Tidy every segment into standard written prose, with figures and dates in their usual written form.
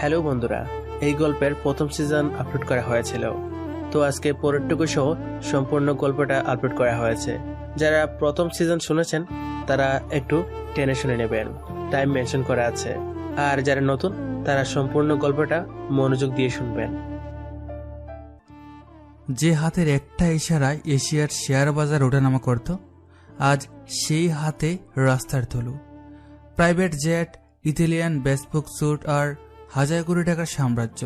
Hello বন্ধুরা, এই গল্পের প্রথম সিজন আপলোড করা হয়েছিল, তো আজকে পরেরটুকু সহ সম্পূর্ণ গল্পটা আপলোড করা হয়েছে। যারা প্রথম সিজন শুনেছেন তারা একটু টেনে শুনে নেবেন, টাইম মেনশন করা আছে। আর যারা নতুন তারা সম্পূর্ণ গল্পটা মনোযোগ দিয়ে শুনবেন। যে হাতের একটা ইশারায় এশিয়ার শেয়ার বাজার ওঠানামা করত, আজ সেই হাতে রাস্তার ধুলো, প্রাইভেট জেট, ইতালিয়ান বেসবুক স্যুট আর হাজার কোটি টাকার সাম্রাজ্য।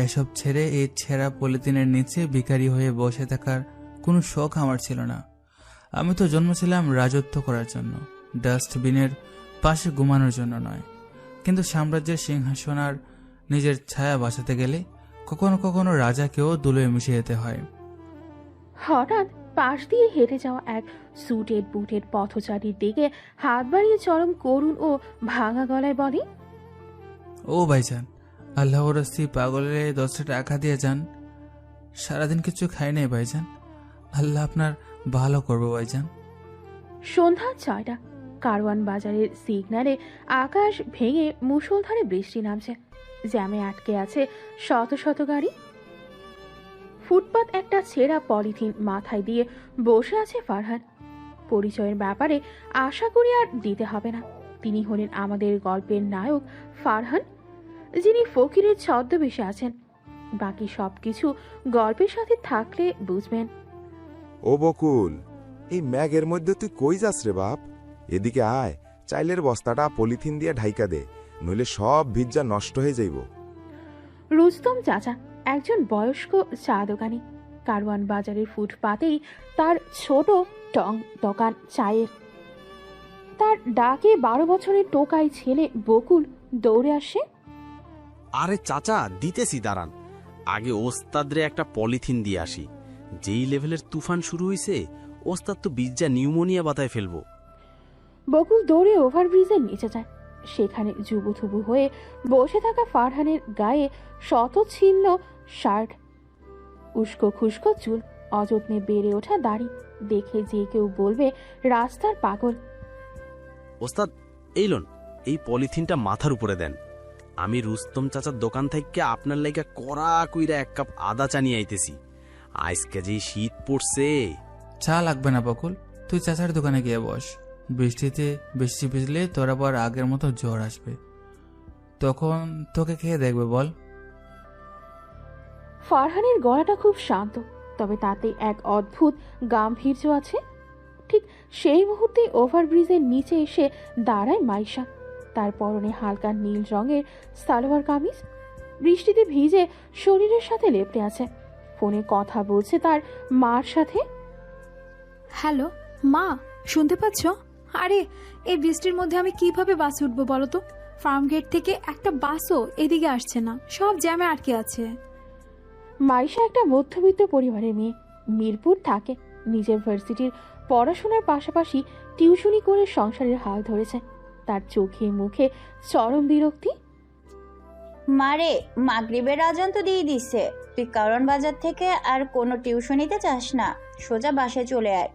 এসব ছেড়ে এই ছেঁড়া পলিথিনের নিচে ভিখারি হয়ে বসে থাকার কোনো শখ আমার ছিল না। আমি তো জন্মেছিলাম রাজত্ব করার জন্য, ডাস্টবিনের পাশে ঘুমানোর জন্য নয়। কিন্তু সাম্রাজ্যের সিংহাসন আর নিজের ছায়া বাঁচাতে গেলে কখনো কখনো রাজাকেও ধুলোয় মিশে যেতে হয়। হঠাৎ পাশ দিয়ে হেঁটে যাওয়া এক সুটেড বুটেড পথচারীর দিকে হাত বাড়িয়ে চরম করুণ ও ভাঙা গলায় বলে, ও ভাইজান, আল্লাহ রস্তি পাগলে 10 টাকা দিয়ে যান। সারাদিন কিছু খাই নাই ভাইজান, আল্লাহ আপনার ভালো করবো ভাইজান। সন্ধ্যা 6টা। কারওয়ান বাজারের সিগন্যালে আকাশ ভেঙে মুষলধারে বৃষ্টি নামছে। জ্যামে আটকে আছে শত শত গাড়ি। ফুটপাত একটা ছেঁড়া পলিথিন মাথায় দিয়ে বসে আছে ফারহান। পরিচয়ের ব্যাপারে আশা করি আর দিতে হবে না। তিনি হলেন আমাদের গল্পের নায়ক ফারহান, যিনি ফকিরের ছদ্মবেশে আছেন। বাকি সবকিছু গল্পের সাথে থাকলে বুঝবেন। ও বকুল, এই ম্যাগের মধ্যে তুই কই যাস রে বাপ? এদিকে আয়, চাইলের বস্তাটা পলিথিন দিয়ে ঢাইকা দে, নইলে সব ভিজ্জা নষ্ট হয়ে যাইব। রুস্তম চাচা একজন বয়স্ক চা দোকানি। কারওয়ান বাজারের ফুটপাতেই তার ছোট টং দোকান চায়ের। তার ডাকে 12 বছরের টোকাই ছেলে বকুল দৌড়ে আসে। আরে চাচা, দিতেছি দাঁড়ান, আগে ওস্তাদরে একটা পলিথিন দিয়ে আসি। যেই লেভেলের তুফান শুরু হইছে, ওস্তাদ তো বিজ্জা নিউমোনিয়া বাতায় ফেলবো। বকুল দৌড়ে ওভারব্রিজের নিচে যায়। সেখানে জুবুথুবু হয়ে বসে থাকা ফারহানের গায়ে শতচ্ছিন্ন শার্ট, উস্কো খুস্কো চুল, অযত্নে বেড়ে ওঠা দাড়ি দেখে যে কেউ বলবে রাস্তার পাগল। ওস্তাদ, এই লোন, এই পলিথিনটা মাথার উপরে দেন। আমি রুস্তম চাচার দোকান থেকে আপনার লাইগা কড়া কইরা 1 কাপ আদা চা নিয়ে আইতেছি। আজকে যে শীত পড়ছে। চা লাগবে না বকুল, তুই চাচার দোকানে গিয়ে বস। বৃষ্টিতে বৃষ্টি ভিজলে তোর আবার আগের মতো জ্বর আসবে, তখন তোকে খেয়ে দেখবে বল। ফারহানের গলাটা খুব শান্ত, তবে তাতে এক অদ্ভুত গাম্ভীর্য আছে। ঠিক সেই মুহূর্তে ওভারব্রিজের নিচে এসে দাঁড়ায় মাইশা। তার পরনে হালকা নীল রঙের সালোয়ার কামিজ, বৃষ্টিতে ভিজে শরীরের সাথে লেপ্টে আছে। ফোনে কথা বলছে তার মার সাথে। হ্যালো মা, শুনতে পাচ্ছ? আরে এই বৃষ্টির মধ্যে আমি কিভাবে বাসে উঠবো বলো তো? ফার্ম গেট থেকে একটা বাসও এদিকে আসছে না, সব জ্যামে আটকে আছে। মাইশা একটা মধ্যবিত্ত পরিবারের মেয়ে, মিরপুর থাকে। নিজের ভার্সিটির পড়াশোনার পাশাপাশি টিউশনি করে সংসারের হাল ধরেছে। তার চোখে মুখে চরম বিরক্তি। মারে, মাগরিবের আজান তো দিয়ে দিচ্ছে। তুই কারওয়ান বাজার থেকে আর কোনো টিউশনিতে যাস না, সোজা বাসায় চলে আয়।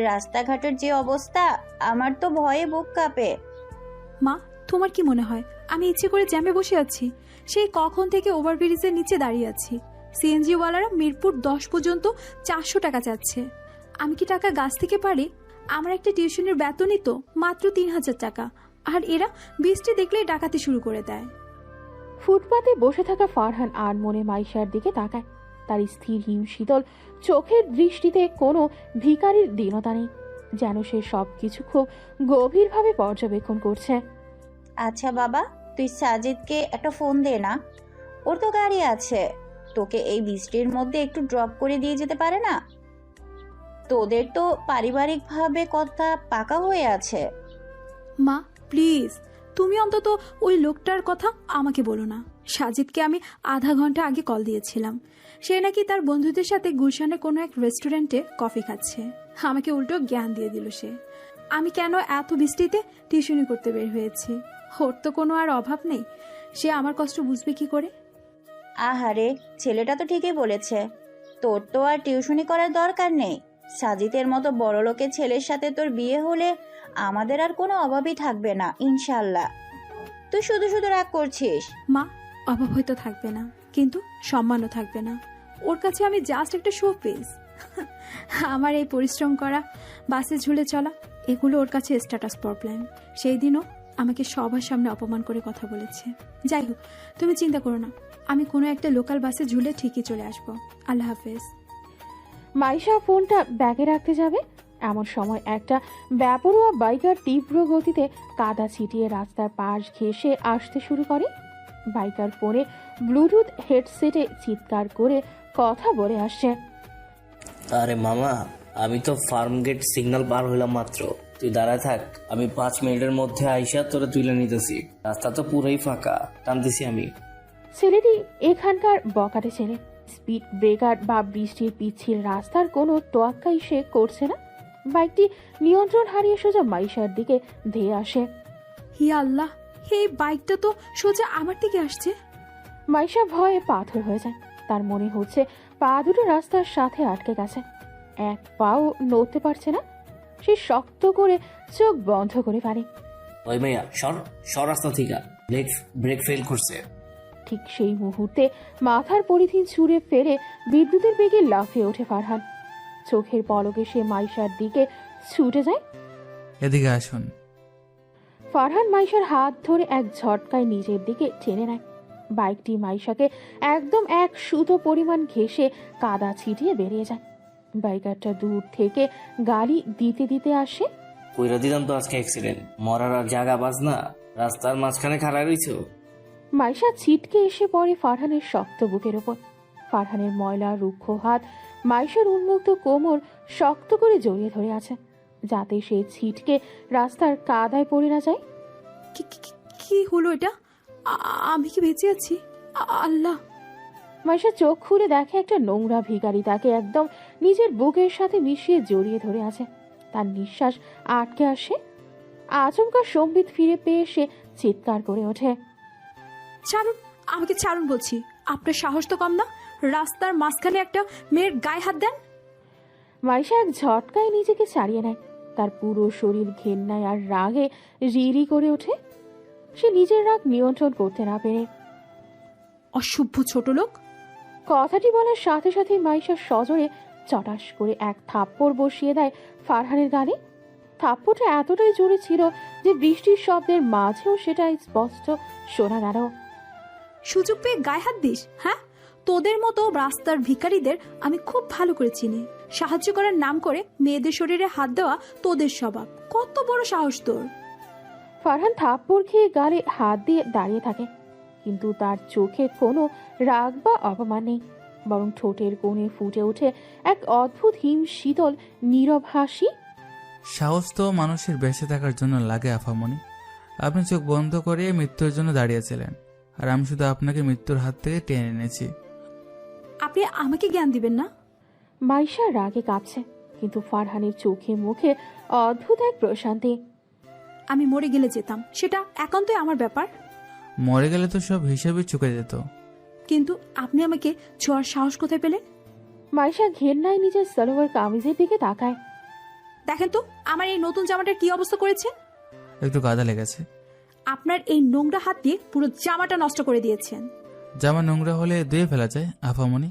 রাস্তাঘাটের যে অবস্থা, আমার তো ভয়ে বুক কাঁপে। মা, তোমার কি মনে হয় আমি ইচ্ছে করে জ্যামে বসে আছি? সেই কখন থেকে ওভারব্রিজের নিচে দাঁড়িয়ে আছি। সিএনজিওয়ালারা মিরপুর 10 পর্যন্ত 400 টাকা চাচ্ছে। আমি কি টাকা গাছ থেকে পারি? আমার একটা টিউশনের বেতনই তো মাত্র 3000 টাকা, আর এরা বৃষ্টি দেখলেই ডাকাতি শুরু করে দেয়। ফুটপাতে বসে থাকা ফারহান আর মনে মাইশার দিকে তাকায়। তার স্থির হিম শীতল চোখের দৃষ্টিতে কোনো ভিখারির দীনতা নেই, যেন সে সবকিছু খুব গভীরভাবে পর্যবেক্ষণ করছে। আচ্ছা বাবা, তুই সাজিদকে একটা ফোন দে না, ওর তো গাড়ি আছে। তোকে এই বৃষ্টির মধ্যে একটু ড্রপ করে দিয়ে যেতে পারে না? তোদের তো পারিবারিকভাবে কথা পাকা হয়ে আছে। মা প্লিজ, তুমি অন্তত ওই লোকটার কথা আমাকে বলো না। সাজিদকে আমি আধা ঘন্টা আগে কল দিয়েছিলাম। সে নাকি তার বন্ধুদের সাথে গুলশানে কোনো এক রেস্টুরেন্টে কফি খাচ্ছে। আমাকে উল্টো জ্ঞান দিয়ে দিল সে। আমি কেন এত বৃষ্টিতে টিউশনি করতে বের হয়েছি। ওর তো কোনো আর অভাব নেই, সে আমার কষ্ট বুঝবে কি করে? আহারে, ছেলেটা তো ঠিকই বলেছে। তোর তো আর টিউশনি করার দরকার নেই। সাজিদের মতো বড় লোকের ছেলের সাথে তোর বিয়ে হলে আমাদের আর কোনো অভাবই থাকবে না ইনশাল্লাহ। তুই শুধু শুধু রাগ করছিস। মা অভাব হয়তো থাকবে না, কিন্তু সম্মানও থাকবে না। ওর কাছে আমি জাস্ট একটা শো পিস। আমার এই পরিশ্রম করা, বাসে ঝুলে চলা, এগুলো ওর কাছে স্ট্যাটাস প্রবলেম। সেই দিনও আমাকে সবার সামনে অপমান করে কথা বলেছে। যাই হোক, তুমি চিন্তা করো না, আমি কোনো একটা লোকাল বাসে ঝুলে ঠিকই চলে আসবো। আল্লাহ হাফেজ। মাইশা ফোনটা ব্যাগে রাখতে যাবে এমন সময় একটা বেপরোয়া বাইকার তীব্র গতিতে কাদা ছিটিয়ে রাস্তার পাশ ঘেঁষে আসতে শুরু করে। বাইকার ফোনে ব্লুটুথ হেডসেটে চিৎকার করে কথা বলে আসছে। আরে মামা, আমি তো ফার্ম গেট সিগন্যাল পার হইলাম মাত্র। তুই দাঁড়ায় থাক, আমি 5 মিনিটের মধ্যে আইসা তোরে তুলে নিতেছি। রাস্তা তো পুরোই ফাঁকা, টানতেছি আমি। ছেলেটি এখানকার বকাটে ছেলে। স্পিড ব্রেকার বা বৃষ্টির পিচ্ছিল রাস্তার কোনো তোয়াক্কাই সে করছে না। বাইকটি নিয়ন্ত্রণ হারিয়ে সোজা মাইশার দিকে ধেয়ে আসে। হি আল্লাহ, এই বাইকটা তো সোজা আমার দিকে আসছে। মাইশা ভয়ে পাথর হয়ে যায়। তার মনে হচ্ছে পা দুটো রাস্তার সাথে আটকে গেছে, এক পাও নড়তে পারছে না। সে শক্ত করে চোখ বন্ধ করে ফেলে। ওই মেয়া, সর রাস্তা থেকে। ব্রেক ফেল করছে। ঠিক সেই মুহূর্তে মাথার পলিথিন ছুঁড়ে ফেলে বিদ্যুতের বেগে লাফিয়ে ওঠে ফারহান। চোখের পলকে সে মাইশার দিকে ছুটে যায়। এদিকে আসুন। ফারহান মাইশার হাত ধরে এক ঝটকায় নিজের দিকে টেনে নেয়। বাইকটি মাইশাকে একদম এক সুতো পরিমাণ ঘেঁষে কাদা ছিটিয়ে বেরিয়ে যায়। বাইকারটা দূর থেকে গালি দিতে দিতে আসে। কইরা দিলাম তো আজকে অ্যাক্সিডেন্ট, মরার আর জায়গা বাজ না, রাস্তার মাঝখানে খাড়া রইছো। মাইশা ছিটকে এসে পড়ে ফারহানের শক্ত বুকের ওপর। ফারহানের ময়লা রুক্ষ হাত মাইশার উন্মুক্ত কোমর শক্ত করে জড়িয়ে ধরে আছে, যাতে সে ছিটকে রাস্তার কাদায় পড়ে না যায়। কি হলো এটা? আমি কি বেঁচে আছি? আল্লাহ! মাইশা চোখ খুলে দেখে একটা নোংরা ভিখারি তাকে একদম নিজের বুকের সাথে মিশিয়ে জড়িয়ে ধরে আছে। তার নিঃশ্বাস আটকে আসে। আচমকা সম্বিত ফিরে পেয়ে সে চিৎকার করে ওঠে। ছাড়ুন, আমাকে ছাড়ুন বলছি। আপনার সাহস তো কম না, রাস্তার মাঝখানে একটা মেয়ের গায়ে হাত দেন। মাইশা এক ঝটকায় নিজেকে ছাড়িয়ে নেয়। তার পুরো শরীর ঘেন্নায় আর রাগে রিরি করে ওঠে। সে নিজের রাগ নিয়ন্ত্রণ করতে না পেরে অসভ্য ছোট লোক! কথাটি বলার সাথে সাথে মাইশা সজোরে চটাস করে এক থাপ্পড় বসিয়ে দেয় ফারহানের গালে। থাপ্পড়টা এতটাই জোরে ছিল যে বৃষ্টির শব্দের মাঝেও সেটা স্পষ্ট শোনা গেল। সুযোগ পেয়ে গায়ে হাত দিস? হ্যাঁ, তোদের মতো রাস্তার ভিখারিদের আমি খুব ভালো করে চিনি। সাহায্য করার নাম করে মেয়েদের শরীরে হাত দেওয়া তোদের স্বভাব। কত বড় সাহস তোর! ফারহান থাপ্পড় খেয়ে গালে হাত দিয়ে দাঁড়িয়ে থাকে, কিন্তু তার চোখে কোনো রাগ বা অপমান নেই, বরং ঠোঁটের কোণে ফুটে ওঠে এক অদ্ভুত হিম শীতল নীরব হাসি। সাহস তো মানুষের বেঁচে থাকার জন্য লাগে আফামনি। আপনি চোখ বন্ধ করে মৃত্যুর জন্য দাঁড়িয়েছিলেন, আর আমি শুধু আপনাকে মৃত্যুর হাত থেকে টেনে এনেছি। আপনি আমাকে জ্ঞান দিবেন না? মাইশা রাগে কাঁপছে, কিন্তু ফারহানের চোখে মুখে অদ্ভুত এক প্রশান্তি। আমি মরে গেলে যেতাম, সেটা একান্তই আমার ব্যাপার। মরে গেলে তো সব হিসাবে চুকে যেত। কিন্তু আপনি আমাকে ছোঁয়ার সাহস কোথায় পেলেন? মাইশা ঘেন্নায় নিজের সালোয়ার কামিজের দিকে তাকায়। দেখেন তো আমার এই নতুন জামাটার কি অবস্থা করেছে। একটু কাদা লেগেছে। আপনার এই নোংরা হাত দিয়ে পুরো জামাটা নষ্ট করে দিয়েছেন। জামা নোংরা হলে ধুয়ে ফেলা যায় আফামনি।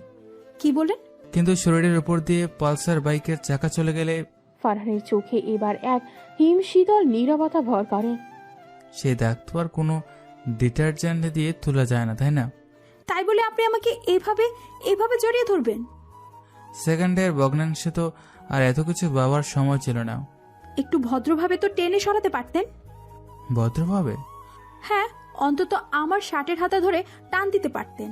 কি বলেন? কিন্তু শরীরের উপর দিয়ে পালসার বাইকের চাকা চলে গেলে? ফারহানের চোখে এবার এক হিম শীতল নীরবতা ভর করে। সেই দাগ তো আর কোনো ডিটারজেন্ট দিয়ে তোলা যায় না, তাই না? তাই বলে আপনি আমাকে এভাবে জড়িয়ে ধরবেন? সেকেন্ডের ভগ্নাংশে তো আর এত কিছু বাবার সময় ছিল না। একটু ভদ্রভাবে তো টেনে সরাতে পারতেন। ভদ্রভাবে? হ্যাঁ, অন্তত আমার শার্টের হাতা ধরে টান দিতে পারতেন।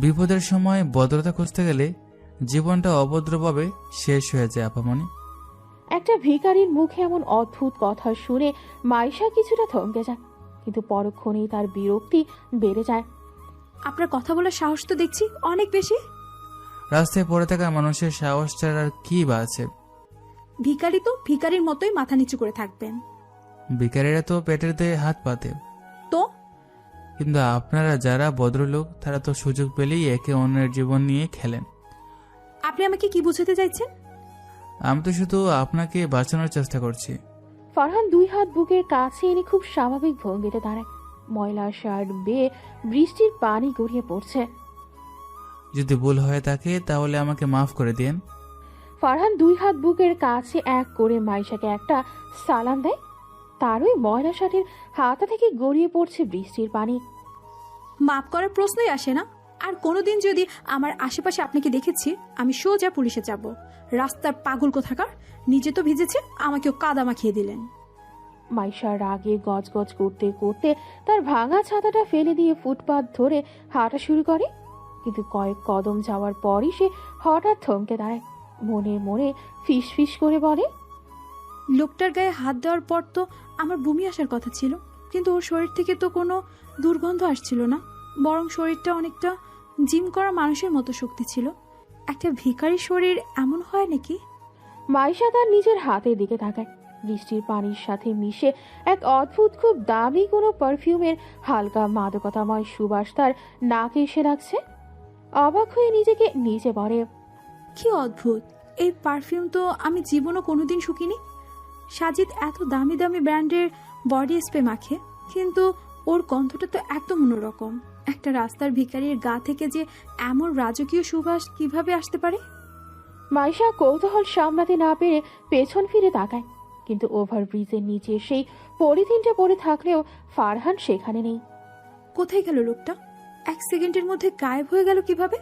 বিপদের সময় ভদ্রতা খুঁজতে গেলে জীবনটা অভদ্রভাবে শেষ হয়ে যায় আপামনি। একটা ভিখারির মুখে এমন অদ্ভুত কথা শুনে মাইশা কিছুটা থমকে যায়, কিন্তু পরক্ষণেই তার বিরক্তি বেড়ে যায়। আপনার কথা বলার সাহস তো দেখছি অনেক বেশি। রাস্তায় পড়ে থাকা মানুষের সাহস ছাড়া আর কি বা আছে? ভিখারি তো ভিখারির মতোই মাথা নিচু করে থাকবেন। ভিখারিরা তো পেটের দিয়ে হাত পাতে। তো কিন্তু আপনারা যারা ভদ্রলোক, তারা তো সুযোগ পেলেই একে অন্যের জীবন নিয়ে খেলেন। আপনি আমাকে কি বোঝাতে চাইছেন? আমি তো শুধু আপনাকে বাঁচানোর চেষ্টা করছি। ফারহান দুই হাত বুকের কাছে এনে খুব স্বাভাবিক ভঙ্গিতে দাঁড়ায়। ময়লা শার্ট বেয়ে বৃষ্টির পানি গড়িয়ে পড়ছে। যদি ভুল হয়ে থাকে তাহলে আমাকে মাফ করে দিন। ফারহান 2 হাত বুকের কাছে এক করে মাইশাকে একটা সালাম দেয়। তার ওই ময়লা শার্টের হাতা থেকে গড়িয়ে পড়ছে বৃষ্টির পানি। মাপ করার প্রশ্নই আসে না। আর কোনোদিন যদি আমার আশেপাশে আপনাকে দেখেছি, আমি সোজা পুলিশে যাব। রাস্তার পাগল কোথাকার, নিজে তো ভিজেছে, আমাকেও কাদা মাখিয়ে দিলেন। মাইশা রাগে গজগজ করতে করতে তার ভাঙা ছাতাটা ফেলে দিয়ে ফুটপাত ধরে হাঁটা শুরু করে। কিন্তু কয়েক কদম যাওয়ার পরই সে হঠাৎ থমকে দাঁড়ায়। মনে মনে ফিস ফিস করে বলে, লোকটার গায়ে হাত দেওয়ার পর তো আমার বমি আসার কথা ছিল, কিন্তু ওর শরীর থেকে তো কোনো দুর্গন্ধ আসছিল না, বরং শরীরটা অনেকটা জিম করা মানুষের মতো শক্তি ছিল। একটা ভিখারি শরীর এমন হয় নাকি? মাইশা তার নিজের হাতের দিকে তাকায়। বৃষ্টির পানির সাথে মিশে এক অদ্ভুত খুব দামি কোনো পারফিউমের হালকা মাদকতাময় সুবাস তার নাকে এসে লাগছে। অবাক হয়ে নিজেকে নিচে বলে, কি অদ্ভুত, এই পারফিউম তো আমি জীবনও কোনোদিন শুকিনি। সাজিদ এত দামি দামি ব্র্যান্ডের বডি স্প্রে মাখে, কিন্তু ওর গন্ধটা তো একদম অন্যরকম। একটা রাস্তার ভিখারির গা থেকে যে এমন রাজকীয় সুবাস কিভাবে আসতে পারে? মাইশা কৌতূহল সামলাতে না পেরে পেছন ফিরে তাকায়। কিন্তু ওভারব্রিজের নিচে সেই পলিথিনটা পড়ে থাকলেও ফারহান সেখানে নেই। কোথায় গেল লোকটা? 1 সেকেন্ডের মধ্যে গায়েব হয়ে গেল কিভাবে?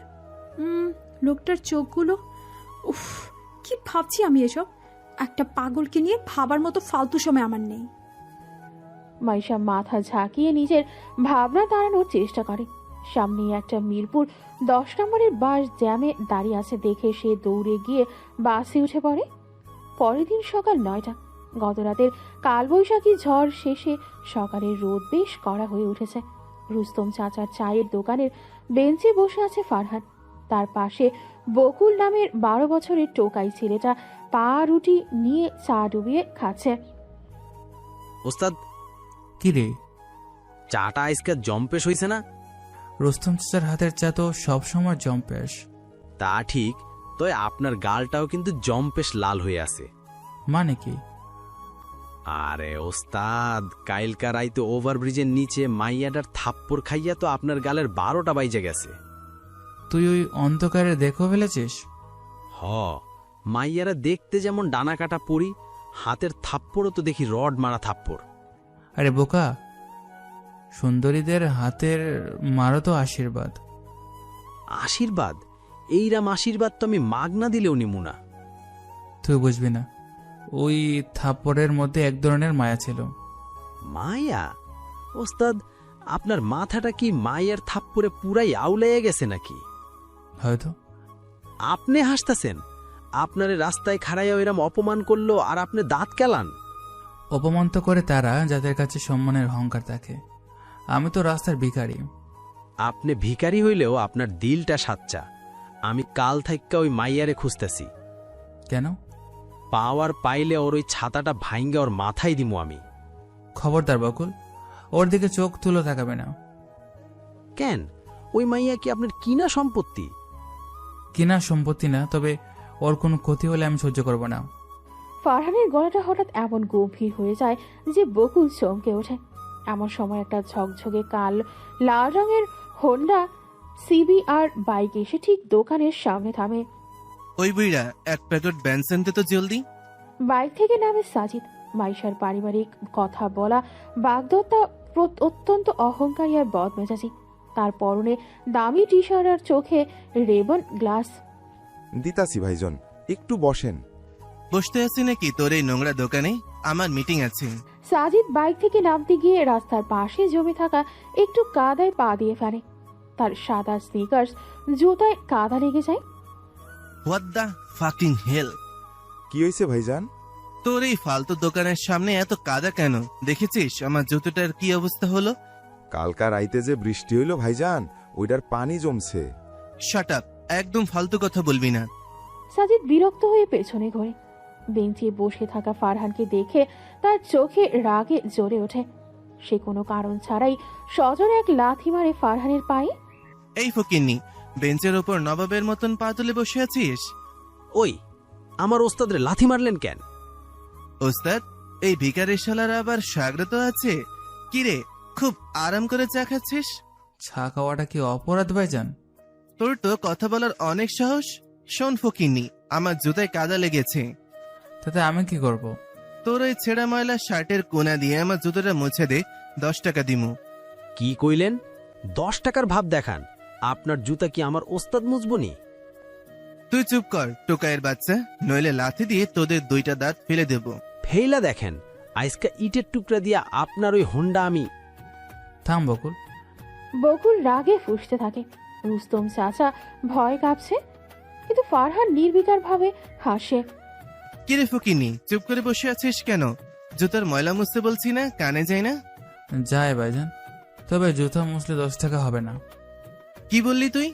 লোকটার চোখগুলো, উফ, কি ভাবছি আমি এসব? একটা পাগলকে নিয়ে ভাবার মতো ফালতু সময় আমার নেই। মাইশা মাথা ঝাঁকিয়ে নিজের ভাবনা তাড়ানোর চেষ্টা করে। সামনে একটা মিরপুর 10 নম্বরের বাস জ্যামে দাঁড়িয়ে আছে দেখে সে দৌড়ে গিয়ে বাসে উঠে পড়ে। পরের দিন সকাল 9টা। গতরাতের কালবৈশাখী ঝড় শেষে সকালের রোদ বেশ কড়া হয়ে উঠেছে। রুস্তম চাচার চায়ের দোকানের বেঞ্চে বসে আছে ফারহান। তার পাশে বকুল নামের 12 বছরের টোকাই ছেলেটা পা রুটি নিয়ে চা ডুবিয়ে খাচ্ছে। ওস্তাদ, কি রে, চাটা আজকে জম্পেশ হইছে না? রুস্তম চাচার হাতের চা তো সবসময় জম্পেশ। তা ঠিক, তবে আপনার গালটাও কিন্তু জম্পেশ লাল হয়ে আছে। মানে কি? আরে ওস্তাদ, কাইলকা রাইতে ওভারব্রিজের নিচে মাইয়াডার থাপ্পড় খাইয়া তো আপনার গালের 12টা বাইজে গেছে। তুই ওই অন্ধকারে দেখো ফেলেছিস? হ, মাইয়ারা দেখতে যেমন ডানা কাটা পড়ি, হাতের থাপ্পড়ও তো দেখি রড মারা থাপ্পড়। আরে বোকা, সুন্দরীদের হাতের মারো তো আশীর্বাদ। আশীর্বাদ? এইরাম আশীর্বাদ তো আমি মাগনা দিলেও নিমু না। তুই বুঝবি না, ওই থাপ্পড়ের মধ্যে এক ধরনের মায়া ছিল। মায়া? ওস্তাদ, আপনার মাথাটা কি মায়ের থাপ্পড়ে পুরাই আউলাইয়া গেছে নাকি? হয়তো। আপনি হাসতেছেন? আপনারে রাস্তায় খাড়াইয়া এরম অপমান করলো আর আপনি দাঁত কেলান? অপমান তো করে তারা যাদের কাছে সম্মানের অহংকার থাকে। আমি তো রাস্তার ভিখারি। আপনি ভিখারি হইলেও আপনার দিলটা সাচ্চা। আমি কাল থাইক্কা ওই মাইয়ারে খুঁজতেছি। কেন? পাওয়ার পাইলে ওর ওই ছাতাটা ভাইঙ্গা ওর মাথায় দিমু আমি। খবরদার বকুল, ওর দিকে চোখ তুলে তাকাবে না। কেন? ওই মাইয়া কি আপনার কিনা সম্পত্তি? কিনা সম্পত্তি না, তবে ওর কোনো ক্ষতি হলে আমি সহ্য করব না। ফারহানের গলাটা হঠাৎ এমন গভীর হয়ে যায় যে বকুল চমকে ওঠে। এমন সময় একটা ঝকঝকে লাল রঙের হোন্ডা সিবিআর বাইক এসে ঠিক দোকানের সামনে থামে। ওই বুইড়া, এক প্যাকেট বেনসেন দে তো জলদি। বাইক থেকে নামে সাজিদ। মাইশার পারিবারিক কথা বলা বাগদত্তা অত্যন্ত অহংকারী আর বদমেজাজি। তার পরনে দামি টি শার্ট আর চোখে রেবন গ্লাস। দিতাছি ভাইজন, একটু বসেন। বসতে আছি নাকি তোর এই নোংরা দোকানে? আমার মিটিং আছে। সাজিদ বাইক থেকে নামতে গিয়ে রাস্তার পাশে জমে থাকা একটু কাদায় পা দিয়ে ফেলে। তার সাদা স্নিকার্স জুতায় কাদা লেগে যায়। হোয়াট দ্য ফাকিং হেল! কি হয়েছে ভাইজান? তোর এই ফালতু দোকানের সামনে এত কাদা কেন? দেখেছিস আমার জুতোটার কি অবস্থা হলো? কালকা রাইতে যে বৃষ্টি হইল ভাইজান, ওইটার পানি জমছে। শাট আপ, একদম ফালতু কথা বলবি না। সাজিদ বিরক্ত হয়ে পেছনে ঘোরে। বেঞ্চে বসে থাকা ফারহানকে দেখে তার চোখে রাগে জ্বলে ওঠে। সে কোনো কারণ ছাড়াই সজোরে এক লাথি মারে ফারহানের পায়ে। এই ফকিন্নি, বেঞ্চের ওপর নবাবের মতন পা তুলে বসে আছিস? ওই, আমার ওস্তাদরে লাথি মারলেন কেন? ওস্তাদ, এই ভিকারের শালার আবার স্বাগত আছে? কিরে, খুব আরাম করে চা খাচ্ছিস? চা খাওয়াটা কি অপরাধ ভাইজান? তোর তো কথা বলার অনেক সাহস। শোন ফকিন্নি, আমার জুতায় কাদা লেগেছে। তাতে আমি কি করব? তোর ওই ছেঁড়া ময়লা শার্টের কোনা দিয়ে আমার জুতোটা মুছে দে, 10 টাকা দিমু। কি কইলেন? 10 টাকার ভাব দেখান। আপনার জুতা কি আমার ওস্তাদ মুজবনি? তুই চুপ কর টোকাইয়ের বাচ্চা, নইলে লাথি দিয়ে তোদের 2টা দাঁত ফেলে দেব। ফেইলা দেখেন, আজকা ইটের টুকরা দিয়া আপনার ওই হোন্ডা আমি। থাম বকুল। বকুল রাগে ফুঁসতে থাকে। রুস্তম চাচা ভয় কাঁপছে, কিন্তু ফারহান নির্বিকার ভাবে হাসে। কিরে ফকিন্নি, চুপ করে বসে আছিস কেন? জুতার ময়লা মুছতে বলছি না, কানে যায় না? যায় ভাইজান, তবে জুতা মুছলে 10 টাকা হবে না। কি বললি তুই?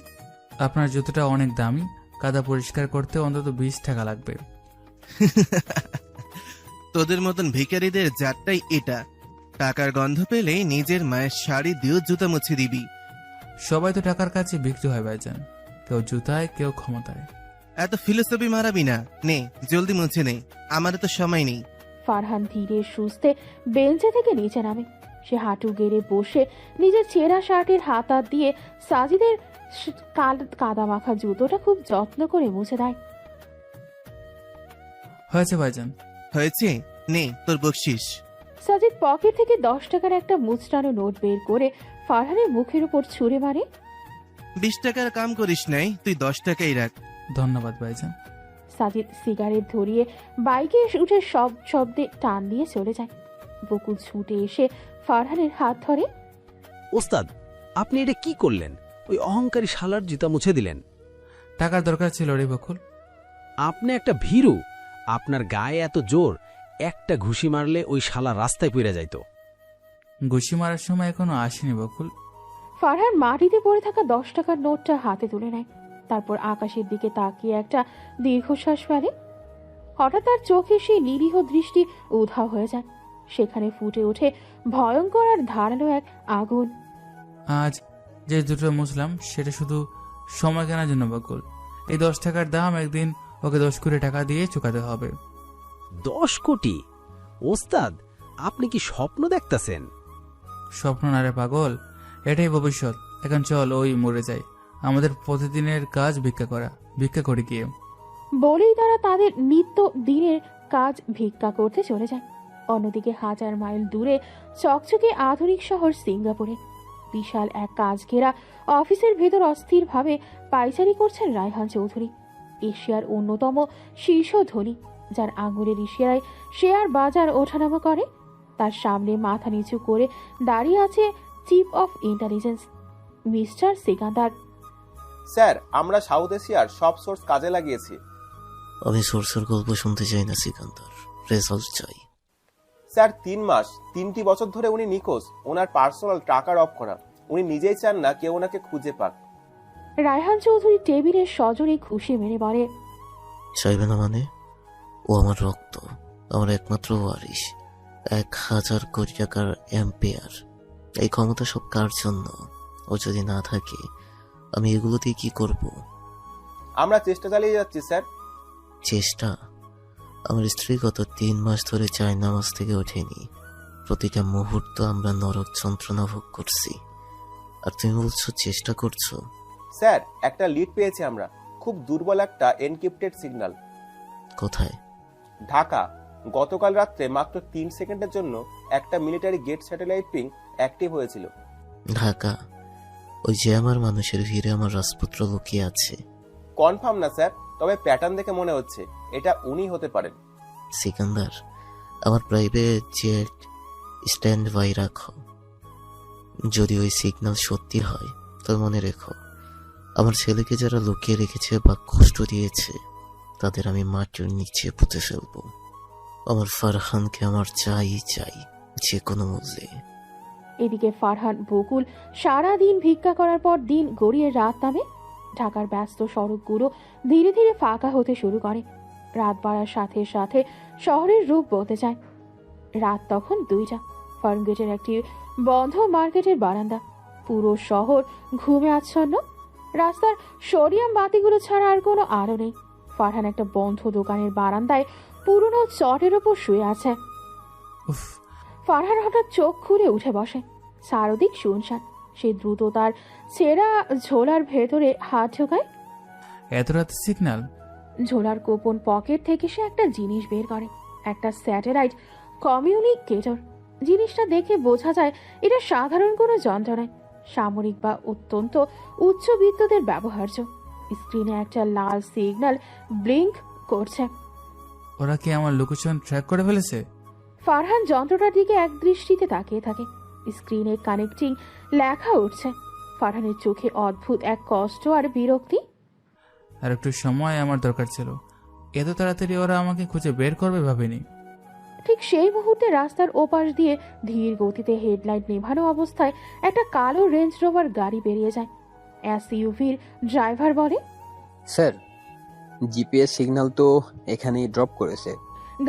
আপনার জুতোটা অনেক দামি, কাদা পরিষ্কার করতে অন্তত 20 টাকা লাগবে। তোদের মতন ভিখারিদের জাতটাই এটা। টাকার গন্ধ পেলে নিজের মায়ের শাড়ি দিয়েও জুতা মুছে দিবি। সবাই তো টাকার কাছে বিক্রি হয় ভাইজান, কেউ জুতায় কেউ ক্ষমতায়। এত ফিলোসফি মারাবি না, নে জলদি মুছে নে, আমার তো সময় নেই। ফারহান ধীরে সুস্থে বেঞ্চে থেকে নিচে নামে। সে হাঁটু গেড়ে বসে নিজের ছেঁড়া শার্টের হাতা দিয়ে সাজিদের কাদা মাখা জুতোটা খুব যত্ন করে মুছে দেয়। হয়েছে ভাইজান। হয়েছে, নে তোর বকশিস। সাজিদ পকেট থেকে 10 টাকার একটা মুচড়ানো নোট বের করে ফারহানের মুখের উপর ছুঁড়ে মারে। 20 টাকার কাম করিস নাই, তুই 10 টাকাই রাখ। ধন্যবাদ ভাইজান। সাজিদ সিগারেট ধরিয়ে বাইকে উঠে সব শব্দে টান দিয়ে চলে যায়। বকুল ছুটে এসে ফারহানের হাত ধরে। ওস্তাদ, আপনি এটা কি করলেন? ওই অহংকারী শালার জুতা মুছে দিলেন। টাকার দরকার ছিল রে বকুল। আপনি একটা ভীরু। আপনার গায়ে এত জোর, একটা ঘুষি মারলে ওই শালা রাস্তায় পড়ে যাইতো। ঘুষি মারার সময় এখনো আসেনি বকুল। ফারহান মাটিতে পড়ে থাকা 10 টাকার নোটটা হাতে তুলে নেয়। তারপর আকাশের দিকে তাকিয়ে একটা দীর্ঘশ্বাস ফেলে। হঠাৎ তার চোখে সেই নিরীহ দৃষ্টি উধাও হয়ে যায়। সেখানে ফুটে ওঠে ভয়ঙ্কর আর ধারালো এক আগুন। আজ যে দুটো মুছলাম সেটা শুধু সময় কেনার জন্য বকুল। এই 10 টাকার দাম একদিন ওকে 10 কোটি টাকা দিয়ে চুকাতে হবে। 10 কোটি? ওস্তাদ, আপনি কি স্বপ্ন দেখতেছেন? স্বপ্ন না রে পাগল, এটাই ভবিষ্যৎ। এখন চল ওই মরে যাই, আমাদের প্রতিদিনের কাজ ভিক্ষা করা। ভিক্ষা করি গিয়ে। বলেই তারা তাদের নিত্য দিনের কাজ ভিক্ষা করতে চলে যায়। অন্যদিকে 1000 মাইল দূরে চকচকে আধুনিক শহর সিঙ্গাপুরে বিশাল এক কাজ ঘেরা অফিসের ভেতর অস্থিরভাবে পাইচারি করছেন রায়হান চৌধুরী, এশিয়ার অন্যতম শীর্ষ ধনী, যার আঙুলের ইশারায় শেয়ার বাজার ওঠানামা করে। তার সামনে মাথা নিচু করে দাঁড়িয়ে আছে chief of intelligence mister Sikandar. Sir, আমরা সাউথ এশিয়ার সব সোর্স কাজে লাগিয়েছি। আমি সোর্সের গল্প শুনতে চাই না সিকান্দার, রেজাল্ট চাই। স্যার, 3 মাস 3টি বছর ধরে উনি নিখোঁজ। ওনার পার্সোনাল ট্রাকার অফ করা। উনি নিজেই চান না কেউ ওনাকে খুঁজে পাক। রায়হান চৌধুরী টেবিলের সজোরে খুশি মেরে বলে, চাইবে না মানে? ও আমার রক্ত, আমার একমাত্র ওয়ারিশ। 1000 কোটি টাকার এম্পেয়ার। এই ক্ষমতা সব কার জন্য? ও যদি না থাকে আমি এগুলো দিয়ে কি করব? আমরা চেষ্টা চালিয়ে যাচ্ছি স্যার। চেষ্টা? আমার স্ত্রী গত 3 মাস ধরে চায় নামাজ থেকে ওঠেনি। প্রতিটা মুহূর্ত আমরা নরক যন্ত্রণা ভোগ করছি, আর তুমি বলছো চেষ্টা করছো? স্যার, একটা লিড পেয়েছি আমরা। খুব দুর্বল একটা এনক্রিপ্টেড সিগন্যাল। কোথায়? ঢাকা। গতকাল রাত্রে মাত্র 3 সেকেন্ডের জন্য একটা military gate satellite ping active হয়েছিল। ঢাকা? ওই যে আমার মানুষের ভিড়ে আমার রাজপুত্র লুকিয়ে আছে। কনফার্ম না স্যার, তবে প্যাটার্ন দেখে মনে হচ্ছে এটা উনি হতে পারেন। সিকান্দার, আমার প্রাইভেট জেট স্ট্যান্ড বাই রাখো। যদি ওই সিগন্যাল সত্যি হয় তবে মনে রেখো, আমার ছেলেকে যারা লুকিয়ে রেখেছে বা কষ্ট দিয়েছে তাদের আমি মাটির নিচে পুঁতে ফেলবো। আমার ফারহানকে আমার চাই চাই, যে কোনো মূল্যে। এদিকে ফারহান বকুল সারাদিন ভিক্ষা করার পর দিন গড়িয়ে রাত নামে। ঢাকার ব্যস্ত সড়কগুলো ধীরে ধীরে ফাঁকা হতে শুরু করে। রাত বাড়ার সাথে সাথে শহরের রূপ বদলে যায়। রাত তখন 2টা। ফার্মগেটের একটি বন্ধ মার্কেটের বারান্দা। পুরো শহর ঘুমে আচ্ছন্ন। রাস্তার সোডিয়াম বাতিগুলো ছাড়া আর কোনো আলো নেই। ফারহান একটা বন্ধ দোকানের বারান্দায় পুরনো চটের ওপর শুয়ে আছে। উফ, ফারহান হঠাৎ চোখ খুলে উঠে বসে। চারদিক শুনশান। সে দ্রুত তার ছেঁড়া ঝোলার ভেতরে হাত ঢোকায়। এত রাতে সিগন্যাল? ঝোলার গোপন পকেট থেকে সে একটা জিনিস বের করে, একটা স্যাটেলাইট কমিউনিকেটর। জিনিসটা দেখে বোঝা যায় এটা সাধারণ কোনো যন্ত্র নয়, সামরিক বা অত্যন্ত উচ্চ বিদ্যুতের ব্যবহার্য। স্ক্রিনে একটা লাল সিগন্যাল ব্লিঙ্ক করছে। ওরা কি আমার লোকেশন ট্র্যাক করে ফেলেছে? ফারহান যন্ত্রটার দিকে এক দৃষ্টিতে তাকিয়ে থাকে। স্ক্রিনে কানেক্টিং লেখা উঠছে। ফারহানের চোখে অদ্ভুত এক কষ্ট আর বিরক্তি। আর একটু সময় আমার দরকার ছিল, এত তাড়াতাড়ি ওরা আমাকে খুঁজে বের করবে ভাবিনি। ঠিক সেই মুহূর্তে রাস্তার ওপাশ দিয়ে ধীর গতিতে হেডলাইট নেভানো অবস্থায় একটা কালো রেঞ্জ রোভার গাড়ি বেরিয়ে যায়। এসইউভির ড্রাইভার বলে, স্যার, জিপিএস সিগন্যাল তো এখানেই ড্রপ করেছে।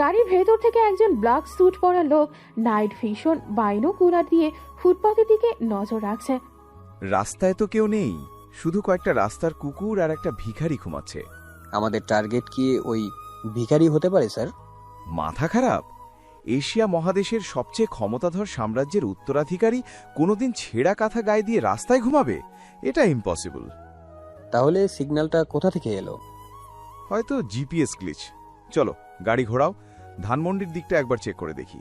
গাড়ির ভেতর থেকে একজন ব্ল্যাক স্যুট পরা লোক নাইট ভিশন বাইনোকুলার দিয়ে ফুটপাথের দিকে নজর রাখছে। রাস্তায় তো কেউ নেই, শুধু কয়েকটা রাস্তার কুকুর আর একটা ভিখারি ঘুমাচ্ছে। আমাদের টার্গেট কি ওই ভিখারি হতে পারে স্যার? মাথা খারাপ? এশিয়া মহাদেশের সবচেয়ে ক্ষমতাধর সাম্রাজ্যের উত্তরাধিকারী কোনোদিন ছেঁড়া কাঁথা গায়ে দিয়ে রাস্তায় ঘুমাবে? এটা ইম্পসিবল। তাহলে সিগন্যালটা কোথা থেকে এলো? হয়তো জিপিএস গ্লিচ। চলো গাড়ি ঘোরাও, ধানমন্ডির দিকটা একবার চেক করে দেখি।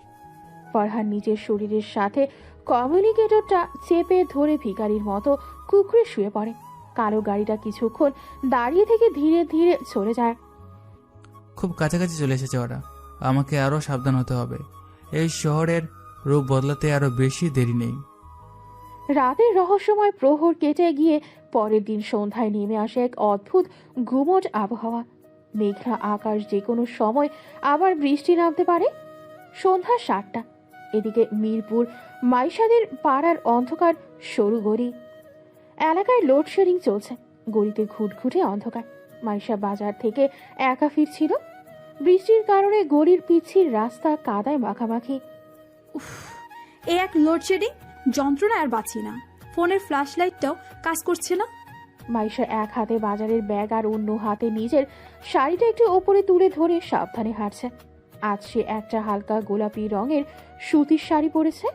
ফারহান নিজের শরীরের সাথে কমিউনিকেটরটা চেপে ধরে ভিখারির মতো কুকড়ে শুয়ে পড়ে। কালো গাড়িটা কিছুক্ষণ দাঁড়িয়ে থেকে ধীরে ধীরে চলে যায়। খুব কাছাকাছি চলে এসেছে ওরা, আমাকে আরো সাবধান হতে হবে। এই শহরের রূপ বদলাতে আরো বেশি দেরি নেই। রাতের রহস্যময় প্রহর কেটে গিয়ে পরের দিন সন্ধ্যায় নেমে আসে এক অদ্ভুত গুমট আবহাওয়া। মেঘলা আকাশ যে কোনো সময় আবার বৃষ্টি নামতে পারে। সন্ধ্যা 7টা। এদিকে মিরপুর মাইশাদের পাড়ার অন্ধকার সরু গলি এলাকায় লোডশেডিং চলছে। গলিতে ঘুটঘুটে অন্ধকার। মাইশা বাজার থেকে একা ফিরছিল। বৃষ্টির কারণে গলির পিছির রাস্তা কাদায় মাখামাখি। উফ, এই এক লোডশেডিং যন্ত্রণা আর বাঁচি না। ফোনের ফ্ল্যাশ লাইটটাও কাজ করছে না। মাইশা এক হাতে বাজারের ব্যাগ আর অন্য হাতে নিজের শাড়িটা একটু ওপরে তুলে ধরে সাবধানে হাঁটছে। আজ সে একটা হালকা গোলাপি রঙের সুতির শাড়ি পরেছে।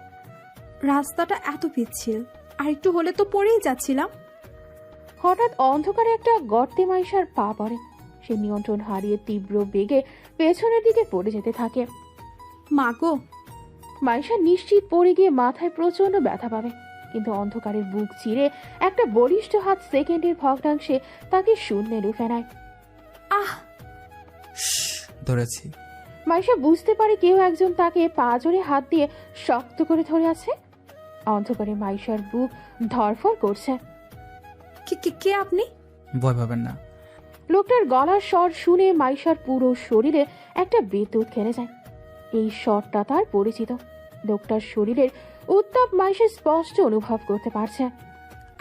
রাস্তাটা এত পিচ্ছিল, আর একটু হলে তো পড়েই যাচ্ছিলাম। হঠাৎ অন্ধকারে একটা গর্তে মাইশার পা পড়ে। সে নিয়ন্ত্রণ হারিয়ে তীব্র বেগে পেছনের দিকে পড়ে যেতে থাকে। মা গো! মাইশা নিশ্চিত পড়ে গিয়ে মাথায় প্রচন্ড ব্যথা পাবে, কিন্তু অন্ধকারের বুক চিরে একটা বলিষ্ঠ হাত সেকেন্ডের ভগ্নাংশে তাকে শূন্যে লুফে নেয়। আহ! ধরেছি। মাইশা বুঝতে পারে কেউ একজন তাকে পা জোরে হাত দিয়ে শক্ত করে ধরে আছে। অন্ধকারে মাইশার বুক ধরফর করছে। কে আপনি? ভয় পাবেন না। লোকটার গলার স্বর শুনে মাইশার পুরো শরীরে একটা বিদ্যুৎ খেলে যায়। এই স্বরটা তার পরিচিত। লোকটার শরীরের উত্তাপ মাইশা স্পষ্ট অনুভব করতে পারছে।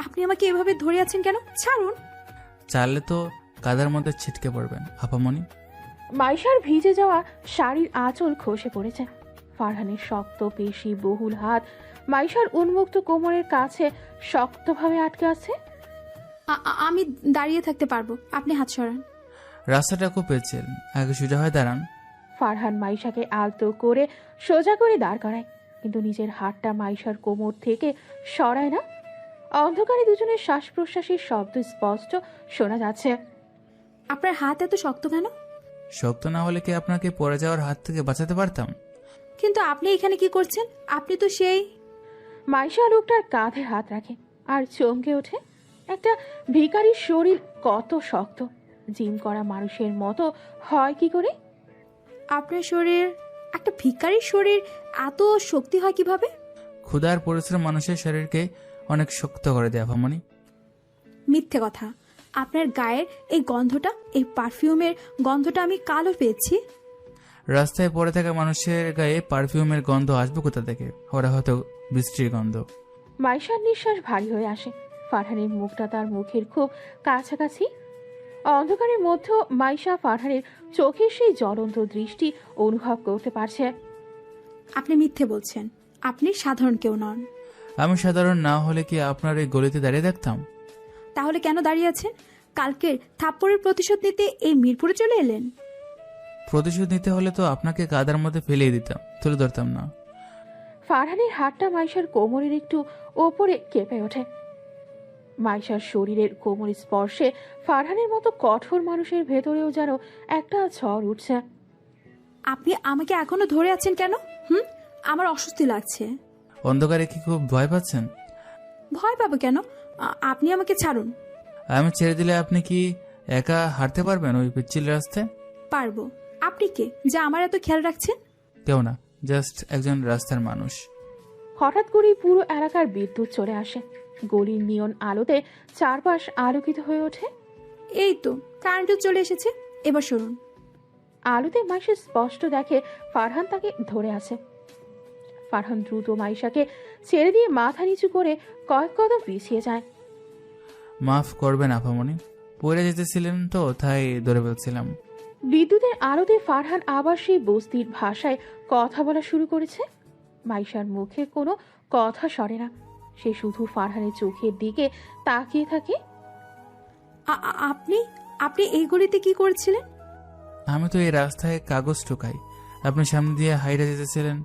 আপনি আমাকে এভাবে ধরে আছেন কেন? ছাড়ুন। চাইলে তো কাদার মধ্যে ছিটকে পড়বেন আপামনি। মাইশার ভিজে যাওয়া শাড়ির আঁচল খসে পড়েছে। ফারহানের শক্ত পেশি বহুল হাত মাইশার উন্মুক্ত কোমরের কাছে শক্তভাবে আটকে আছে। আমি দাঁড়িয়ে থাকতে পারবো, আপনি হাত সরান। রাস্তাটা খুব পেয়েছেন, আগে সোজা হয়ে দাঁড়ান। ফারহান মাইশাকে আলতো করে সোজা করে দাঁড় করায়, কিন্তু নিজের হাতটা মাইশার কোমর থেকে সরায় না। অন্ধকারে দুজনের শ্বাস প্রশ্বাসের শব্দ স্পষ্ট শোনা যাচ্ছে। আপনার হাত এত শক্ত কেন? শক্ত না হলে কি আপনাকে পড়ে যাওয়ার হাত থেকে বাঁচাতে পারতাম? কিন্তু আপনি এখানে কি করছেন? আপনি তো সেই... মাইশা লোকটার কাঁধে হাত রাখে আর চমকে ওঠে। একটা ভিখারির শরীর কত শক্ত, জিম করা মানুষের মতো হয় কি করে? আপনার শরীর, একটা ভিখারির শরীর এত শক্তি হয় কিভাবে? ক্ষুধার পরিশ্রম মানুষের শরীরকে অনেক শক্ত করে দেয় আপামনি। মিথ্যে কথা। আপনার গায়ের এই গন্ধটা, এই পারফিউমের গন্ধটা আমি কালও পেয়েছি। রাস্তায় পড়ে থাকা মানুষের গায়ে পারফিউমের গন্ধ আসবে কোথা থেকে? ওরা হয়তো বৃষ্টির গন্ধ। মাইশার নিঃশ্বাস ভারী হয়ে আসে। ফারহানের মুখটা তার মুখের খুব কাছাকাছি। অন্ধকারের মধ্যে মাইশা ফারহানের চোখের সেই জ্বলন্ত দৃষ্টি অনুভব করতে পারছে। আপনি মিথ্যে বলছেন। আপনি সাধারণ কেউ নন। আমি সাধারণ না হলে কি আপনার এই গলিতে দাঁড়িয়ে থাকতাম? তাহলে কেন দাঁড়িয়ে আছেন? কালকের থাপ্পড়ের প্রতিশোধ নিতে এই মিরপুরে চলে এলেন? প্রতিশোধ নিতে হলে তো আপনাকে কাদার মধ্যে ফেলিয়ে দিতাম, তুলে ধরতাম না। ফারহানের হাতটা মাইশার কোমরের একটু ওপরে কেঁপে ওঠে। মাইশার শরীরের কোমর স্পর্শে ফারহানের মতো কঠোর মানুষের ভেতরেও যেন একটা ঝড় উঠছে। আপনি আমাকে এখনো ধরে আছেন কেন? আমার অস্বস্তি লাগছে। অন্ধকারে কি খুব ভয় পাচ্ছেন? ভয় পাবো কেন? আপনি আমাকে ছাড়ুন। আমি ছেড়ে দিলে আপনি কি একা হাঁটতে পারবেন ওই পিচ্ছিল রাস্তায়? পারবো। আপনি কে যা আমার এত খেয়াল রাখছেন? কেউ না, জাস্ট একজন রাস্তার মানুষ। হঠাৎ করেই পুরো এলাকার বিদ্যুৎ চলে আসে। গলির নিয়ন আলোতে চারপাশ আলোকিত হয়ে ওঠে। এই তো কারেন্টও চলে এসেছে, এবার শুনুন। আলোতে মাইশা স্পষ্ট দেখে ফারহান তাকে ধরে আছে। ফারহান দ্রুত মাইশাকে ছেড়ে দিয়ে মাথা নিচু করে কয়েক কদম পিছিয়ে যায়। মাফ করবেন আপামনি, পড়ে যেতেছিলেন তো তাই ধরে ফেলছিলাম। বিদ্যুতের আলোতে ফারহান আবার সেই বস্তির ভাষায় কথা বলা শুরু করেছে। মাইশার মুখে কোনো কথা সরে না, সে শুধু ফারহানের চোখের দিকে তাকিয়ে থাকে। আপনি আপনি এই গলিতে কি করেছিলেন? আমি তো এই রাস্তায় কাগজ ঠোকাই, আপনি সামনে দিয়ে হাইরে যেতেছিলেন,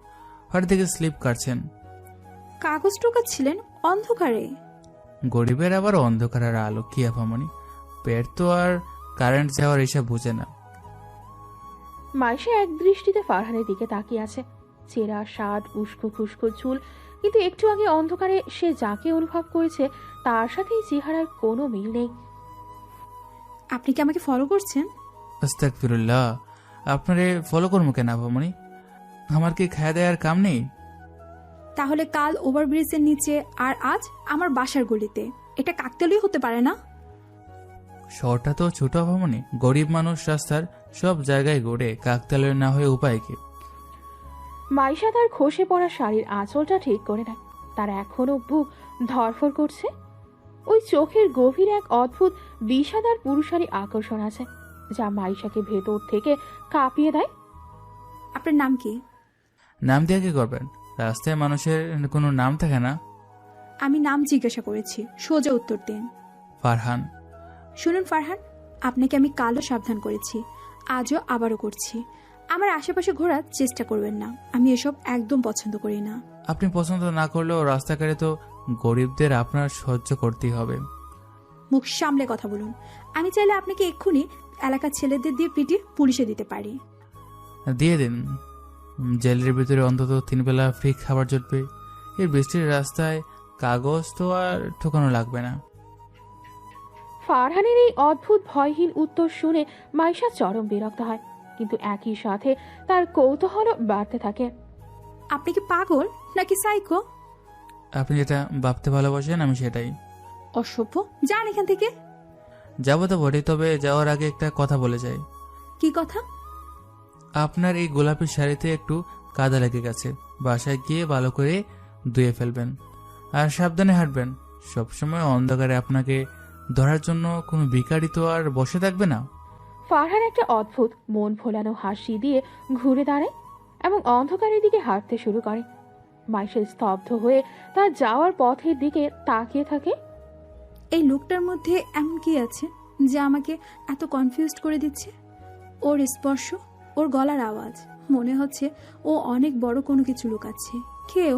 হঠাৎ থেকে স্লিপ কাটছেন। কাগজ টোকাচ্ছিলেন অন্ধকারে? গরিবের আবার অন্ধকারের আলো কি আপামনি, পেট তো আর কারেন্ট যাওয়ার এসব বুঝে না। মাইশা এক দৃষ্টিতে ফারহানের দিকে তাকিয়ে আছে। চেরা শার্ট, উস্কো খুস্কো চুল, কিন্তু একটু আগে অন্ধকারে সে যাকে অনুভব করেছে তার সাথে চেহারার কোনো মিল নেই। আপনি কি আমাকে ফলো করছেন? আস্তাগফিরুল্লাহ, আপনারে ফলো করবো কেন আপামনি? আমার কি খাওয়া দেওয়ার কাম নেই? তাহলে কাল ওভারব্রিজের নিচে আর আজ আমার বাসার গলিতে, এটা কাকতালীয় হতে পারে না? শহরটা তো ছোট আপামনি, গরিব মানুষ রাস্তার সব জায়গায় ঘুরে, কাকতালীয় না হয়ে উপায় কি? মাইশা তার খসে পড়া শাড়ির আঁচলটা ঠিক করে নেয়। তার এখনো বুক ধরফর করছে। ওই চোখের গভীর এক অদ্ভুত বিষাদার পুরুষালী আকর্ষণ আছে যা মাইশাকে ভেতর থেকে কাঁপিয়ে দেয়। আপনার নাম কি? নাম দিয়ে কি করবেন? রাস্তায় মানুষের কোনো নাম থাকে না। আমি নাম জিজ্ঞাসা করেছি, সোজা উত্তর দিন। ফারহান। শুনুন ফারহান, আপনাকে আমি কালও সাবধান করেছি, আজও আবারও করছি। আমার আশেপাশে ঘোরার চেষ্টা করবেন না, আমি এসব একদম পছন্দ করি না। আপনি পছন্দ না করলেও রাস্তাঘাটে তো গরিবদের আপনার সহ্য করতেই হবে। মুখ সামলে কথা বলুন। আমি চাইলে আপনাকে এক্ষুনি এলাকার ছেলেদের দিয়ে পিটিয়ে পুলিশে দিতে পারি। দিয়ে দিন, জেলের ভিতরে অন্তত 3 বেলা ফ্রি খাবার জুটবে। এই বৃষ্টির রাস্তায় কাগজ তো আর ঠোকানো লাগবে না। ফারহানের এই অদ্ভুত ভয়হীন উত্তর শুনে মাইশা চরম বিরক্ত হয়, কিন্তু একই সাথে তার কৌতূহল বাড়তে থাকে। আপনি কি পাগল নাকি সাইকো? আপনি যেটা ভাবতে ভালোবাসেন আমি সেটাই। অসভ্য, যান এখান থেকে। যাবো তো বটে, তবে যাওয়ার আগে একটা কথা বলে যাই। কি কথা? আপনার এই গোলাপি শাড়িতে একটু কাদা লেগে গেছে, বাসায় গিয়ে ভালো করে ধুয়ে ফেলবেন আর সাবধানে হাঁটবেন। সবসময় অন্ধকারে আপনাকে ধরার জন্য কোনো ভিখারি তো আর বসে থাকবে না। ফারহান একটা অদ্ভুত মন ভোলানো হাসি দিয়ে ঘুরে দাঁড়ায় এবং অন্ধকারের দিকে হাঁটতে শুরু করে। মাইশা স্তব্ধ হয়ে তার যাওয়ার পথের দিকে তাকিয়ে থাকে। এই লোকটার মধ্যে এমন কি আছে যা আমাকে এত কনফিউজড করে দিচ্ছে? ওর স্পর্শ, ওর গলার আওয়াজ, মনে হচ্ছে ও অনেক বড় কোনো কিছু লুকাচ্ছে। কেউ।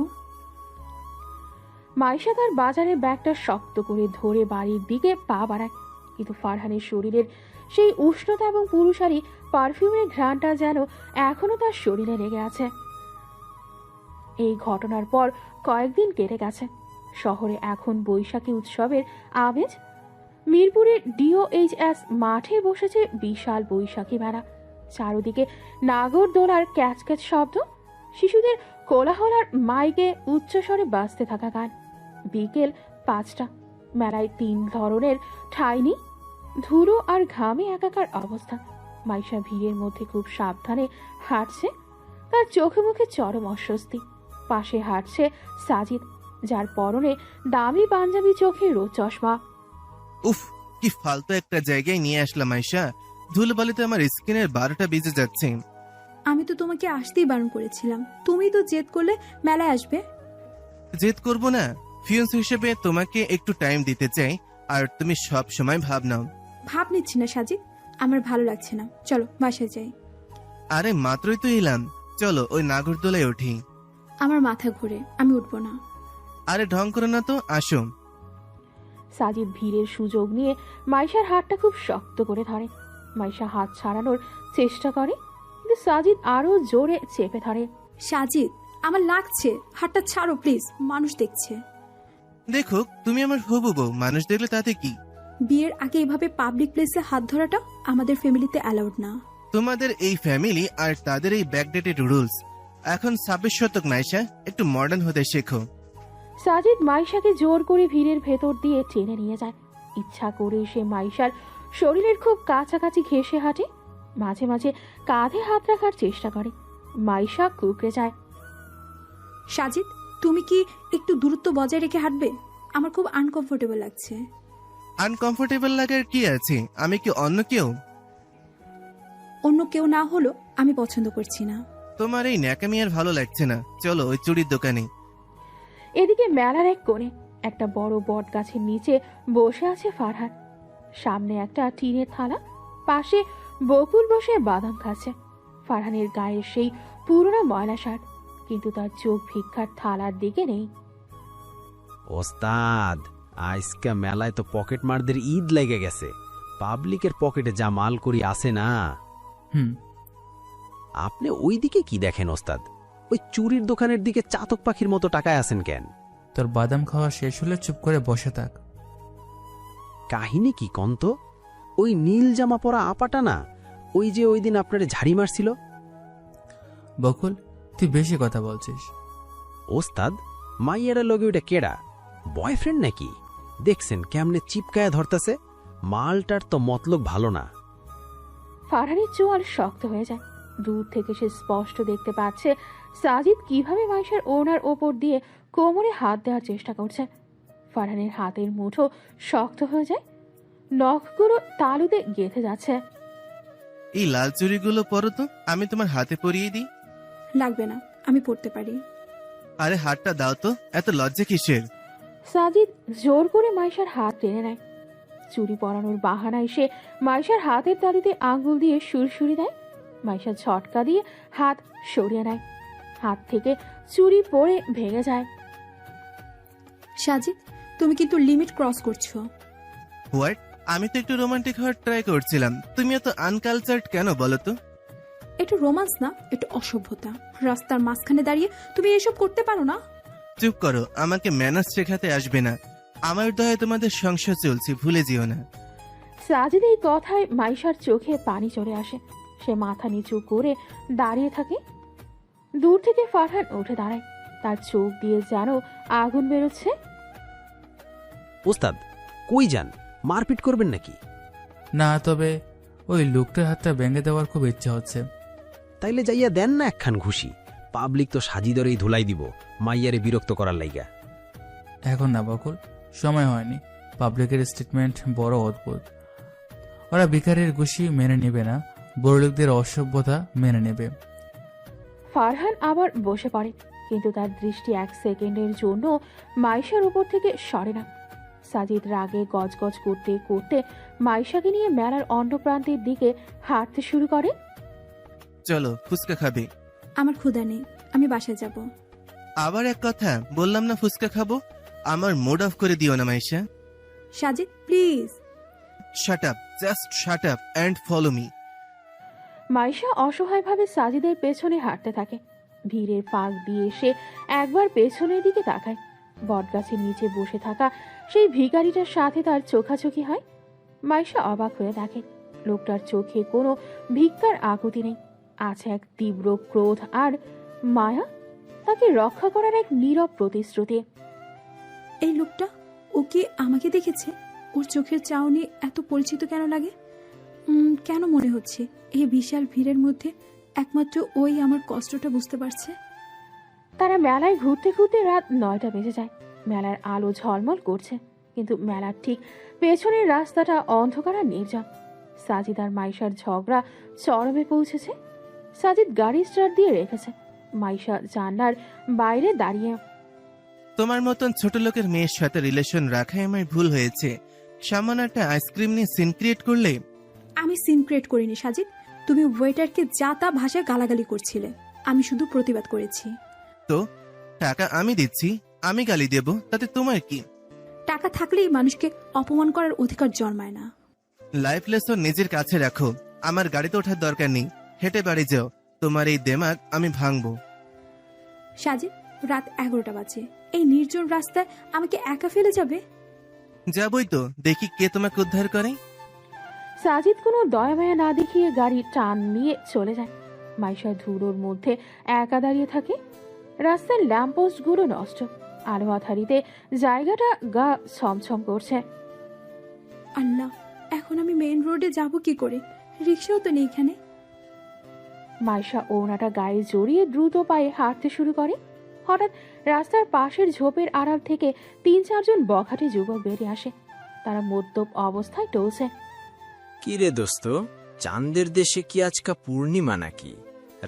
মাইশা তার বাজারের ব্যাগটা শক্ত করে ধরে বাড়ির দিকে পা বাড়ায়, কিন্তু ফারহানের শরীরের সেই উষ্ণতা এবং পুরুষালী পারফিউমের ঘ্রাণটা যেন এখনো তার শরীরে লেগে আছে। এই ঘটনার পর কয়েকদিন কেটে গেছে। শহরে এখন বৈশাখী উৎসবের আমেজ। মিরপুরের DOHS মাঠে বসেছে বিশাল বৈশাখী মেলা। চারদিকে নাগরদোলার ক্যাচক্যাচ শব্দ, শিশুদের কোলাহল আর মাইকে উচ্চস্বরে বাজতে থাকা গান। বিকেল 5টা, মেলায় 3 ধরনের ঠাইনি, ধুলো আর ঘামে একাকার অবস্থা। মাইশা ভিড়ের মধ্যে খুব সাবধানে হাঁটছে, তার চোখে মুখে চরম অস্বস্তি। পাশে হাঁটছে সাজিদ, যার পরনে দামি পাঞ্জাবি, চোখে রোদ চশমা। উফ, কি ফালতু একটা জায়গায় নিয়ে আসলাম আয়শা। ধুলবালিতে আমার স্কিনের 12টা বেজে যাচ্ছে। আমি তো তোমাকে আসতেই বারণ করেছিলাম, তুমি তো জেদ করলে মেলায় আসবে। জেদ করব না, ফিয়ন্স হিসেবে তোমাকে একটু টাইম দিতে চাই, আর তুমি সব সময় ভাব নাও। ভাব নিচ্ছি না সাজিদ, আমার ভালো লাগছে না, চলো বাসায় যাই। আরে মাত্রই তো এলাম, চলো ওই নাগরদোলায় উঠি। আমার মাথা ঘুরে, আমি উঠবো না। আরে ঢং করো না তো, আসো। সাজিদ ভিড়ের সুযোগ নিয়ে মাইশার হাতটা খুব শক্ত করে ধরে। মাইশা হাত ছাড়ানোর চেষ্টা করে, কিন্তু সাজিদ আরো জোরে চেপে ধরে। সাজিদ, আমার লাগছে, হাতটা ছাড়ো প্লিজ, মানুষ দেখছে। দেখো, তুমি আমার হবু বউ, মানুষ দেখলে তাতে কি? বিয়ের আগে এভাবে পাবলিক প্লেসে হাত ধরাটা আমাদের ফ্যামিলিতে অ্যালাউড না। তোমাদের এই ফ্যামিলি আর তাদের এই ব্যাকডেটেড রুলস। এখন 26 শতক মাইশা, একটু মডার্ন হতে শেখো। সাজিদ মাইশাকে জোর করে ভিড়ের ভেতর দিয়ে টেনে নিয়ে যায়। ইচ্ছা করে সে মাইশার শরীরের খুব কাছাকাছি ঘেঁষে হাঁটে, মাঝে মাঝে কাঁধে হাত রাখার চেষ্টা করে। মাইশা কুকড়ে যায়। সাজিদ, তুমি কি একটু দূরত্ব বজায় রেখে হাঁটবে? আমার খুব আনকমফোর্টেবল লাগছে। আনকমফোর্টেবল লাগার কি আছে? আমি কি অন্য কেউ? অন্য কেউ না হলো আমি পছন্দ করছি না। তোমার এই ন্যাকামি আর ভালো লাগছে না, চলো ওই চুড়ির দোকানে। এদিকে মেলার এক কোণে একটা বড় বট গাছের নিচে বসে আছে ফারহান। সামনে একটা টিনের থালা, পাশে বকুল বসে বাদাম খাচ্ছে। ফারহানের গায়ে সেই পুরনো ময়লা শার্ট, কিন্তু তার চোখ ভিক্ষার থালার দিকে নেই। ওস্তাদ, আজকে মেলায় তো পকেট মারদের ঈদ লেগে গেছে। পাবলিকের পকেটে যা মাল করি আসে না। আপনি ওই দিকে কি দেখেন ওস্তাদ? ওই চুরির দোকানের দিকে চাতক পাখির মতো টাকায় আসেন কেন? তোর বাদাম খাওয়া শেষ হলে চুপ করে বসে থাক। কাহিনী কি কন্ত? ওই নীল জামা পরা আপাটা না, ওই যে ওই দিন আপনার ঝাড়ি মারছিল? বকুল, তুই বেশি কথা বলছিস। ওস্তাদ, মাইয়ারা লগে ওইটা কেডা? বয়ফ্রেন্ড নাকি? দেখছেন কেমনে চিপকায়া ধরতেছে? মালটার তো মতলব ভালো না। ফারহানের চোয়াল শক্ত হয়ে যায়। দূর থেকে সে স্পষ্ট দেখতে পাচ্ছে সাজিদ কিভাবে মাইশার ওড়নার ওপর দিয়ে কোমরে হাত দেওয়ার চেষ্টা করছে। ফারহানের হাতের মুঠো শক্ত হয়ে যায়, নখগুলো তালুতে গেঁথে যাচ্ছে। এই লাল চুড়িগুলো পরো তো, আমি তোমার হাতে পরিয়ে দিই। লাগবে না, আমি পড়তে পারি। আরে হাতটা দাও তো, এত লজ্জা কিসের? সাজিদ জোর করে মাইশার হাত টেনে নেয়। চুরি পরানোর বাহানায় সে মাইশার হাতের তালুতে আঙ্গুল দিয়ে সুরসুরি দেয়। মাইশা ঝটকা দিয়ে হাত সরিয়ে নেয়, হাত থেকে চুরি পড়ে ভেঙে যায়। সাজিদ, তুমি কিন্তু লিমিট ক্রস করছো। হোয়াট? আমি তো একটু রোমান্টিক হওয়ার ট্রাই করছিলাম, তুমি এত আনকালচার্ড কেন বলো তো? একটু রোমান্স না, একটু অসভ্যতা। রাস্তার মাঝখানে দাঁড়িয়ে তুমি এসব করতে পারো না? চুপ করো, আমাকে ম্যানার্স শেখাতে আসবে না। আমার দয়ায় তোমাদের সংসার চলছে, ভুলে যেও না। সাজিদ এই কথায় মাইশার চোখে পানি চলে আসে। সে মাথা নিচু করে দাঁড়িয়ে থাকে। দূর থেকে ফারহান উঠে দাঁড়ায়, তার চোখ দিয়ে যেন আগুন বেরোচ্ছে। ওস্তাদ, কই যান? মারপিট করবেন নাকি? না, তবে ওই লোকটার হাতটা ভেঙে দেওয়ার খুব ইচ্ছা হচ্ছে। তাইলে যাইয়া দেন না একখান ঘুষি। পাবলিক তো সাজিদরেই ধুলাই দিব মাইয়ারে বিরক্ত করার লাইগা। এখন না বকুল, সময় হয়নি। পাবলিকের স্টেটমেন্ট বড় অদ্ভুত। ওরা ভিখারির ঘুষি মেনে নেবে না, বড়লোকদের অসভ্যতা মেনে নেবে। ফারহান আবার বসে পড়ে, কিন্তু তার দৃষ্টি এক সেকেন্ডের জন্য মাইশার উপর থেকে সরে না। সাজিদ রাগে গজগজ করতে করতে মাইশাকে নিয়ে মেলার অন্য প্রান্তের দিকে হাঁটতে শুরু করে। চলো, ফুচকা খাবে? আমার ক্ষুধা নেই, আমি বাসায় যাব। আবার এক কথা বললাম না ফুচকা খাবো? আমার মুড অফ করে দিও না Maisha. Sajid please. Shut up, just shut up and follow me. Maisha অসহায়ভাবে সাজিদের পেছনে হাঁটতে থাকে। ভিড়ের ফাঁক দিয়ে সে একবার পেছনের দিকে তাকায়। বটগাছের নিচে বসে থাকা সেই ভিখারিটার সাথে তার চোখাচোখি হয়। মাইশা অবাক হয়ে দেখে লোকটার চোখে কোনো ভিক্ষার আকুতি নেই, আছে এক তীব্র ক্রোধ আর মায়া, তাকে রক্ষা করার এক নীরব প্রতিশ্রুতি। এই লোকটা, ও কি আমাকে দেখেছে? ওর চোখের চাউনি এত পরিচিত কেন লাগে? কেন মনে হচ্ছে এই বিশাল ভিড়ের মধ্যে একমাত্র ওই আমার কষ্টটা বুঝতে পারছে? তারা মেলায় ঘুরতে ঘুরতে রাত 9টা বেজে যায়। মেলার আলো ঝলমল করছে, কিন্তু মেলার ঠিক পেছনের রাস্তাটা অন্ধকার আর নির্জন। সাজিদ আর মাইশার ঝগড়া চরমে পৌঁছেছে। সাজিদ গাড়ি স্টার্ট দিয়ে রেখেছে, মাইশা জানলার বাইরে দাঁড়িয়ে। তোমার মতন ছোট লোকের মেয়ের সাথে রিলেশন রাখাই আমার ভুল হয়েছে। সামান্য একটা আইসক্রিম নিয়ে সিন ক্রিয়েট করলে। আমি সিন ক্রিয়েট করিনি সাজিদ, তুমি ওয়েটারকে যা তা ভাষায় গালাগালি করছিলে, আমি শুধু প্রতিবাদ করেছি। তো টাকা আমি দিচ্ছি, আমি গালি দেব, তাতে তোমার কি? টাকা থাকলেই মানুষকে অপমান করার অধিকার জন্মায় না। লাইফ লেসন নিজের কাছে রাখো। আমার গাড়িতে ওঠার দরকার নেই, হেঁটে বাড়ি যাও। তোমার এই দেমাগ আমি ভাঙবো। সাজিদ, রাত 11টা বাজে, এই নির্জন রাস্তায় আমাকে একা ফেলে যাবে? যাবই তো, দেখি কে তোমাকে উদ্ধার করে। সাজিদ কোনো দয়ামায়া না দেখিয়ে গাড়ি টান নিয়ে চলে যায়। মাইশা ধুলোর মধ্যে একা দাঁড়িয়ে থাকে। রাস্তার ল্যাম্পপোস্টগুলো নষ্ট, আলো আধারিতে জায়গাটা গা ছমছম করছে। আল্লাহ, এখন আমি মেইন রোডে যাব কি করে? রিক্সাও তো নেই এখানে। মাইশা ওড়নাটা গায়ে জড়িয়ে দ্রুত পায়ে হাঁটতে শুরু করে। হঠাৎ রাস্তার পাশের ঝোপের আড়াল থেকে 3-4 বখাটে যুবক বেরিয়ে আসে। তারা মদ্যপ অবস্থায় টলছে। কি রে দোস্ত, চাঁদের দেশে কি আজকা পূর্ণিমা নাকি?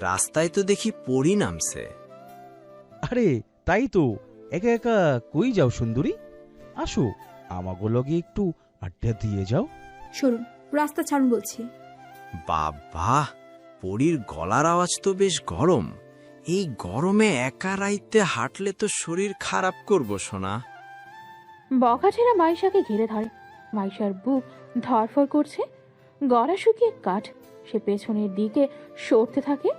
রাস্তায় তো দেখি পরি নামছে। আরে তাই তো, একা একা কই যাও সুন্দরী? আসো, আমাগো লগে একটু আড্ডা দিয়ে যাও। সরুন, রাস্তা ছাড়ুন বলছি। বাবা, পরির গলার আওয়াজ তো বেশ গরম। এই গরমে একা রাইতে হাঁটলে তো শরীর খারাপ করবো সোনা। বখাটেরা মাইশাকে ঘিরে ধরে। মাইশার বুক ধরফর করছে, গলা শুকিয়ে কাঠ। সে পেছনের দিকে সরতে থাকে।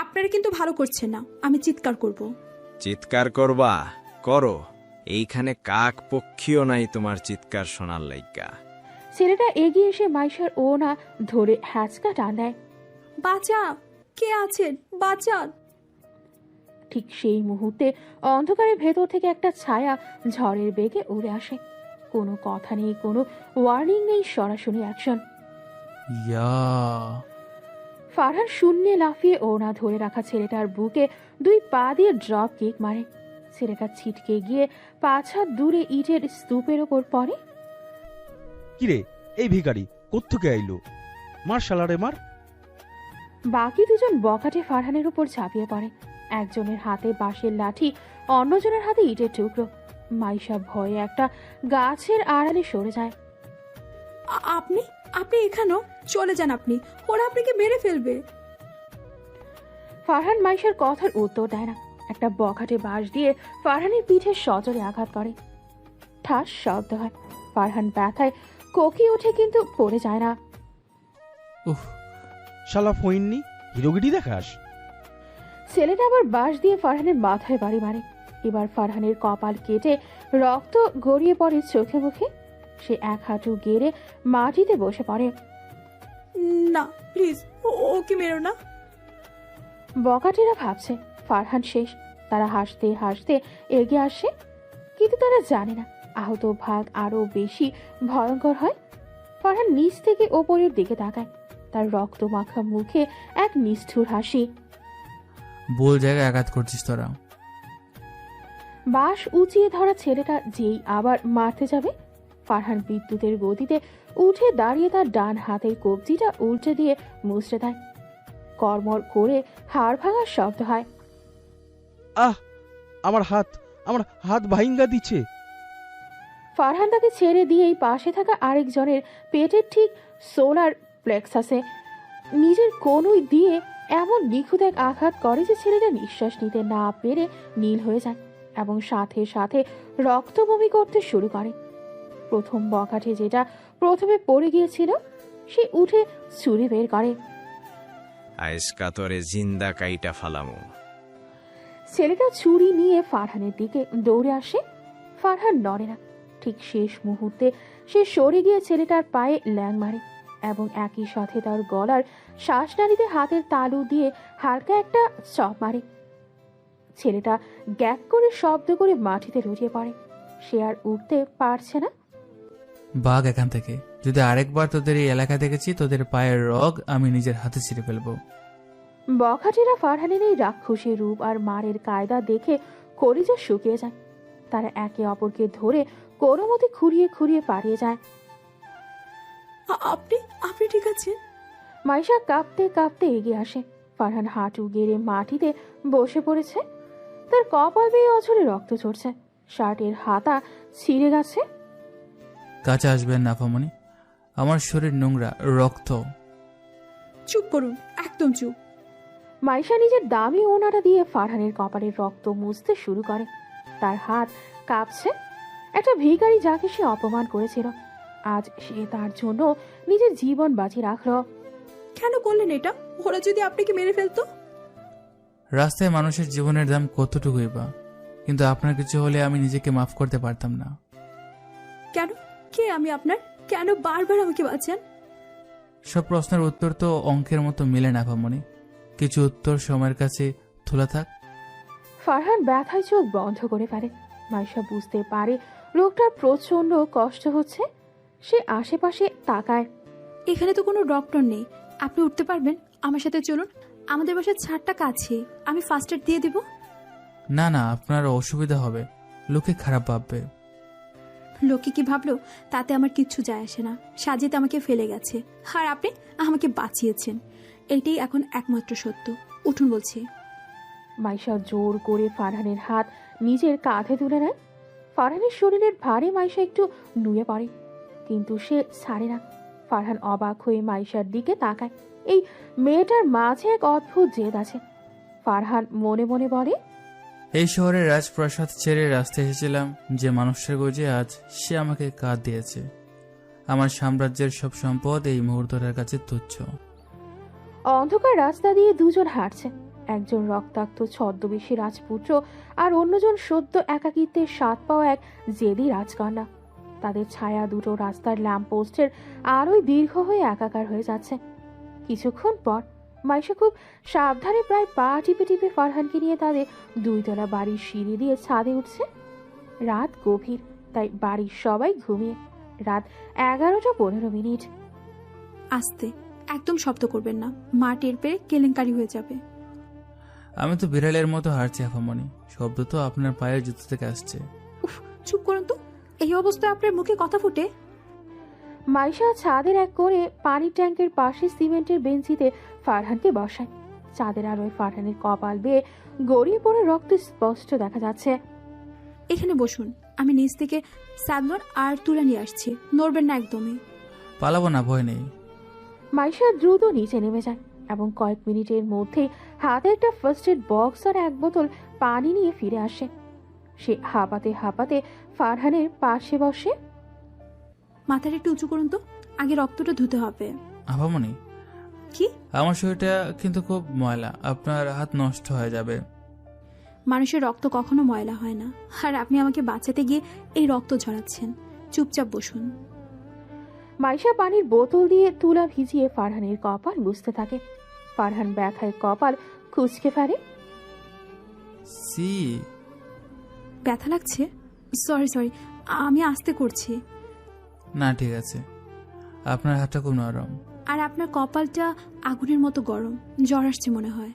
আপনারা কিন্তু ভালো করছেন না, আমি চিৎকার করব। চিৎকার করবা করো, এইখানে কাক পক্ষীও নাই তোমার চিৎকার শোনার লাইগা। ছেলেটা এগিয়ে এসে মাইশার ওড়না ধরে হ্যাচকা টান দেয়। বাঁচা, কে আছেন? বাঁচান। ঠিক সেই মুহূর্তে অন্ধকারের ভেতর থেকে একটা ছায়া ঝড়ের বেগে উড়ে আসে। কোনো কথা নেই, কোনো ওয়ার্নিং নেই, সরাসরি অ্যাকশন। ইয়া! ফারহান শূন্যে লাফিয়ে ওড়না ধরে রাখা ছেলেটার বুকে 2 পা দিয়ে ড্রপ কিক মারে। ছেলেটা ছিটকে গিয়ে 5 হাত দূরে ইটের স্তূপের ওপর পড়ে। কিরে, এই ভিখারি কোত্থেকে আইলো? মার শালারে মার। বাকি 2 বখাটে ফারহানের উপর ঝাঁপিয়ে পড়ে। একজনের হাতে বাঁশের লাঠি, অন্যজনের হাতে ইটের টুকরো। মাইশা ভয়ে একটা গাছের আড়ালে সরে যায়। আপনি আপনি এখানেও? চলে যান আপনি, ওরা আপনাকে মেরে ফেলবে। ফারহান মাইশার কথার উত্তর দেয় না। একটা বখাটে বাঁশ দিয়ে ফারহানের পিঠে সজোরে আঘাত করে। ঠাস শব্দ হয়। ফারহান ব্যথায় কোকি ওঠে, কিন্তু পড়ে যায় না। উহ, শালা ফইননি, হিরোগিরি দেখাস। ছেলেটা আবার বাঁশ দিয়ে ফারহানের মাথায় বাড়ি মারে। এবার ফারহানের কপাল কেটে রক্ত গড়িয়ে পড়ে চোখে মুখে। সে 1 হাঁটু গেড়ে মাটিতে বসে পড়ে। না প্লিজ, ওকে মেরো না। বখাটেরা ভাবছে ফারহান শেষ। তারা হাসতে হাসতে এগিয়ে আসে, কিন্তু তারা জানে না আহত ভাগ আরো বেশি ভয়ঙ্কর হয়। ফারহান নিচ থেকে ওপরের দিকে তাকায়। তার রক্ত মাখা মুখে এক নিষ্ঠুর হাসি। ভুল জায়গায় আঘাত করছিস তোরা। বাঁশ উঁচিয়ে ধরা ছেলেটা যেই আবার মারতে যাবে, ফারহান বিদ্যুতের গতিতে উঠে দাঁড়িয়ে তার ডান হাতের কবজিটা উল্টে দিয়ে মুচড়ে দেয়। কর্মর করে হাড় ভাঙার শব্দ হয়। আহ, আমার হাত ভাইঙ্গা দিচ্ছে। ফারহান তাকে ছেড়ে দিয়েই পাশে থাকা আরেকজনের পেটের ঠিক সোলার প্লেক্সাসে নিজের কনুই দিয়ে এমন নিখুঁত এক আঘাত করে যে ছেলেটা নিঃশ্বাস নিতে না পেরে নীল হয়ে যায় এবং সাথে সাথে রক্ত বমি করতে শুরু করে। প্রথম বখাটে যেটা প্রথমে পড়ে গিয়েছিল, সে উঠে ছুরি বের করে। আজকা তোরে জিন্দা কাইটা ফালামু। ছেলেটা ছুরি নিয়ে ফারহানের দিকে দৌড়ে আসে। ফারহান নড়ে না। ঠিক শেষ মুহূর্তে সে সরে গিয়ে ছেলেটার পায়ে ল্যাং মারে এবং একই সাথে তার গলার শ্বাসনালীতে হাতের তালু দিয়ে হালকা একটা চপ মারে। ছেলেটা গ্যাক করে শব্দ করে মাটিতে লুটিয়ে পড়ে। সে আর উঠতে পারছে না। ভাগ এখান থেকে। যদি আরেকবার তোদের এই এলাকা দেখেছি, তোদের পায়ের রগ আমি নিজের হাতে ছিঁড়ে ফেলবো। বখাটেরা ফারহানের এই রাক্ষসী রূপ আর মারের কায়দা দেখে কলিজা শুকিয়ে যায়। তারা একে অপরকে ধরে কোনো মতে খুঁড়িয়ে খুঁড়িয়ে পালিয়ে যায়। আপনি ঠিক আছেন? মাইশা কাঁপতে কাঁপতে এগিয়ে আসে। ফারহান হাঁটু গেড়ে মাটিতে বসে পড়েছে। তার কপাল বেয়ে অঝরে রক্ত ঝরছে। শার্টের হাতা ছিঁড়ে গেছে। কাছে আসবেন না আপামনি, আমার শরীর নোংরা, রক্ত। চুপ করুন, একদম চুপ। মাইশা নিজের দামি ওনাটা দিয়ে ফারহানের কপালের রক্ত মুছতে শুরু করে। তার হাত কাঁপছে। একটা ভিখারি যাকে সে অপমান করেছিল, আজ সে তার জন্য নিজের জীবন বাজি রাখলো। কেন করলেন এটা? ওরা যদি আপনাকে মেরে ফেলতো? রাস্তায় মানুষের জীবনের দাম কতটুকুই বা, কিন্তু আপনার কিছু হলে আমি নিজেকে মাফ করতে পারতাম না। কেন? কে আমি আপনার? কেন বারবার আমাকে বাঁচান? সব প্রশ্নের উত্তর তো অঙ্কের মতো মিলে না আপামনি। কিছু উত্তর সময়ের কাছে থুলা থাক। ফারহান ব্যথায় চোখ বন্ধ করে ফেলে। মাইশা বুঝতে পারে লোকটার প্রচন্ড কষ্ট হচ্ছে। সে আশেপাশে তাকায়। এখানে তো কোনো ডক্টর নেই, আপনি উঠতে পারবেন? আমার সাথে চলুন, আমাদের বাসার ছাদটা কাছে, আমি ফার্স্ট এড দিয়ে দিব। না না, আপনার অসুবিধা হবে, লোকে খারাপ ভাববে। লোকে কি ভাবলো তাতে আমার কিচ্ছু যায় আসে না। সাজিদ আমাকে ফেলে গেছে, আর আপনি আমাকে বাঁচিয়েছেন, এটাই এখন একমাত্র সত্য। উঠুন বলছি। মাইশা জোর করে ফারহানের হাত নিজের কাঁধে তুলে নেয়। ফারহানের শরীরের ভারে মাইশা একটু নুয়ে পড়ে, কিন্তু সে ছাড়ে না। ফারহান অবাক হয়ে মাইশার দিকে তাকায়। এই মেয়েটার মাঝে এক অদ্ভুত জেদ আছে। ফারহান মনে মনে বলে, এই শহরের রাজপ্রাসাদ ছেড়ে রাস্তায় এসেছিলাম যে মানুষটার গোজে, আজ সে আমাকে কাঁধ দিয়েছে। আমার সাম্রাজ্যের সব সম্পদ এই মুহূর্তটার কাছে তুচ্ছ। অন্ধকার রাস্তা দিয়ে দুজন হাঁটছে। একজন রক্তাক্ত ছদ্মবেশী রাজপুত্র, আর অন্যজন সদ্য একাকিত্বের স্বাদ পাওয়া এক জেদি রাজকন্যা। তাদের ছায়া দুটো রাস্তার ল্যাম্পপোস্টের আরোই দীর্ঘ হয়ে একাকার হয়ে যাচ্ছে। কিছুক্ষণ পর মাইশা খুব সাবধানে প্রায় পা টিপে টিপে ফারহানকে নিয়ে তাদের 2 তলা বাড়ির সিঁড়ি দিয়ে ছাদে উঠছে। রাত গভীর, তাই বাড়ির সবাই ঘুমিয়ে। রাত 11:15। আস্তে, একদম শব্দ করবেন না, মা টের পেয়ে কেলেঙ্কারি হয়ে যাবে। আমি তো বিড়ালের মতো হাঁটছি আফামনি, শব্দ তো আপনার পায়ের জুতো থেকে আসছে। উফ, চুপ করুন তো, এই অবস্থায় আপনার মুখে কথা ফুটে? মাইশা ছাদের এক করে পানির ট্যাঙ্কের পাশে সিমেন্টের বেঞ্চিতে ফারহানকে বসায়। চাঁদের আলোয় ফারহানের কপাল বেয়ে গড়িয়ে পড়ে রক্ত স্পষ্ট দেখা যাচ্ছে। এখানে বসুন, আমি নিচ থেকে স্যাবলন আর তুলে নিয়ে আসছি, নড়বেন না একদমই। পালাবো না, ভয় নেই। মাইশা দ্রুত নিচে নেমে যায় এবং কয়েক মিনিটের মধ্যেই হাতে একটা ফার্স্ট এড বক্স আর এক বোতল পানি নিয়ে ফিরে আসে। সে হাঁপাতে হাঁপাতে ফারহানের পাশে বসে। মাথাটা একটু উঁচু করুন তো, আগে রক্তটা ধুতে হবে। আফামনি, কি? আমার শরীরটা কিন্তু খুব ময়লা, আপনার হাত নষ্ট হয়ে যাবে। মানুষের রক্ত কখনো ময়লা হয় না, আর আপনি আমাকে বাঁচাতে গিয়ে এই রক্ত ঝরাচ্ছেন। চুপচাপ বসুন। মাইশা পানির বোতল দিয়ে তুলা ভিজিয়ে ফারহানের কপাল বুঝতে থাকে। ফারহান ব্যথায় কপাল কুঁচকে ফেলে। সি, ব্যথা লাগছে? সরি সরি, আমি আস্তে করছি। না ঠিক আছে, আপনার হাতটা খুব নরম। আর আপনার কপালটা আগুনের মতো গরম, জ্বর আসছে মনে হয়।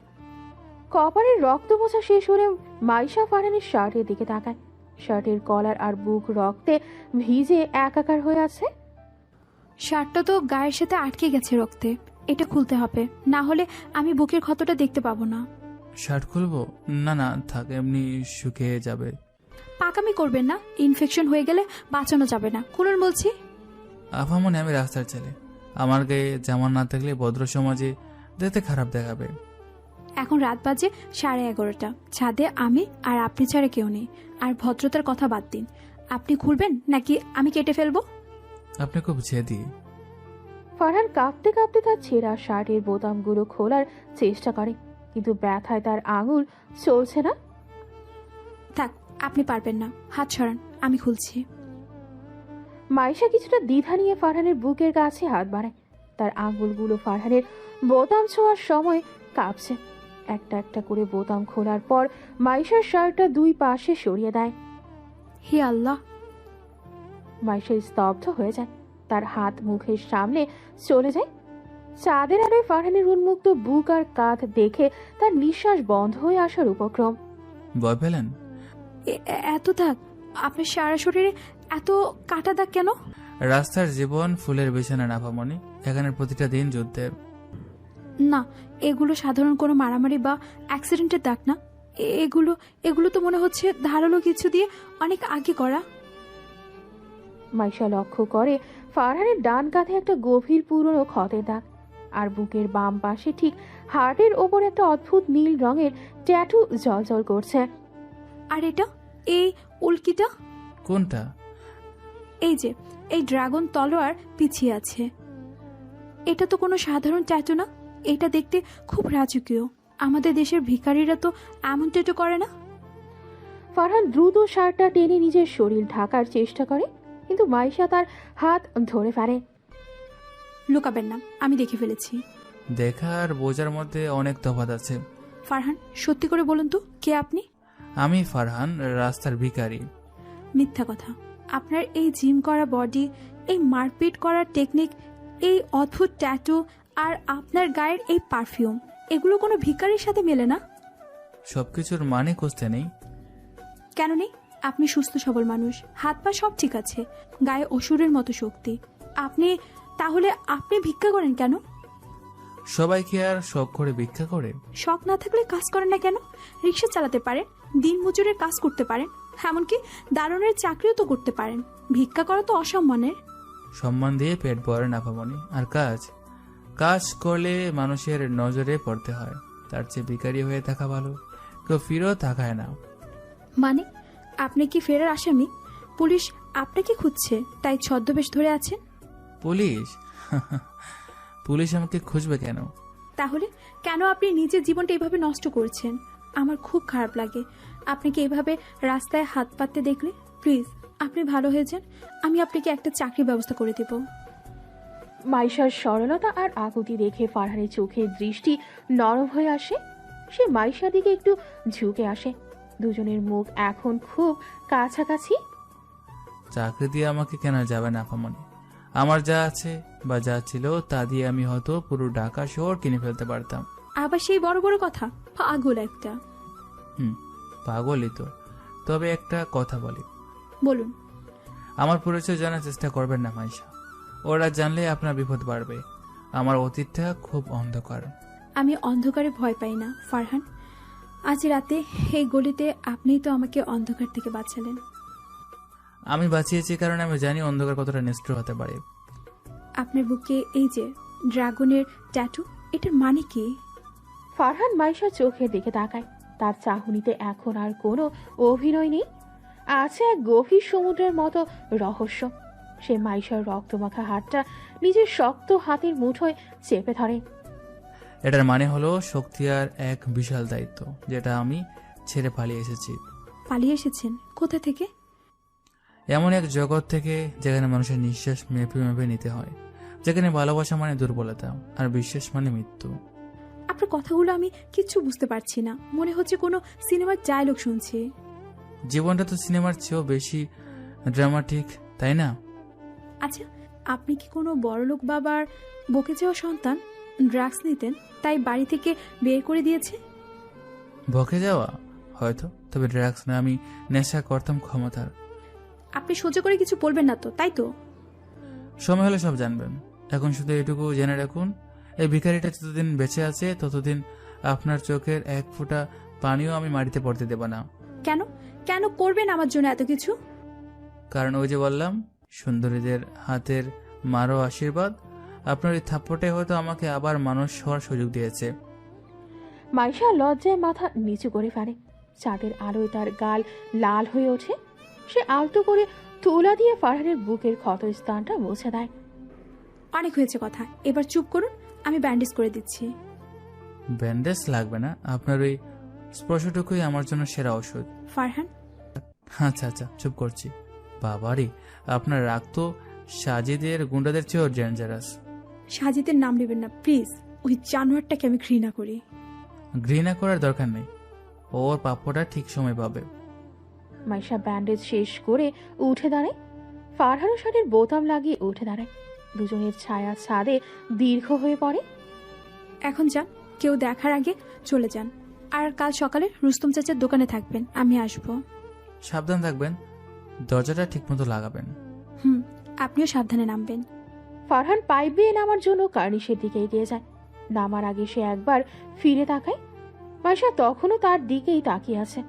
কপালের রক্ত মোছা শেষ হলে মাইশা ফারহানের শার্টের দিকে তাকায়। শার্টের কলার আর বুক রক্তে ভিজে একাকার হয়ে আছে। শার্টটা তো গায়ের সাথে আটকে গেছে রক্তে, এটা খুলতে হবে, না হলে আমি বুকের ক্ষতটা দেখতে পাবো না। শার্ট খুলবো? না না থাক, এমনি শুকিয়ে যাবে। পাকামি করবেন না, ইনফেকশন হয়ে গেলে বাঁচানো যাবে না। খুলুন বলছি। আফামনি, আমি রাস্তার ছেলে, আমার গায়ে জামা না থাকলে ভদ্র সমাজে দেখতে খারাপ দেখাবে। এখন রাত বাজে 11:30, ছাদে আমি আর আপনি ছাড়া কেউ নেই, আর ভদ্রতার কথা বাদ দিন। আপনি খুলবেন নাকি আমি কেটে ফেলবো? আপনি খুব জেদি। ফারহান কাঁপতে কাঁপতে তার ছেঁড়া শার্টের বোতামগুলো খোলার চেষ্টা করে, কিন্তু ব্যথায় তার আঙুল চলছে না। থাক, আপনি পারবেন না, হাত সরান, আমি খুলছি। মাইশা কিছুটা দ্বিধা নিয়ে ফারহানের বুকের কাছে হাত বাড়ায়। তার আঙুলগুলো ফারহানের বোতাম ছোঁয়ার সময় কাঁপছে। একটা একটা করে বোতাম খোলার পর মাইশার শার্টটা 2 পাশে সরিয়ে দেয়। হে আল্লাহ! মাইশা স্তব্ধ হয়ে যায়। তার হাত মুখের সামনে চলে যায়। চাঁদের আলোয় ফারহানের উন্মুক্ত বুক আর কাঁধ দেখে তার নিঃশ্বাস বন্ধ হয়ে আসার উপক্রম। ভয় পেলেন? এত দাগ? আপনার সারা শরীরে এত কাটা দাগ কেন? রাস্তার জীবন ফুলের বিছানা না আফামনি, এখানে প্রতিটা দিন যুদ্ধের। না, এগুলো সাধারণ কোনো মারামারি বা অ্যাক্সিডেন্টের দাগ না। এগুলো তো মনে হচ্ছে ধারালো কিছু দিয়ে অনেক আগে করা। মাইশা লক্ষ্য করে ফারহানের ডান কাঁধে একটা গভীর পুরনো ক্ষতের দাগ, আর বুকের বাম পাশে ঠিক হার্টের ওপর একটা অদ্ভুত নীল রঙের ট্যাটু জ্বলজ্বল করছে। আর এটা, এই উল্কিটা? কোনটা? এই যে, এই ড্রাগন তলোয়ার পিছিয়ে আছে। এটা তো কোনো সাধারণ ট্যাটু না, এটা দেখতে খুব রাজকীয়। আমাদের দেশের ভিখারিরা তো এমন ট্যাটু করে না। ফারহান দ্রুত শার্টটা টেনে নিজের শরীর ঢাকার চেষ্টা করে, কিন্তু মাইশা তার হাত ধরে ফেলে। লুকাবেন না, আমি দেখে ফেলেছি। দেখা আর বোঝার মধ্যে অনেক তফাৎ আছে। ফারহান, সত্যি করে বলুন তো, কে আপনি? আমি ফারহান, রাস্তার ভিখারি। মিথ্যা কথা। আপনার এই জিম করা বডি, এই মারপিট করার টেকনিক, এই অদ্ভুত ট্যাটু আর আপনার গায়ের এই পারফিউম, এগুলো কোনো ভিখারির সাথে মেলে না। সবকিছুর মানে খুঁজতে নেই। কেন নেই? আপনি সুস্থ সবল মানুষ, হাত পা সব ঠিক আছে, গায়ে অসুরের মতো শক্তি। তাহলে আপনি ভিক্ষা করেন কেন? সবাই কি আর শখ করে ভিক্ষা করে? শখ না থাকলে কাজ করেন না কেন? রিক্সা চালাতে পারেন, দিন মজুরের কাজ করতে পারেন, এমনকি দারুণের চাকরিও তো করতে পারেন। ভিক্ষা করা তো অসম্মানের। সম্মান দিয়ে পেট ভরে নাফামনি। আর কাজ করলে মানুষের নজরে পড়তে হয়, তার চেয়ে ভিখারি হয়ে থাকা ভালো। কেউ ফিরেও তাকায় না। মানে আপনি কি ফেরার আসামি? পুলিশ আপনাকে খুঁজছে, তাই ছদ্মবেশ ধরে আছেন? পুলিশ? পুলিশ আমাকে খুঁজবে কেন? তাহলে কেন আপনি নিজের জীবনটা এভাবে নষ্ট করছেন? আমার খুব খারাপ লাগে আপনাকে এভাবে রাস্তায় হাত পাততে দেখলে। প্লিজ আপনি ভালো হয়ে যান, আমি আপনাকে একটা চাকরির ব্যবস্থা করে দেব। মাইশার সরলতা আর আকুতি দেখে ফারহানের চোখের দৃষ্টি নরম হয়ে আসে। সে মাইশার দিকে একটু ঝুঁকে আসে। দুজনের মুখ এখন খুব কাছাকাছি। চাকরি দিয়ে আমাকে কেন যাবে না আপামনি? আমার যা আছে বা যা ছিল তা দিয়ে আমি হয়তো পুরো ঢাকা শহর কিনে ফেলতে পারতাম। আবার সেই বড় বড় কথা? পাগল একটা। পাগলই তো। তবে একটা কথা বলি। বলুন। আমার পরিচয় জানার চেষ্টা করবেন না মাইশা, ওরা জানলে আপনার বিপদ বাড়বে। আমার অতীতটা খুব অন্ধকার। আমি অন্ধকারে ভয় পাই না ফারহান। আজ রাতে এই গলিতে আপনিই তো আমাকে অন্ধকার থেকে বাঁচালেন। আমি বাঁচিয়েছি কারণ আমি জানি অন্ধকার কতটা নিষ্ঠুর হতে পারে। আপনার বুকে এই যে ড্রাগনের ট্যাটু, এটার মানে কি? ফারহান মাইশার চোখের দিকে তাকায়। তার চাহনিতে এখন আর কোনো অভিনয় নেই, আছে এক গভীর সমুদ্রের মতো রহস্য। সে মাইশার রক্তমাখা হাতটা নিজের শক্ত হাতের মুঠোয় চেপে ধরে। এটার মানে হলো শক্তি আর এক বিশাল দায়িত্ব, যেটা আমি ছেড়ে পালিয়ে এসেছি। পালিয়ে এসেছেন? কোথা থেকে? এমন এক জগৎ থেকে যেখানে মানুষের নিঃশ্বাস মেপে মেপে নিতে হয়, যেখানে ভালোবাসা মানে দুর্বলতা আর বিশ্বাস মানে মৃত্যু। আপনার কথাগুলো আমি কিচ্ছু বুঝতে পারছি না, মনে হচ্ছে কোনো সিনেমার ডায়লগ শুনছি। জীবনটা তো সিনেমার চেয়েও বেশি ড্রামাটিক, তাই না? আচ্ছা, আপনি কি কোনো বড়লোক বাবার বকে যাওয়া সন্তান? ড্রাগস নিতেন তাই বাড়ি থেকে বের করে দিয়েছে? বকে যাওয়া হয়তো, তবে ড্রাগস না, আমি নেশা করতাম ক্ষমতার। আপনি সোজা করে কিছু বলবেন না তো, তাই তো? সময় হলে সব জানবেন। এখন শুধু এটুকু জেনে রাখুন, এই ভিখারিটা যতদিন বেঁচে আছে ততদিন আপনার চোখের এক ফোঁটা পানিও আমি মাটিতে পড়তে দেব না। কেন কেন করবেন আমার জন্য এত কিছু? কারণ ওই যে বললাম, সুন্দরীদের হাতের মারো আশীর্বাদ। আপনার এই থাপ্পড়টাই হয়তো আমাকে আবার মানুষ হওয়ার সুযোগ দিয়েছে। মাইশা লজ্জায় মাথা নিচু করে ফেলে। চাঁদের আলোয় তার গাল লাল হয়ে ওঠে। সে আলতো করে তুলা দিয়ে ফারহানের বুকের ক্ষত স্থানটা মুছে দেয়। অনেক হয়েছে কথা, এবার চুপ করুন, আমি ব্যান্ডেজ করে দিচ্ছি। ব্যান্ডেজ লাগবে না, আপনার ওই স্পর্শটুকুই আমার জন্য সেরা ওষুধ। ফারহান। আচ্ছা আচ্ছা, চুপ করছি। বাবারে, আপনার রাগ তো সাজিদের গুন্ডাদের চেয়েও ডেঞ্জারাস। সাজিদের নাম নেবেন না প্লিজ, ওই জানোয়ারটাকে আমি ঘৃণা করি। ঘৃণা করার দরকার নেই, ওর প্রাপ্যটা ঠিক সময় পাবে। মাইশা ব্যান্ডেজ শেষ করে উঠে দাঁড়ায়। ফারহানও শার্টের বোতাম লাগিয়ে উঠে দাঁড়ায়। দুজনের ছায়া ছাদে দীর্ঘ হয়ে পড়ে। এখন যান, কেউ দেখার আগে চলে যান। আর কাল সকালে রুস্তম চাচার দোকানে থাকবেন, আমি আসবো। সাবধান থাকবেন, দরজাটা ঠিকমতো লাগাবেন। আপনিও সাবধানে নামবেন। ফারহান পাইপ বেয়ে নামার জন্য কার্নিশের দিকে এগিয়ে যায়। নামার আগে সে একবার ফিরে তাকায়। মাইশা তখনও তার দিকেই তাকিয়ে আছে।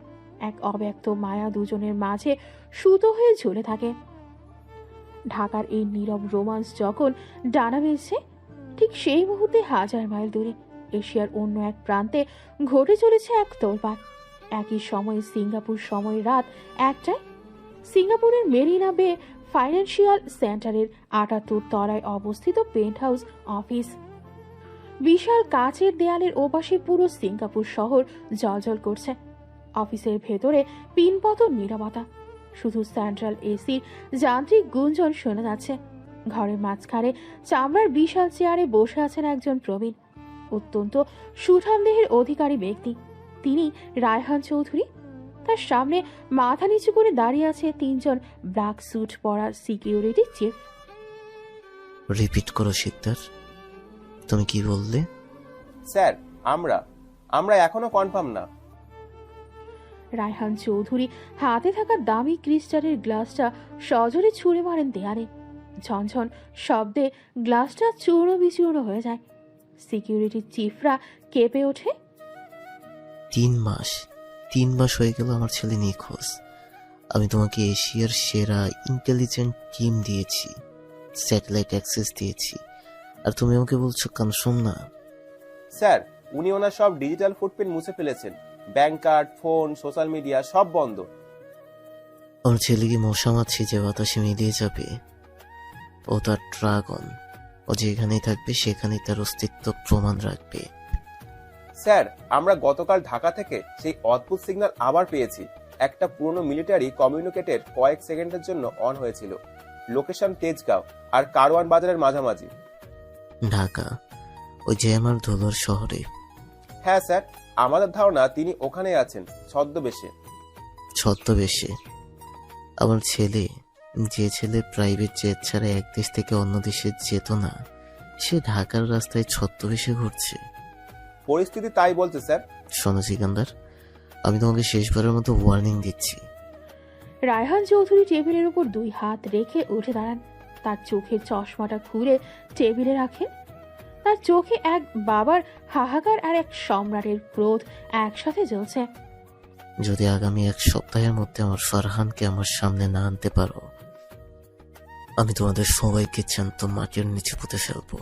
এক অব্যক্ত মায়া দুজনের মাঝে সুতো হয়ে ঝুলে থাকে। ঢাকার এই নীরব রোমান্স যখন ডানা মেলছে, ঠিক সেই মুহূর্তে 1000 মাইল দূরে এশিয়ার অন্য এক প্রান্তে ঘটে চলেছে এক তোলপাড়। একই সময়ে সিঙ্গাপুর সময় রাত 1টায়। সিঙ্গাপুরের মেরিনা বে ফাইন্যান্সিয়াল সেন্টারের 78 তলায় অবস্থিত পেন্ট হাউস অফিস। বিশাল কাচের দেয়ালের ওপাশে পুরো সিঙ্গাপুর শহর জ্বলজ্বল করছে। অফিসের ভেতরে পিনপতন নীরবতা, শুধু সেন্ট্রাল এসির যান্ত্রিক গুঞ্জন শোনা যাচ্ছে। ঘরের মাঝখানে চামড়ার বিশাল চেয়ারে বসে আছেন একজন প্রবীণ, অত্যন্ত সুঠাম দেহের অধিকারী ব্যক্তি। তিনি রায়হান চৌধুরী। তার সামনে মাথা নিচু করে দাঁড়িয়ে আছে 3 জন ব্ল্যাক স্যুট পরা সিকিউরিটি চিফ। রিপিট করো শিকদার, তুমি কি বললে? স্যার, আমরা এখনো কনফার্ম না। রায়হান চৌধুরী হাতে থাকা দামি ক্রিস্টালের গ্লাসটা সজোরে ছুঁড়ে মারেন দেয়ালে। ঝনঝন শব্দে গ্লাসটা চূর্ণ বিচূর্ণ হয়ে যায়। সিকিউরিটি চিফরা কেঁপে ওঠে। 3 মাস হয়ে গেল আমার ছেলে নিখোঁজ। আমি তোমাকে এশিয়ার সেরা ইন্টেলিজেন্ট টিম দিয়েছি, স্যাটেলাইট অ্যাক্সেস দিয়েছি, আর তুমি আমাকে বলছো কনফার্ম না? স্যার, উনি ওনার সব ডিজিটাল ফুটপ্রিন্ট মুছে ফেলেছেন। Bank card, phone, social media সব বন্ধ। আমার ছেলে কি মশা মাছি যে বাতাসে মিলিয়ে যাবে? ও তার ড্রাগন, ও যেখানেই থাকবে সেখানেই তার অস্তিত্ব প্রমাণ রাখবে। স্যার, আমরা গতকাল ঢাকা থেকে সেই অদ্ভুত সিগন্যাল আবার পেয়েছি। একটা পুরনো মিলিটারি কমিউনিকেটর কয়েক সেকেন্ডের জন্য অন হয়েছিল। লোকেশন তেজগাঁও আর কারওয়ান বাজারের মাঝামাঝি। ঢাকা, ওই জ্যামার ধুলোর শহরে? হ্যাঁ স্যার, আমাদের ধারণা তিনি ওখানেই আছেন ছদ্মবেশে। আমার ছেলে, যে ছেলে প্রাইভেট জেট ছাড়া এক দেশ থেকে অন্য দেশে যেত না, সে ঢাকার রাস্তায় ছদ্মবেশে ঘুরছে। পরিস্থিতি তাই বলছে স্যার। শোনো সিকান্দার, আমি তোমাকে শেষবারের মতো ওয়ার্নিং দিচ্ছি। রায়হান চৌধুরী টেবিলের উপর 2 হাত রেখে উঠে দাঁড়ান। তার চোখের চশমাটা খুলে টেবিলে রাখেন। তার চোখে এক বাবার হাহাকার আর এক সম্রাটের ক্রোধ একসাথে জ্বলছে। যদি আগামী 1 সপ্তাহের মধ্যে আমার ফারহানকে আমার সামনে না আনতে পারো, আমি তোমাদের সবাইকে জ্যান্ত মাটির নিচে পুঁতে ফেলবো।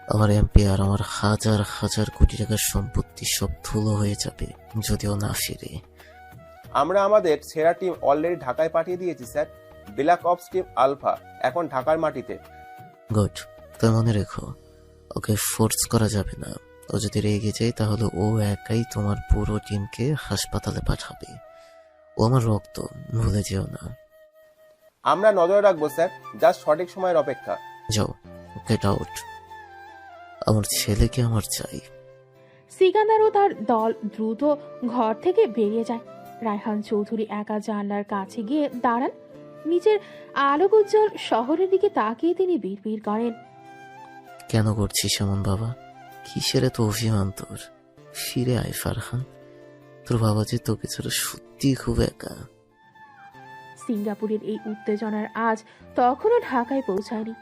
আমার এমপি আর আমার হাজার হাজার কোটি টাকার সম্পত্তি সব ধুলো হয়ে যাবে যদিও না ফিরে। আমরা আমাদের সেরা টিম অলরেডি ঢাকায় পাঠিয়ে দিয়েছি sir. Black ops team alpha এখন ঢাকার মাটিতে। গুড, তো মনে রেখো, ওকে ফোর্স করা যাবে না। ও যদি রেগে যায় তাহলে ও একাই তোমার পুরো টিমকে হাসপাতালে পাঠাবে। ও আমার রক্ত, ভুলে যেও না। আমরা নজরে রাখবো স্যার, জাস্ট সঠিক সময়ের অপেক্ষা। যাও, গেট আউট। আমার ছেলেকে আমার চাই। সিকান্দার ও তার দল দ্রুত ঘর থেকে বেরিয়ে যায়। রায়হান চৌধুরী একা জানলার কাছে গিয়ে দাঁড়ান। নিচের আলোকোজ্জ্বল শহরের দিকে তাকিয়ে তিনি বিড়বিড় করেন। কেন করছিস এমন বাবা? কিসের এত অভিমান তোর? ফিরে আয় ফারহান, তোর বাবা যে তোকে ছাড়া সত্যি খুব একা। সিঙ্গাপুরের এই উত্তেজনার আজ তখনও ঢাকায় পৌঁছায়নি।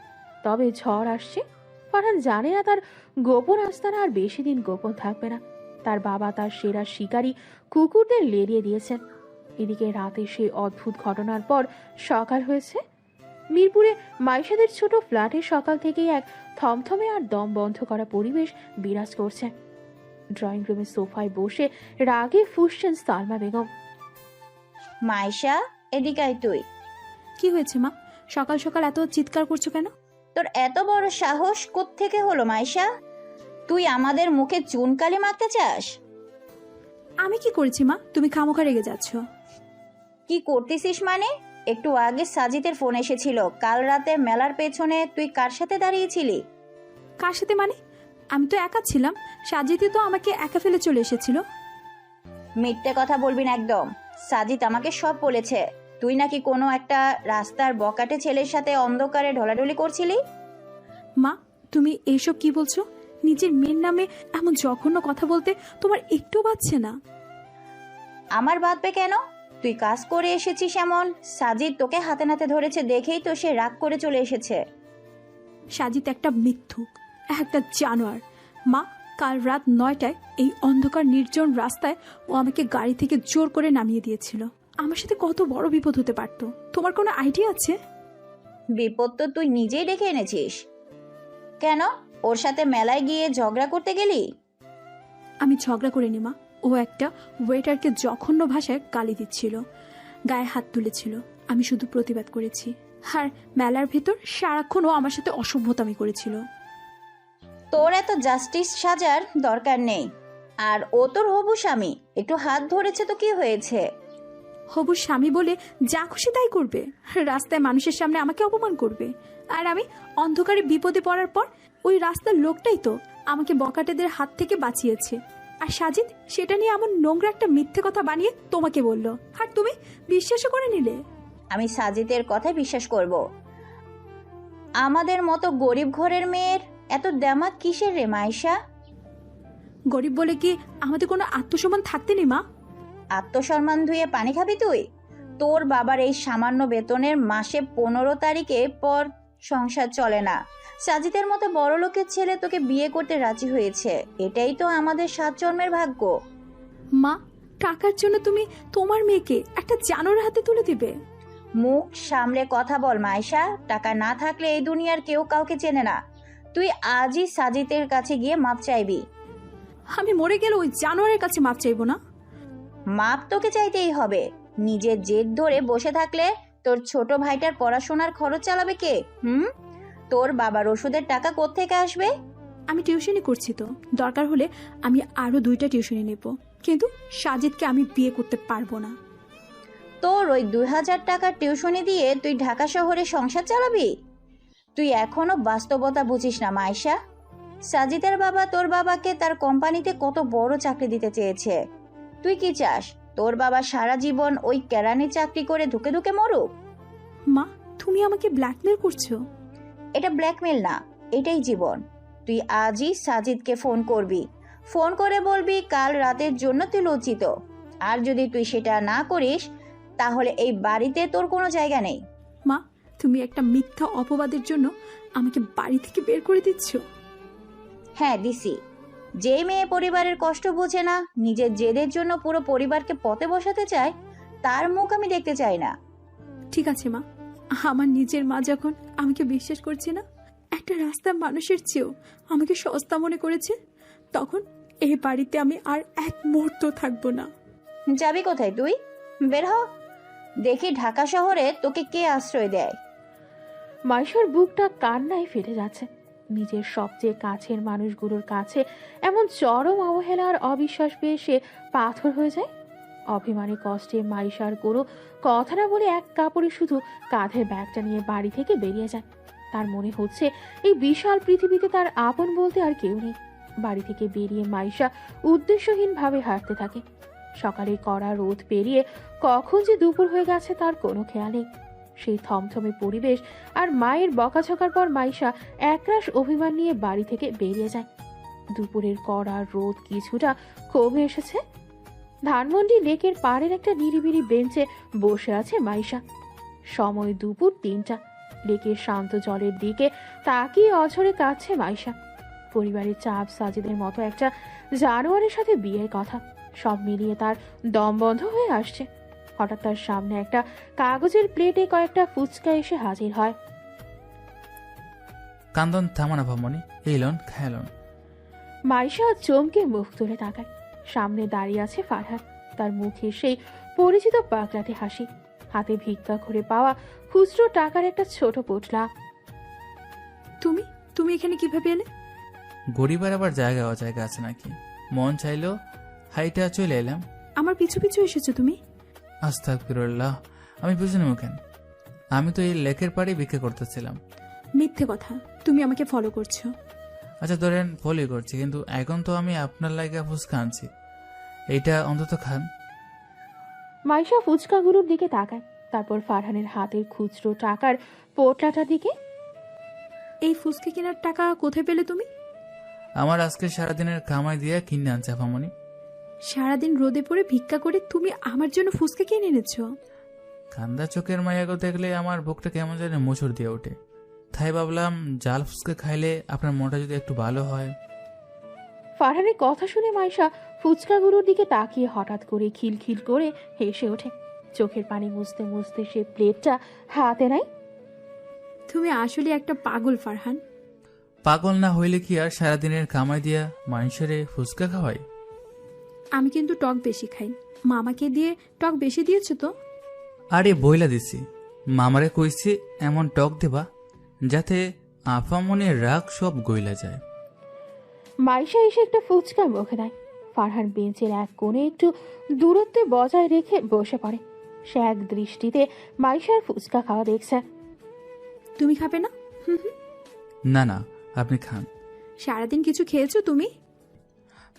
তবে ঝড় আসছে। ফারহান জানে না তার গোপন আস্তানা আর বেশি দিন গোপন থাকবে না। তার বাবা তার সেরা শিকারী কুকুরদের লেলিয়ে দিয়েছেন। এদিকে রাতে সেই অদ্ভুত ঘটনার পর সকাল হয়েছে। মিরপুরে মাইশাদের ছোট ফ্ল্যাটে সকাল থেকেই এক থমথমে আর দম বন্ধ করা পরিবেশ বিরাজ করছে। ড্রয়িং রুমের সোফায় বসে রাগে ফুঁসছেন সালমা বেগম। মাইশা, এদিকে আয় তুই। কি হয়েছে মা? সকাল সকাল এত চিৎকার করছো কেন? তোর এত বড় সাহস কোত্থেকে হলো মাইশা? তুই আমাদের মুখে চুনকালি মাখতে চাস? আমি কি করেছি মা? তুমি খামোখা রেগে যাচ্ছ। কি করতেছিস মানে? একটু আগে সাজিদের ফোন এসেছিল। কাল রাতে মেলার পেছনে তুই কার সাথে দাঁড়িয়েছিলি? কার সাথে মানে? আমি তো একা ছিলাম। সাজিদই তো আমাকে একা ফেলে চলে এসেছিল। মিথ্যে কথা বলবি না একদম। সাজিদ আমাকে সব বলেছে। তুই নাকি কোনো একটা রাস্তার বকাটে ছেলের সাথে অন্ধকারে ঢলাঢলি করছিলি। মা, তুমি এইসব কি বলছো? নিজের মেয়ের নামে এমন জঘন্য কথা বলতে তোমার একটু বাজছে না? আমার বাঁধবে কেন? তুই কাজ করে এসেছিস এমন। সাজিদ তোকে হাতে নাতে ধরেছে দেখেই তো সে রাগ করে চলে এসেছে। সাজিদ একটা মিথ্যুক, একটা জানোয়ার। মা, কাল রাত 9টায় এই অন্ধকার নির্জন রাস্তায় ও আমাকে গাড়ি থেকে জোর করে নামিয়ে দিয়েছিল। আমার সাথে কত বড় বিপদ হতে পারতো, তোমার কোনো আইডিয়া আছে? বিপদ তো তুই নিজেই ডেকে এনেছিস। কেন? ওর সাথে মেলায় গিয়ে ঝগড়া করতে গেলি? আমি ঝগড়া করিনি মা। ও একটা ওয়েটারকে জঘন্য ভাষায় গালি দিচ্ছিল, গায়ে হাত তুলেছিল। আমি শুধু প্রতিবাদ করেছি। আর মেলার ভেতর সারাক্ষণ ও আমার সাথে অসভ্যতামি করেছিল। তোর এত জাস্টিস সাজার দরকার নেই। আর ও তোর হবু স্বামী, একটু হাত ধরেছে তো কি হয়েছে? হবু স্বামী বলে যা খুশি তাই করবে, রাস্তায় মানুষের সামনে আমাকে অপমান করবে। আর আমি অন্ধকারে বিপদে পড়ার পর ওই রাস্তার লোকটাই তো আমাকে বকাটেদের হাত থেকে বাঁচিয়েছে। আর সাজিদ সেটা নিয়ে এমন নোংরা একটা মিথ্যে কথা বানিয়ে তোমাকে বলল, আর তুমি বিশ্বাসও করে নিলে। আমি সাজিদের কথায় বিশ্বাস করব? আমাদের মতো গরিব ঘরের মেয়ের এত দামাত কিসের রে মাইশা? গরিব বলে কি আমাদের কোনো আত্মসম্মান থাকতে নেই মা? আত্মসম্মান ধুয়ে পানি খাবি তুই? তোর বাবার এই সামান্য বেতনের মাসে 15 তারিখে পর সংসার চলে না। সাজিদের মতো বড় লোকের ছেলে তোকে বিয়ে করতে রাজি হয়েছে, এটাই তো আমাদের 7 জন্মের ভাগ্য। মা, টাকার জন্য তুমি তোমার মেয়েকে একটা জানোয়ারের হাতে তুলে দিবে? মুখ সামলে কথা বল মাইশা। টাকা না থাকলে এই দুনিয়ার কেউ কাউকে চেনে না। তুই আজই সাজিদের কাছে গিয়ে মাপ চাইবি। আমি মরে গেলে ওই জানোয়ারের কাছে মাপ চাইবো না? মাপ তোকে চাইতেই হবে। নিজের জেদ ধরে বসে থাকলে তোর ছোট ভাইটার পড়াশোনার খরচ চালাবে কে? তোর বাবার ওষুধের টাকা কোত্থেকে আসবে? আমি টিউশনি করছি তো, দরকার হলে আমি আরো 2টা টিউশনি নেব, কিন্তু সাজিদকে আমি বিয়ে করতে পারবো না। তোর ওই 2000 টাকার টিউশনি দিয়ে তুই ঢাকা শহরে সংসার চালাবি? তুই এখনো বাস্তবতা বুঝিস না মাইশা। সাজিদের বাবা তোর বাবাকে তার কোম্পানিতে কত বড় চাকরি দিতে চেয়েছে। তুই কি চাস তোর বাবা সারা জীবন ওই কেরানি চাকরি করে ধুকে ধুকে মরুক? মা, তুমি আমাকে ব্ল্যাকমেল করছো? এটা ব্ল্যাকমেল না, এটাই জীবন। তুই আজই সাজিদকে ফোন করবি। ফোন করে বলবি কাল রাতের জন্য তুই লজ্জিত। আর যদি তুই সেটা না করিস তাহলে এই বাড়িতে তোর কোনো জায়গা নেই। মা, তুমি একটা মিথ্যা অপবাদের জন্য আমাকে বাড়ি থেকে বের করে দিচ্ছ। হ্যাঁ দিছি। যে মেয়ে পরিবারের কষ্ট বোঝে না, নিজের জেদের জন্য পুরো পরিবারকে পথে বসাতে চায়, তার মুখ আমি দেখতে চাই না। ঠিক আছে মা, আমার নিজের মা যখন আমাকে বিশ্বাস করছে না, একটা রাস্তার মানুষের চেয়েও আমাকে সস্তা মনে করেছে, তখন এই বাড়িতে আমি আর এক মুহূর্ত থাকবো না। যাবি কোথায় তুই? বের হ, দেখি ঢাকা শহরে তোকে কে আশ্রয় দেয়। মাইশার বুকটা কান্নায় ফেটে যাচ্ছে। নিজের সবচেয়ে কাছের মানুষগুলোর কাছে এমন চরম অবহেলা আর অবিশ্বাস পেয়ে সে পাথর হয়ে যায়। অভিমানী কষ্টে মাইশার কোনো কথা না বলে এক কাপড়ে শুধু কাঁধের ব্যাগটা নিয়ে বাড়ি থেকে বেরিয়ে যায়। তার মনে হচ্ছে এই বিশাল পৃথিবীতে তার আপন বলতে আর কেউ নেই। বাড়ি থেকে বেরিয়ে মাইশা উদ্দেশ্যহীনভাবে হাঁটতে থাকে। সকালে কড়া রোদ পেরিয়ে কখন যে দুপুর হয়ে গেছে তার কোনো খেয়াল নেই। সেই থমথমে পরিবেশ আর মায়ের বকাঝকার পর মাইশা একরাশ অভিমান নিয়ে বাড়ি থেকে বেরিয়ে যায়। দুপুরের কড়া রোদ কিছুটা কমে এসেছে। ধানমন্ডি লেকের পাড়ের একটা নিরিবিলি বেঞ্চে বসে আছে মাইশা। সময় দুপুর 3টা। লেকের শান্ত জলের দিকে তাকিয়ে অঝরে কাঁদছে মাইশা। পরিবারের চাপ, সাজিদের মতো একটা জানোয়ারের সাথে বিয়ের কথা, সব মিলিয়ে তার দম বন্ধ হয়ে আসছে। হঠাৎ তার সামনে একটা কাগজের প্লেটে কয়েকটা ফুচকা এসে হাজির হয়। কান্দন থামানা ভামনি, এই লন খায়ালন। মাইশা চমকে মুখ তুলে তাকায়। সামনে দাঁড়িয়ে আছে ফারহান। তার মুখে সেই পরিচিত পাগলাটে হাসি, হাতে ভিক্ষা করে পাওয়া খুচরো টাকার একটা ছোট পোটলা। তুমি তুমি এখানে কিভাবে এলে? গরিবের আবার জায়গা অজায়গা আছে নাকি? মন চাইলো হাইটা চলে এলাম। আমার পিছু পিছু এসেছো তুমি? আস্তাগফিরুল্লাহ, আমি বুঝিনি মুখেন। আমি তো এই লেকের পাড়ে ভিক্ষা করতেছিলাম। মিথ্যে কথা, তুমি আমাকে ফলো করছো। আচ্ছা ধরেন ফলোই করছি, কিন্তু এখন তো আমি আপনার লাগা ফুচকা আনছি, এইটা অন্তত খান। মাইশা ফুচকাগুলোর দিকে তাকায়, তারপর ফারহানের হাতের খুচরো টাকার পোটলাটার দিকে। এই ফুচকা কেনার টাকা কোথায় পেলে তুমি? আমার আজকে সারাদিনের কামাই দিয়ে কিনে আনছে ফামনি। সারাদিন রোদে পড়ে ভিক্ষা করে তুমি আমার জন্য ফুচকা কিনে এনেছো? কান্দা চোখের মায়াগো দেখলে আমার বুকটা কেমন যেন মোচড় দিয়ে ওঠে। তাই ভাবলাম জাল ফুচকা খাইলে আপনার মনটা যদি একটু ভালো হয়। ফারহানের কথা শুনে মাইশা ফুচকাগুলোর দিকে তাকিয়ে হঠাৎ করে খিলখিল করে হেসে ওঠে। চোখের পানি মুছতে মুছতে সে প্লেটটা হাতে নেয়। তুমি আসলে একটা পাগল ফারহান। পাগল না হইলে কি আর সারাদিনের কামাই দিয়া মানুষেরে ফুচকা খাওয়ায়? আমি কিন্তু টক বেশি খাই। মামাকে দিয়ে টক বেশি দিয়েছো তো। আরে বইলা দিছি, মামারে কইছি এমন টক দেবা যাতে আফা মনের রাগ সব গইলা যায়। মাইশা এসে একটা ফুচকা মুখে দেয়। ফারহান বেঞ্চের এক কোণে একটু দূরত্বে বজায় রেখে বসে পড়ে। সে এক দৃষ্টিতে মাইশার ফুচকা খাওয়া দেখছে। তুমি খাবে না? না না, আপনি খান। সারাদিন কিছু খেয়েছো তুমি?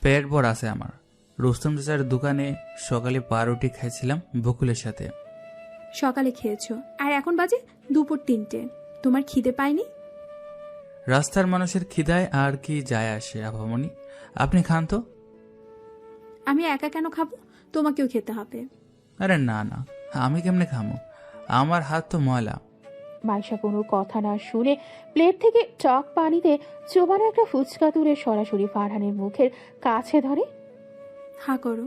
পেট ভর আছে আমার। রুস্তম চাচার দোকানে সকালে পাউরুটি খাইছিলাম বকুলের সাথে। সকালে খেয়েছো আর এখন বাজে দুপুর 3টে। তোমার খিদে পায়নি? রাস্তার মানুষের খিদায় আর কি যায় আসে আপামনি, আপনি খান তো। আমি একা কেন খাবো? তোমাকেও খেতে হবে। আরে না না, আমি কেমনে খামো? আমার হাত তো ময়লা। মাইশা কোনো কথা না শুনে প্লেট থেকে টক পানিতে চোবানো একটা ফুচকা তুলে সরাসরি ফারহানের মুখের কাছে ধরে। হা করো।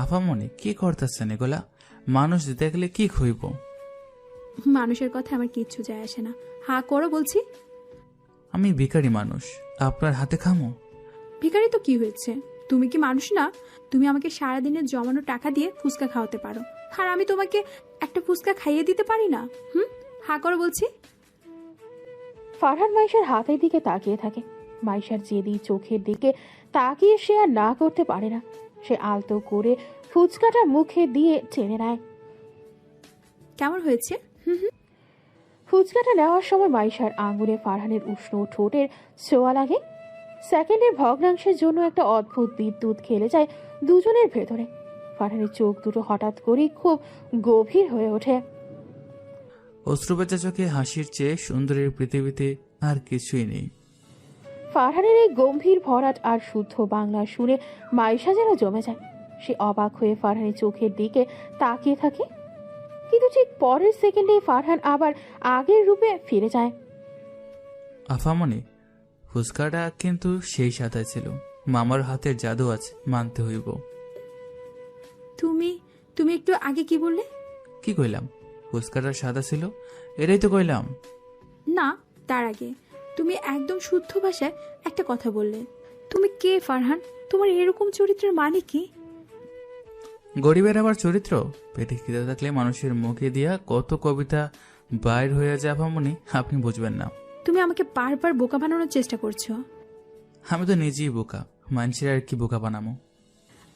আপামনি কি করতেছেন এগুলা? মানুষ দেখলে কি খুইব? মানুষের কথা আমার কিচ্ছু যায় আসে না। হা করো বলছি। আমি ভিখারি মানুষ, আপনার হাতে খামো? ভিখারি তো কি হয়েছে? তুমি কি মানুষ না? তুমি আমাকে সারাদিনের জমানো টাকা দিয়ে ফুচকা খাওয়াতে পারো, আর আমি তোমাকে একটা ফুচকা খাইয়ে দিতে পারি না? হা করো বলছি। ফারহান মাইশার হাতের দিকে তাকিয়ে থাকে। মাইশার জেদি চোখের দিকে তাকিয়ে সে আর না করতে পারে না। সে আলতো করে ফুচকাটা মুখে দিয়ে টেনে নেয়। কেমন হয়েছে? ফুচকাটা নেওয়ার সময় মাইশার আঙুলে ফারহানের উষ্ণ ঠোঁটের ছোঁয়া লাগে। সেকেন্ডের ভগ্নাংশের জন্য একটা অদ্ভুত বিদ্যুৎ খেলে যায় দুজনের ভেতরে। ফারহানের চোখ দুটো হঠাৎ করেই খুব গভীর হয়ে ওঠে। অশ্রুবেচা চোখে হাসির চেয়ে সুন্দরের পৃথিবীতে আর কিছুই নেই। ফারহানের এই গম্ভীর ভরাট আর শুদ্ধ বাংলা শুনে মাইশা যেন জমে যায়। সে অবাক হয়ে ফারহানের চোখের দিকে তাকিয়ে থাকে, কিন্তু ঠিক পরের সেকেন্ডে ফারহান আবার আগের রূপে ফিরে যায়। আফামনি, ফুচকাটা কিন্তু সেই সাথে ছিল। মামার হাতের জাদু আছে, মানতে হইব। তুমি একটু আগে কি বললে? কি কইলাম? ফুচকাটা সাদা ছিল, এটাই তো কইলাম। না, তার আগে তুমি একদম শুদ্ধ ভাষায় একটা কথা বললে। তুমি কে ফারহান? তোমার এরকম চরিত্রের মানে কি? গরিবের আবার চরিত্র? পেটে খিদে থাকলে মানুষের মুখে দিয়া কত কবিতা বাইর হয়ে যায় আপামনি, আপনি বুঝবেন না। তুমি আমাকে বারবার বোকা বানানোর চেষ্টা করছো। আমি তো নিজেই বোকা, মানুষের আর কি বোকা বানামো?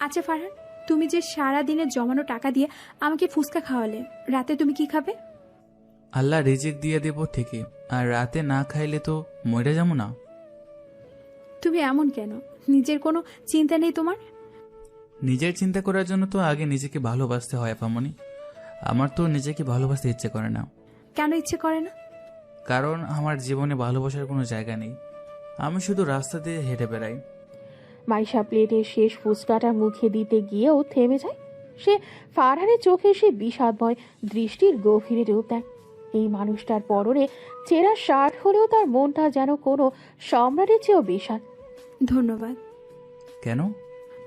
আচ্ছা ফারহান, তুমি যে সারা দিনের জমানো টাকা দিয়ে আমাকে ফুচকা খাওয়ালে, রাতে তুমি কি খাবে? আল্লাহ রিজিক দিয়ে দেব ঠিকই, আর রাতে না খাইলে তো মরে যাবো না। তুমি এমন কেন? নিজের কোনো চিন্তা নেই তোমার? নিজের চিন্তা করার জন্য তো আগে নিজেকে ভালোবাসতে হয় আপামনি। আমার তো নিজেকে ভালোবাসতে ইচ্ছে করে না। কেন ইচ্ছে করে না? কারণ আমার জীবনে ভালোবাসার কোনো জায়গা নেই। আমি শুধু রাস্তা দিয়ে হেঁটে বেড়াই। মাইশা প্লেটের শেষ ফুচকাটা মুখে দিতে গিয়েও থেমে যায়। সে ফারহানের চোখে সে বিষাদময় দৃষ্টির গভীরে ডুব দেয়। এই মানুষটার পরনে চেরা শার্ট হলেও তার মনটা যেন কোনো সম্রাটের চেয়েও বিশাল। ধন্যবাদ। কেন?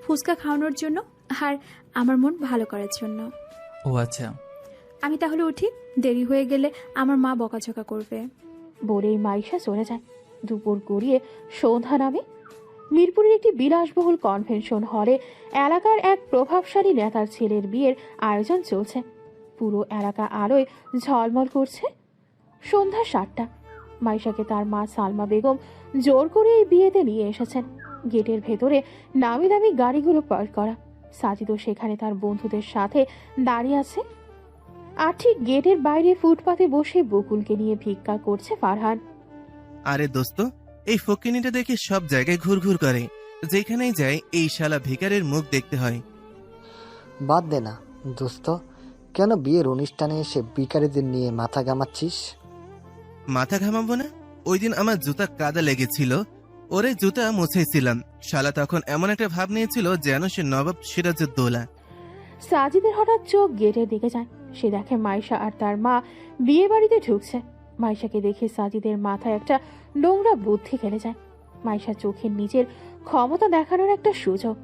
ফুচকা খাওয়ানোর জন্য আর আমার মন ভালো করার জন্য। ও আচ্ছা, আমি তাহলে উঠি, দেরি হয়ে গেলে আমার মা বকাঝকা করবে। বলেই মাইশা চলে যায়। দুপুর গড়িয়ে সন্ধ্যা নামে। মিরপুরের একটি বিলাসবহুল কনভেনশন হলে এলাকার এক প্রভাবশালী নেতার ছেলের বিয়ের আয়োজন চলছে। পুরো এলাকা আলোয় ঝলমল করছে। সন্ধ্যা 7টা। মাইশাকে তার মা সালমা বেগম জোর করে এই বিয়েতে নিয়ে এসেছেন। গেটের ভেতরে নামি দামি গাড়িগুলো পার্ক করা। সাজিদও সেখানে তার বন্ধুদের সাথে দাঁড়িয়ে আছে। আর ঠিক গেটের বাইরে ফুটপাতে বসে বকুলকে নিয়ে ভিক্ষা করছে ফারহান। আরে দোস্ত, এই ফকিনিটা দেখে সব জায়গায় ঘুরঘুর করে। যেখানেই যায় এই শালা ভিকারের মুখ দেখতে হয়। বাদ দে না দোস্ত, কেন বিয়ের অনুষ্ঠানে এসে ভিখারিদের নিয়ে মাথা ঘামাচ্ছিস? মাথা ঘামাবো না? ওই দিন আমার জুতা কাদা লেগেছিল, ওরে জুতা মুছেছিলাম। শালা তখন এমন একটা ভাব নিয়েছিল যেন সে নবাব সিরাজউদ্দৌলা। সাজিদের হঠাৎ চোখ গেটের দিকে যায়। সে দেখে মাইশা আর তার মা বিয়ে বাড়িতে ঢুকছে। মাইশাকে দেখে সাজিদের মাথায় একটা নোংরা বুদ্ধি খেলে যায়। মাইশা চোখের নিজের ক্ষমতা দেখানোর একটা সুযোগ।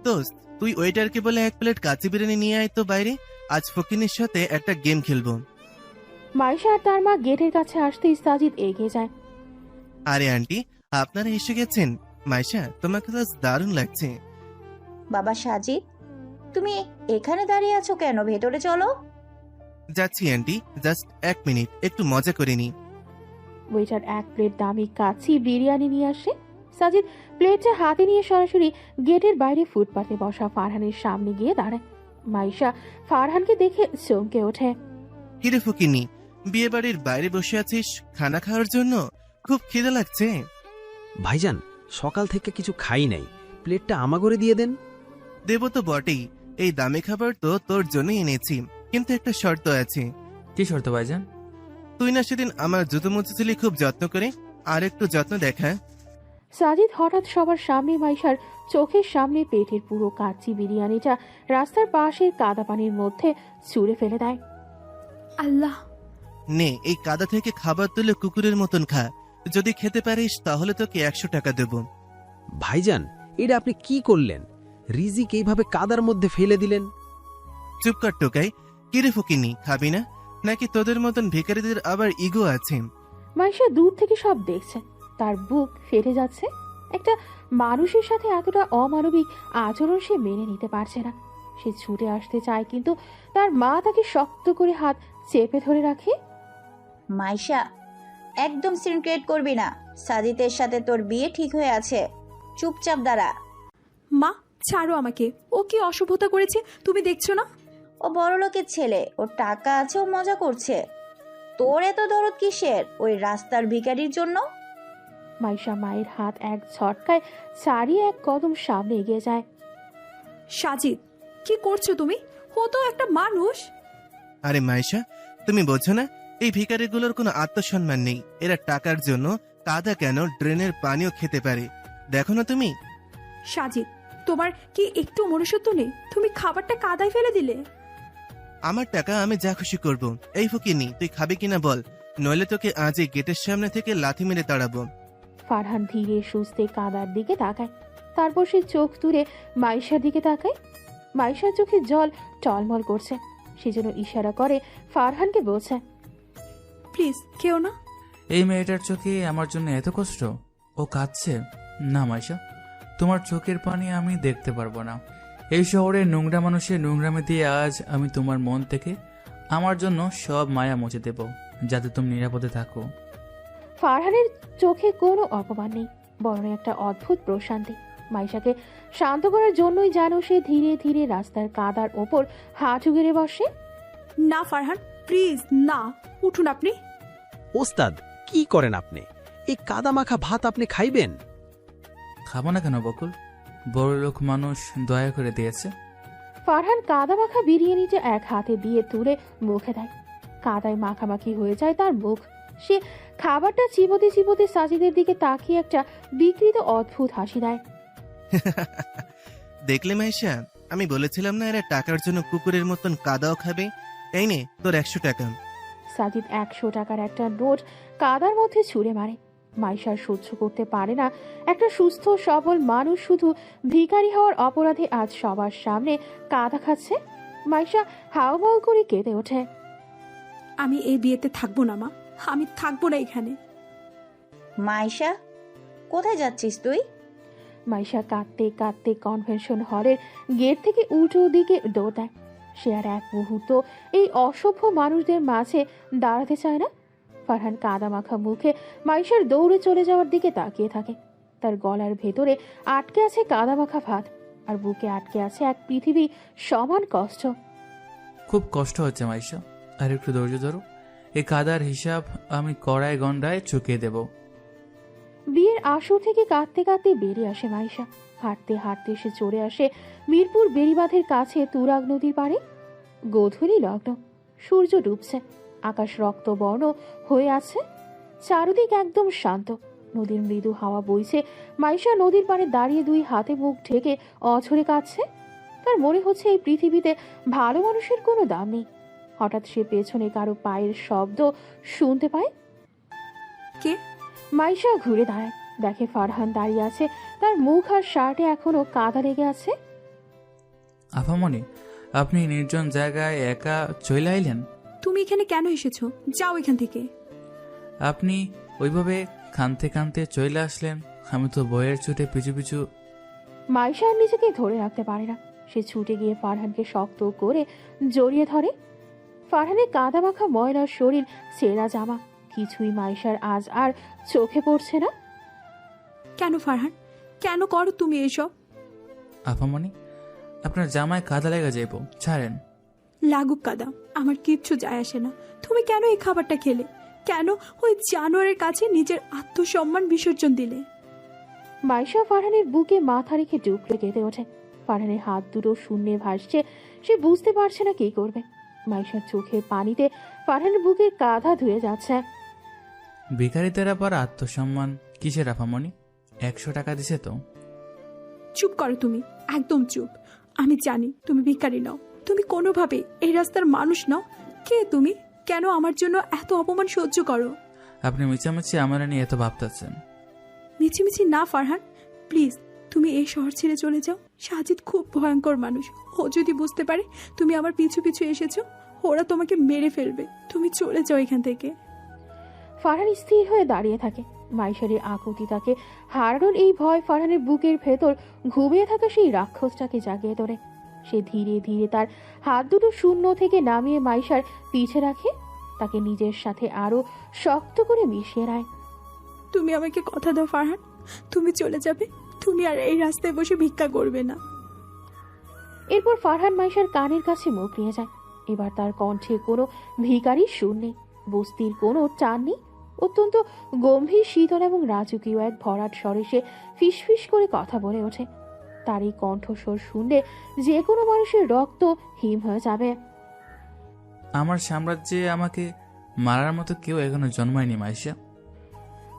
দোস্ত, তুই ওয়েটারকে বলে 1 প্লেট কাচ্চি বিরিয়ানি নিয়ে আয় তো বাইরে, আজ ফকিনির সাথে একটা গেম খেলবো। মাইশা আর তার মা গেটের কাছে আসতেই সাজিদ এগিয়ে যায়। আরে আন্টি, আপনারা এসে গেছেন। মাইশা, তোমাকে তো আজ দারুণ লাগছে। বাবা সাজিদ, তুমি এখানে দাঁড়িয়ে আছো কেন? ভেতরে চলো। যাচ্ছি আন্টি, জাস্ট 1 মিনিট, একটু মজা করে নি। ওয়েটার 1 প্লেট দামি কাচ্চি বিরিয়ানি নিয়ে আসে। সাজিদ প্লেটটা হাতে নিয়ে সরাসরি গেটের বাইরে ফুটপাতে বসা ফারহানের সামনে গিয়ে দাঁড়ায়। মাইশা ফারহানকে দেখে চমকে ওঠে। কিরে ফকিনি, বিয়ে বাড়ির বাইরে বসে আছিস খানা খাওয়ার জন্য? খুব খিদে লাগছে। ভাইজান, সকাল থেকে কিছু খাই নাই, প্লেটটা আমাগরে দিয়ে দেন। দেব তো বটেই, এই দামি খাবার তো তোর জন্যই এনেছি, কিন্তু একটা শর্ত আছে। কি শর্ত ভাইজান? তুই না সেদিন আমার জুতো মুছেছিলি খুব যত্ন করে, আর একটু যত্ন দেখা। সাজিদ হঠাৎ সবার সামনে মাইশার চোখের সামনে পেটের পুরো কাচ্চি বিরিয়ানিটা রাস্তার পাশের কাদা পানির মধ্যে ছুঁড়ে ফেলে দেয়। আল্লাহ! নে, এই কাদা থেকে খাবার তুলে কুকুরের মতন খা। যদি খেতে পারিস তাহলে তোকে 100 টাকা দেব। ভাইজান, এটা আপনি কি করলেন? রিজিক এইভাবে কাদার মধ্যে ফেলে দিলেন। চুপ কর টোকাই। কিরে ফকিনি, খাবি না নাকি তোদের মতন ভিখারিদের আবার ইগো আছে? মাইশা দূর থেকে সব দেখছে, তার বুক ফেটে যাচ্ছে। একটা মানুষের সাথে এতটা অমানবিক আচরণ সে মেনে নিতে পারছে না। সে ছুটে আসতে চায়, কিন্তু তার মা তাকে শক্ত করে হাত চেপে ধরে রাখে। মাইশা, একদম সিন ক্রিয়েট করবি না। সাজিদের সাথে তোর বিয়ে ঠিক হয়ে আছে, চুপচাপ দাঁড়া। মা, ছাড়ো আমাকে। ও কি অশুভতা করেছে তুমি দেখছো না? ও বড় লোকের ছেলে, ওর টাকা আছে, ও মজা করছে। তোর এত দরদ কিসের ওই রাস্তার ভিখারির জন্য? মাইশা মায়ের হাত এক ঝটকায় ছাড়িয়ে 1 কদম সামনে এগিয়ে যায়। সাজিদ, কি করছো তুমি? ও তো একটা মানুষ। আরে মাইশা, তুমি বোঝো না এই ভিখারিগুলোর কোনো আত্মসম্মান নেই। এরা টাকার জন্য কাদা কেন, ড্রেনের পানিও খেতে পারে। দেখো না তুমি। সাজিদ, তোমার কি একটু মনুষ্যত্ব নেই? তুমি খাবারটা কাদায় ফেলে দিলে। আমার টাকা আমি যা খুশি করব। এই ফকিনি, তুই খাবি কিনা বল, নইলে তোকে আজই গেটের সামনে থেকে লাথি মেরে তাড়াবো। ফারহান ধীরে সুস্থে কাদার দিকে তাকায়, তারপর সে চোখ তুলে মাইশার দিকে তাকায়। মাইশার চোখে জল টলমল করছে, সেজন্য ইশারা করে ফারহানকে বলছে, প্লিজ কেউ না। এই মেয়েটার চোখে আমার জন্য এত কষ্ট, ও কাঁদছে। না মাইশা, তোমার চোখের পানি আমি দেখতে পারবো না। এই শহরে নোংরা মানুষের নোংরামি দিয়ে আজ আমি তোমার মন থেকে আমার জন্য সব মায়া মুছে দেব, যাতে তুমি নিরাপদে থাকো। ফারহানের চোখে কোনো অপমান নেই, বরং একটা অদ্ভুত প্রশান্তি। মাইশাকে শান্ত করার জন্যই যেন সে ধীরে ধীরে রাস্তার কাদার ওপর হাঁটু গেড়ে বসে। না ফারহান, প্লিজ না, উঠুন আপনি। ওস্তাদ, কি করেন আপনি? এই কাদা মাখা ভাত আপনি খাইবেন? খাবো না কেন বকুল? বড় লোক মানুষ দয়া করে দিয়েছে। ফারহান কাদা মাখা বিরিয়ানিটা 1 হাতে দিয়ে তুলে মুখে দেয়। কাদায় মাখামাখি হয়ে যায় তার মুখ। সে খাবারটা চিবোতে চিবোতে সাজিদের দিকে তাকিয়ে একটা বিকৃত অদ্ভুত হাসি দেয়। দেখলে মাইশা, আমি বলেছিলাম না এরা টাকার জন্য কুকুরের মতন কাদাও খাবে। এই নে তোর 100 টাকা। সাজিদ 100 টাকার একটা নোট কাদার মধ্যে ছুঁড়ে মারে। মাইশা সহ্য করতে পারে না, একটা সুস্থ সবল মানুষ শুধু ভিখারি হওয়ার অপরাধে আজ সবার সামনে কাদা খাচ্ছে। মাইশা হাউমাউ করে কেঁদে ওঠে। আমি এই বিয়েতে থাকবো না মা, আমি থাকবো না এখানে। মাইশা, কোথায় যাচ্ছিস তুই? মাইশা কাঁদতে কাঁদতে কনভেনশন হলের গেট থেকে উল্টো দিকে দৌড় দেয়। সে আর এক মুহূর্ত এই অসভ্য মানুষদের মাঝে দাঁড়াতে চায় না। ফারহান কাদা মাখা মুখে মাইশার দৌড়ে চলে যাওয়ার দিকে তাকিয়ে থাকে। তার গলার ভেতরে আটকে আছে কাদা মাখা ভাত, আর বুকে আটকে আছে এক পৃথিবী সমান কষ্ট। খুব কষ্ট হচ্ছে মাইশা, আর একটু ধৈর্য ধরো। এই কাদার হিসাব আমি কড়ায় গন্ডায় চুকিয়ে দেব। বিয়ের আসর থেকে কাঁদতে কাঁদতে বেরিয়ে আসে মাইশা। হাঁটতে হাঁটতে সে চলে আসে মিরপুর বেড়িবাঁধের কাছে তুরাগ নদীর পাড়ে। গোধূলি লগ্ন, সূর্য ডুবছে, আকাশ রক্তবর্ণ হয়ে আছে, চারদিক একদম শান্ত। নদীর মৃদু হাওয়া বইছে। মাইশা নদীর পাড়ে দাঁড়িয়ে 2 হাতে মুখ ঢেকে অঝরে কাঁদছে। তার মনে হচ্ছে এই পৃথিবীতে ভালো মানুষের কোনো দাম নেই। হঠাৎ সে পেছনে কারো পায়ের শব্দ শুনতে পায়। কে? মাইশা ঘুরে দাঁড়ায়, দেখে ফারহান দাঁড়িয়ে আছে। তার মুখ আর শার্টে এখনো কাদা লেগে আছে। আফামনি, আপনি নির্জন জায়গায় একা চলে আইলেন? তুমি এখানে কেন এসেছো? যাও এখান থেকে। আপনি ওইভাবে কাঁদতে কাঁদতে চলে আসলেন। আমি তো বইয়ের ছুটে পিছু পিছু। মাইশা আর নিজেকে ধরে রাখতে পারে না। সে ছুটে গিয়ে ফারহানকে শক্ত করে জড়িয়ে ধরে। ফারহানের কাদা মাখা ময়লা শরীর, ছেঁড়া জামা, কিছুই মাইশার আজ আর চোখে পড়ছে না। কেন ফারহান, কেন করো তুমি এসব? আপামনি, আপনার জামায় কাদা লেগে যাইব, ছাড়েন। লাগুক কাদা, আমার কিচ্ছু যায় আসে না। তুমি কেন এই খাবারটা খেলে? কেন ওই জানোয়ারের কাছে নিজের আত্মসম্মান বিসর্জন দিলে? মাইশা ফারহানের বুকে মাথা রেখে ডুকরে কেঁদে ওঠে। ফারহানের হাত দুটো শূন্যে ভাসছে, সে বুঝতে পারছে না কি করবে। মাইশার চোখের পানিতে ফারহানের বুকের কাঁধা ধুয়ে যাচ্ছে। ভিখারিদের আবার আত্মসম্মান কিসের আপামনি? 100 টাকা দিছে তো। চুপ করো তুমি, একদম চুপ। আমি জানি তুমি ভিখারি নও, তুমি কোনোভাবে এই রাস্তার মানুষ নও। কে তুমি? কেন আমার জন্য এত অপমান সহ্য করো? আপনি মিছামিছি আমার নিয়ে এত ভাবতেছেন। মিছিমিছি না ফারহান, প্লিজ তুমি এই শহর ছেড়ে চলে যাও। সাজিদ খুব ভয়ঙ্কর মানুষ, ও যদি বুঝতে পারে তুমি আমার পিছু পিছু এসেছো, ওরা তোমাকে মেরে ফেলবে। তুমি চলে যাও এখান থেকে। ফারহান স্থির হয়ে দাঁড়িয়ে থাকে। মাইশারের আকুতি তাকে হারানোর এই ভয় ফারহানের বুকের ভেতর ঘুমিয়ে থাকা সেই রাক্ষসটাকে জাগিয়ে তোলে। সে ধীরে ধীরে তার হাত দুটো শূন্য থেকে নামিয়ে মাইশার পিছে রাখে, তাকে নিজের সাথে আরো শক্ত করে মিশিয়ে নেয়। তুমি আমাকে কথা দাও ফারহান, তুমি চলে যাবে। তুমি আর এই রাস্তায় বসে ভিক্ষা করবে না। এরপর ফারহান মাইশার কানের কাছে মুখ নিয়ে যায়। এবার তার কণ্ঠে কোনো ভিখারির সুর নেই, বস্তির কোনো টান নেই। অত্যন্ত গম্ভীর, শীতল এবং রাজকীয় এক ভরাট স্বরে সে ফিসফিস করে কথা বলে ওঠে। তার এই কণ্ঠস্বর শুনলে যে কোনো মানুষের রক্ত হিম হয়ে যাবে। আমার সাম্রাজ্যে আমাকে মারার মতো কেউ এখনো জন্মায়নি মাইশা।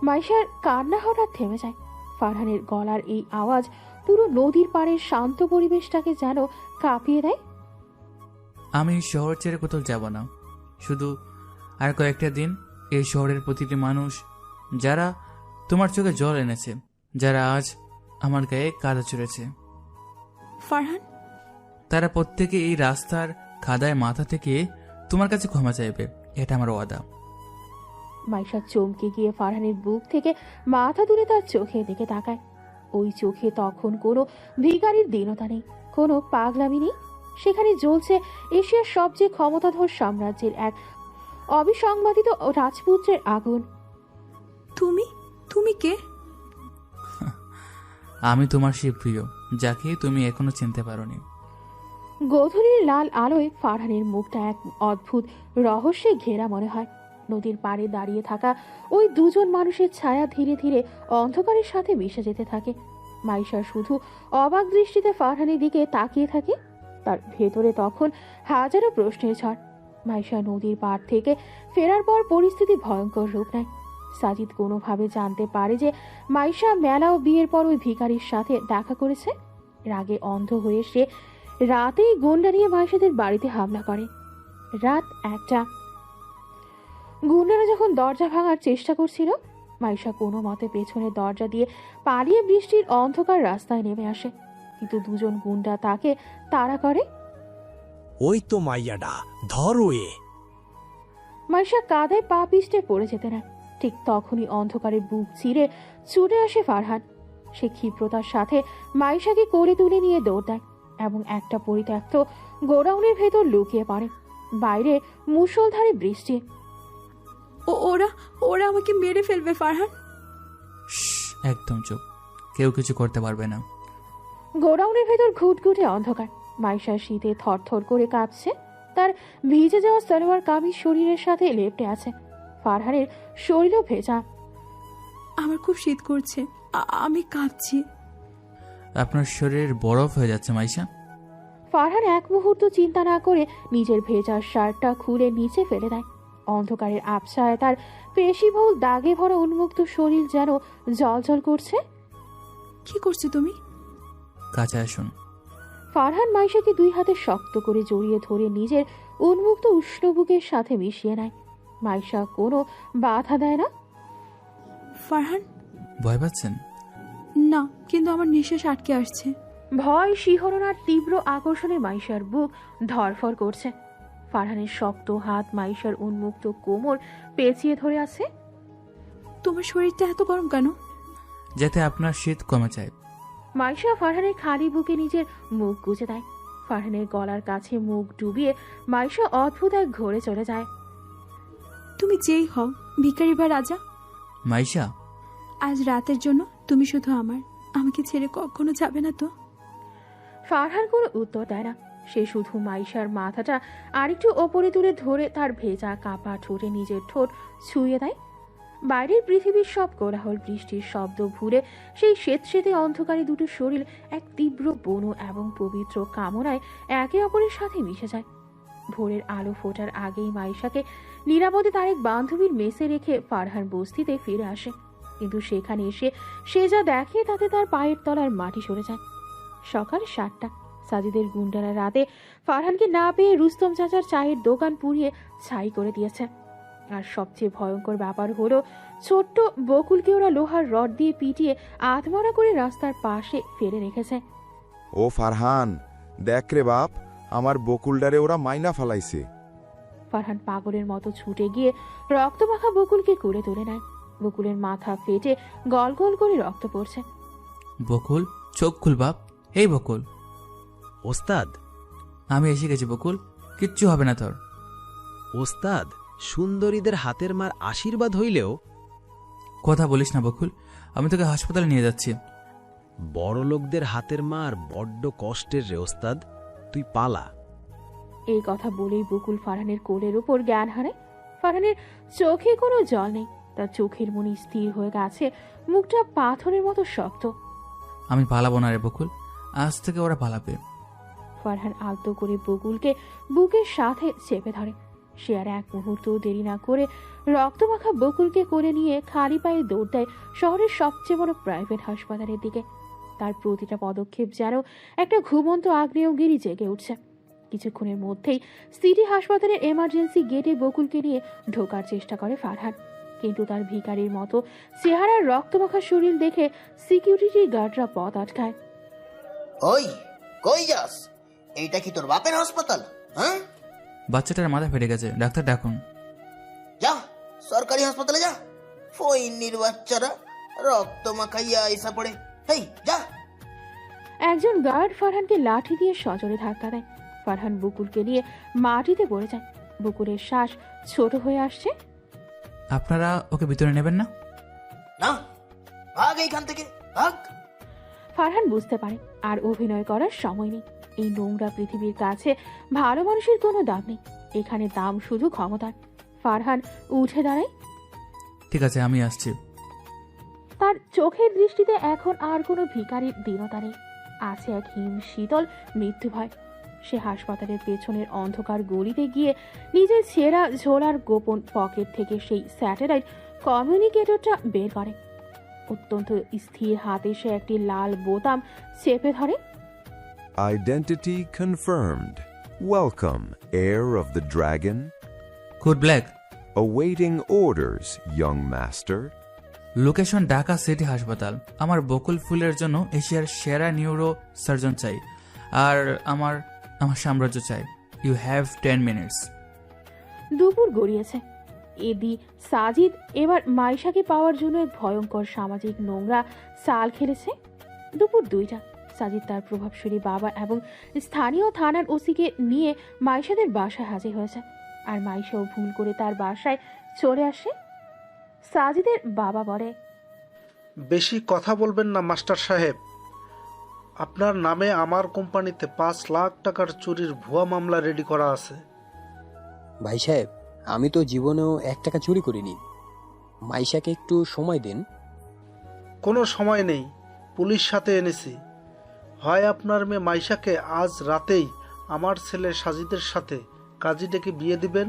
মাইশার কান্না হঠাৎ থেমে যায়। ফারহানের গলার এই আওয়াজ পুরো নদীর পাড়ের শান্ত পরিবেশটাকে যেন কাঁপিয়ে দেয়। আমি শহর ছেড়ে কোথাও যাব না, শুধু আর কয়েকটা দিন এই শহরের প্রতিটি মানুষ যারা তোমার চোখে জল এনেছে, যারা আজ আমার গায়ে কাদা চড়েছে, ফারহান, তারা প্রত্যেকে এই রাস্তার খাদায় মাথা থেকে তোমার কাছে ক্ষমা চাইবে, এটা আমার ওয়াদা। মাইশা চমকে গিয়ে ফারহানের বুক থেকে মাথা তুলে তার চোখে দিকে তাকায়। ওই চোখে তখন কোনো ভিখারির দীনতা নেই, কোনো পাগলামি নেই। সেখানে জ্বলছে এশিয়ার সবচেয়ে ক্ষমতাধর সাম্রাজ্যের এক অবিসংবাদিত রাজপুত্রের আগুন। তুমি তুমি কে? আমি তোমার সেই প্রিয়, যাকে তুমি এখনো চিনতে পারোনি। গোধূলির লাল আলোয় ফারহানের মুখটা এক অদ্ভুত রহস্যে ঘেরা মনে হয়। নদীর পাড়ে দাঁড়িয়ে থাকা ওই দুজন মানুষের ছায়া ধীরে ধীরে অন্ধকারের সাথে মিশে যেতে থাকে। মাইশা শুধু অবাক দৃষ্টিতে ফারহানের দিকে তাকিয়ে থাকে। তার ভেতরে তখন হাজারো প্রশ্নের ঝড়। মাইশা নদীর পাড় থেকে ফেরার পর পরিস্থিতি ভয়ঙ্কর রূপ নেয়। সাজিদ কোনোভাবে জানতে পারে যে মাইশা মেলা ও বিয়ের পর ওই ভিখারির সাথে দেখা করেছে। রাগে অন্ধ হয়ে সে রাতেই গুন্ডা নিয়ে মাইশাদের বাড়িতে হামলা করে। রাত 1টা। গুন্ডারা যখন দরজা ভাঙার চেষ্টা করছিল, মাইশা কোনো মতে পেছনের দরজা দিয়ে পালিয়ে বৃষ্টির অন্ধকার রাস্তায় নেমে আসে। কিন্তু দুজন গুন্ডা তাকে তাড়া করে। ওই তো মাইয়াডা, ধরো এ। মাইশা কাঁধে পা পিষ্টে পড়ে যেতে না, ঠিক তখনই অন্ধকারে বুক চিরে ছুটে আসে ফারহান। সে ক্ষিপ্রতার সাথে মাইশাকে কোলে তুলে নিয়ে দৌড় দেয় এবং একটা পরিত্যক্ত গোডাউনের ভেতর লুকিয়ে পড়ে। বাইরে মুষলধারে বৃষ্টি। ওরা ওরা আমাকে মেরে ফেলবে ফারহান। একদম চুপ, কেউ কিছু করতে পারবে না। গোডাউনের ভেতর ঘুটঘুটে অন্ধকার। মাইশা শীতে থরথর করে কাঁপছে। তার ভিজে যাওয়া সালোয়ার কামিজ শরীরের সাথে লেপটে আছে। ফারহানের শরীরও ভেজা। আমার খুব শীত করছে, আমি কাঁপছি। আপনার শরীর বরফ হয়ে যাচ্ছে মাইশা। ফারহান এক মুহূর্ত চিন্তা না করে নিজের ভেজা শার্টটা খুলে নিচে ফেলে দেয়। অন্ধকারের আবছায় তার পেশিবহুল দাগে ভরা উন্মুক্ত শরীর যেন জ্বলজ্বল করছে। কি করছো তুমি? কাছে আসুন। ফারহান মাইশাকে 2 হাতে শক্ত করে জড়িয়ে ধরে নিজের উন্মুক্ত উষ্ণ বুকের সাথে মিশিয়ে নেয়। মাইশা কোনো বাধা দেয় না। ফারহান, ভয় পাচ্ছেন? না, কিন্তু আমার নিঃশ্বাস আটকে আসছে। ভয়, শিহরণ আর তীব্র আকর্ষণে মাইশার বুক ধরফর করছে। ফারহানের শক্ত হাত মাইশার উন্মুক্ত কোমর পেঁচিয়ে ধরে আছে। তোমার শরীরটা এত গরম কেন? যাতে আপনার শীত কমে যায়। মাইশা ফারহানের খালি বুকে নিজের মুখ গুজে দেয়। ফারহানের গলার কাছে মুখ ডুবিয়ে মাইশা অদ্ভুত এক ঘরে চলে যায়। তুমি যেই হও, ভিখারি বা রাজা, মাইশা, আজ রাতের জন্য তুমি শুধু আমার। আমাকে ছেড়ে কখনো যাবে না তো? ফারহান কোনো উত্তর দেয় না। সে শুধু মাইশার মাথাটা আরেকটু ওপরে তুলে ধরে তার ভেজা কাপা ঠোঁটে নিজের ঠোঁট ছুঁয়ে দেয়। বাইরের পৃথিবীর সব কোলাহল, বৃষ্টির শব্দ ভুলে সেই স্বেতসেতে অন্ধকারে দুটো শরীর এক তীব্র বন এবং পবিত্র কামনায় একে অপরের সাথে মিশে যায়। ভোরের আলো ফোটার আগেই মাইশাকে নিরাপদে তার এক বান্ধবীর মেসে রেখে ফারহান বস্তিতে ফিরে আসে। কিন্তু সেখানে এসে সে যা দেখে তাতে তার পায়ের তলার মাটি সরে যায়। সকাল 7টা। সাজিদের গুন্ডারা রাতে ফারহানকে না পেয়ে রুস্তম চাচার চায়ের দোকান পুড়িয়ে ছাই করে দিয়েছে। আর সবচেয়ে ভয়ঙ্কর ব্যাপার হলো, ছোট্ট বকুলকে ওরা লোহার রড দিয়ে পিটিয়ে আধমরা করে রাস্তার পাশে ফেলে রেখেছে। ও ফারহান, দেখ রে বাপ, আমার বকুলডারে ওরা মাইনা ফালাইছে। ফারহান পাগলের মতো ছুটে গিয়ে রক্তমাখা বকুলকে কুড়ে তুলে নেয়। বকুলের মাথা ফেটে গল গল করে রক্ত পড়ছে। বকুল, চোখ খুল বাপ। এই বকুল। ওস্তাদ, আমি এসে গেছি বকুল, কিচ্ছু হবে না তোর। ওস্তাদ, সুন্দরীদের হাতের মার আশীর্বাদ হইলেও। কথা বলিস না বকুল, আমি তোকে হাসপাতালে নিয়ে যাচ্ছি। বড় লোকদের হাতের মার বড্ড কষ্টের রে ওস্তাদ, তুই পালা। এই কথা বলেই বকুল ফারহানের কোলের উপর জ্ঞান হারায়। ফারহানের চোখে কোনো জল নেই, তার চোখের মনি স্থির হয়ে গেছে, মুখটা পাথরের মতো শক্ত। আমি পালাবো না রে বকুল, আজ থেকে ওরা পালাবে। ফারহান আলতো করে বকুলকে বুকের সাথে চেপে ধরে। সে আর এক মুহূর্ত দেরি না করে রক্তমাখা বকুলকে করে নিয়ে খালি পায়ে দৌড় দেয় শহরের সবচেয়ে বড় প্রাইভেট হাসপাতালের দিকে। তার প্রতিটা পদক্ষেপ যেন একটা ঘুমন্ত আগ্নেয়গিরি জেগে উঠছে। কিছুক্ষণের মধ্যেই সিটি হাসপাতালের এমার্জেন্সি গেটে বকুলকে নিয়ে ঢোকার চেষ্টা করে ফারহান। কিন্তু তার ভিখারির মতো চেহারার রক্তমাখা শরীর দেখে সিকিউরিটি গার্ডরা পথ আটকায়। ওই, কই যাস? এইটা কি তোর বাপের হাসপাতাল? হ্যাঁ, বাচ্চাটার মাথা ফেটে গেছে, ডাক্তার ডাকুন। যা সরকারি হাসপাতালে যা। ফইন্নির বাচ্চারা রক্ত মাখাইয়া আইসা পড়ে। হেই যা। একজন গার্ড ফারহানকে লাঠি দিয়ে সজোরে ধাক্কা দেয়। ফারহান বকুলকে নিয়ে মাটিতে পড়ে যায়। বকুলের শ্বাস ছোট হয়ে আসছে। আপনারা ওকে ভিতরে নেবেন না? না, ভাগ এইখান থেকে, ভাগ। ফারহান বুঝতে পারে আর অভিনয় করার সময় নেই। এই নোংরা পৃথিবীর কাছে ভালো মানুষের কোনো দাম নেই, এখানে দাম শুধু ক্ষমতার। ফারহান উঠে দাঁড়ায়। ঠিক আছে, আমি আসছি। তার চোখের দৃষ্টিতে এখন আর কোনো ভিখারির দীনতা নেই, আছে এক হিম শীতল মৃত্যু ভয়। সে হাসপাতালের পেছনের অন্ধকার গলিতে গিয়ে নিজের ছেঁড়া ঝোলার গোপন পকেট থেকে সেই স্যাটেলাইট কমিউনিকেটরটা বের করে। অত্যন্ত স্থির হাতে সে একটি লাল বোতাম চেপে ধরে। Identity confirmed. Welcome, heir of the dragon. Code Black. Awaiting orders, young master. Location Dhaka city হাসপাতাল। আমার বকুল ফুলের জন্য এশিয়ার সেরা নিউরো সার্জন চাই, আর আমার সাম্রাজ্য চাই। You have 10 minutes. দুপুর গড়িয়েছে। এদি সাজিদ এবার মাইশাকে পাওয়ার জন্য এক ভয়ঙ্কর সামাজিক নোংরা সাল খেলেছে। দুপুর 2টা। সাজিদ তার প্রভাবশালী বাবা এবং স্থানীয় থানার ওসিকে নিয়ে মাইশাদের বাসায় হাজির হয়েছে, আর মাইশাও ভুল করে তার বাসায় চলে আসে। সাজিদের বাবা বলে, বেশি কথা বলবেন না মাস্টার সাহেব। আপনার নামে আমার কোম্পানিতে 5 লাখ টাকার চুরির ভুয়া মামলা রেডি করা আছে। ভাই সাহেব, আমি তো জীবনেও 1 টাকা চুরি করিনি। মাইশাকে একটু সময় দিন। কোনো সময় নেই, পুলিশ সাথে এনেছি। হয় আপনার মেয়ে মাইশাকে আজ রাতেই আমার ছেলে সাজিদের সাথে কাজী ডেকে বিয়ে দিবেন,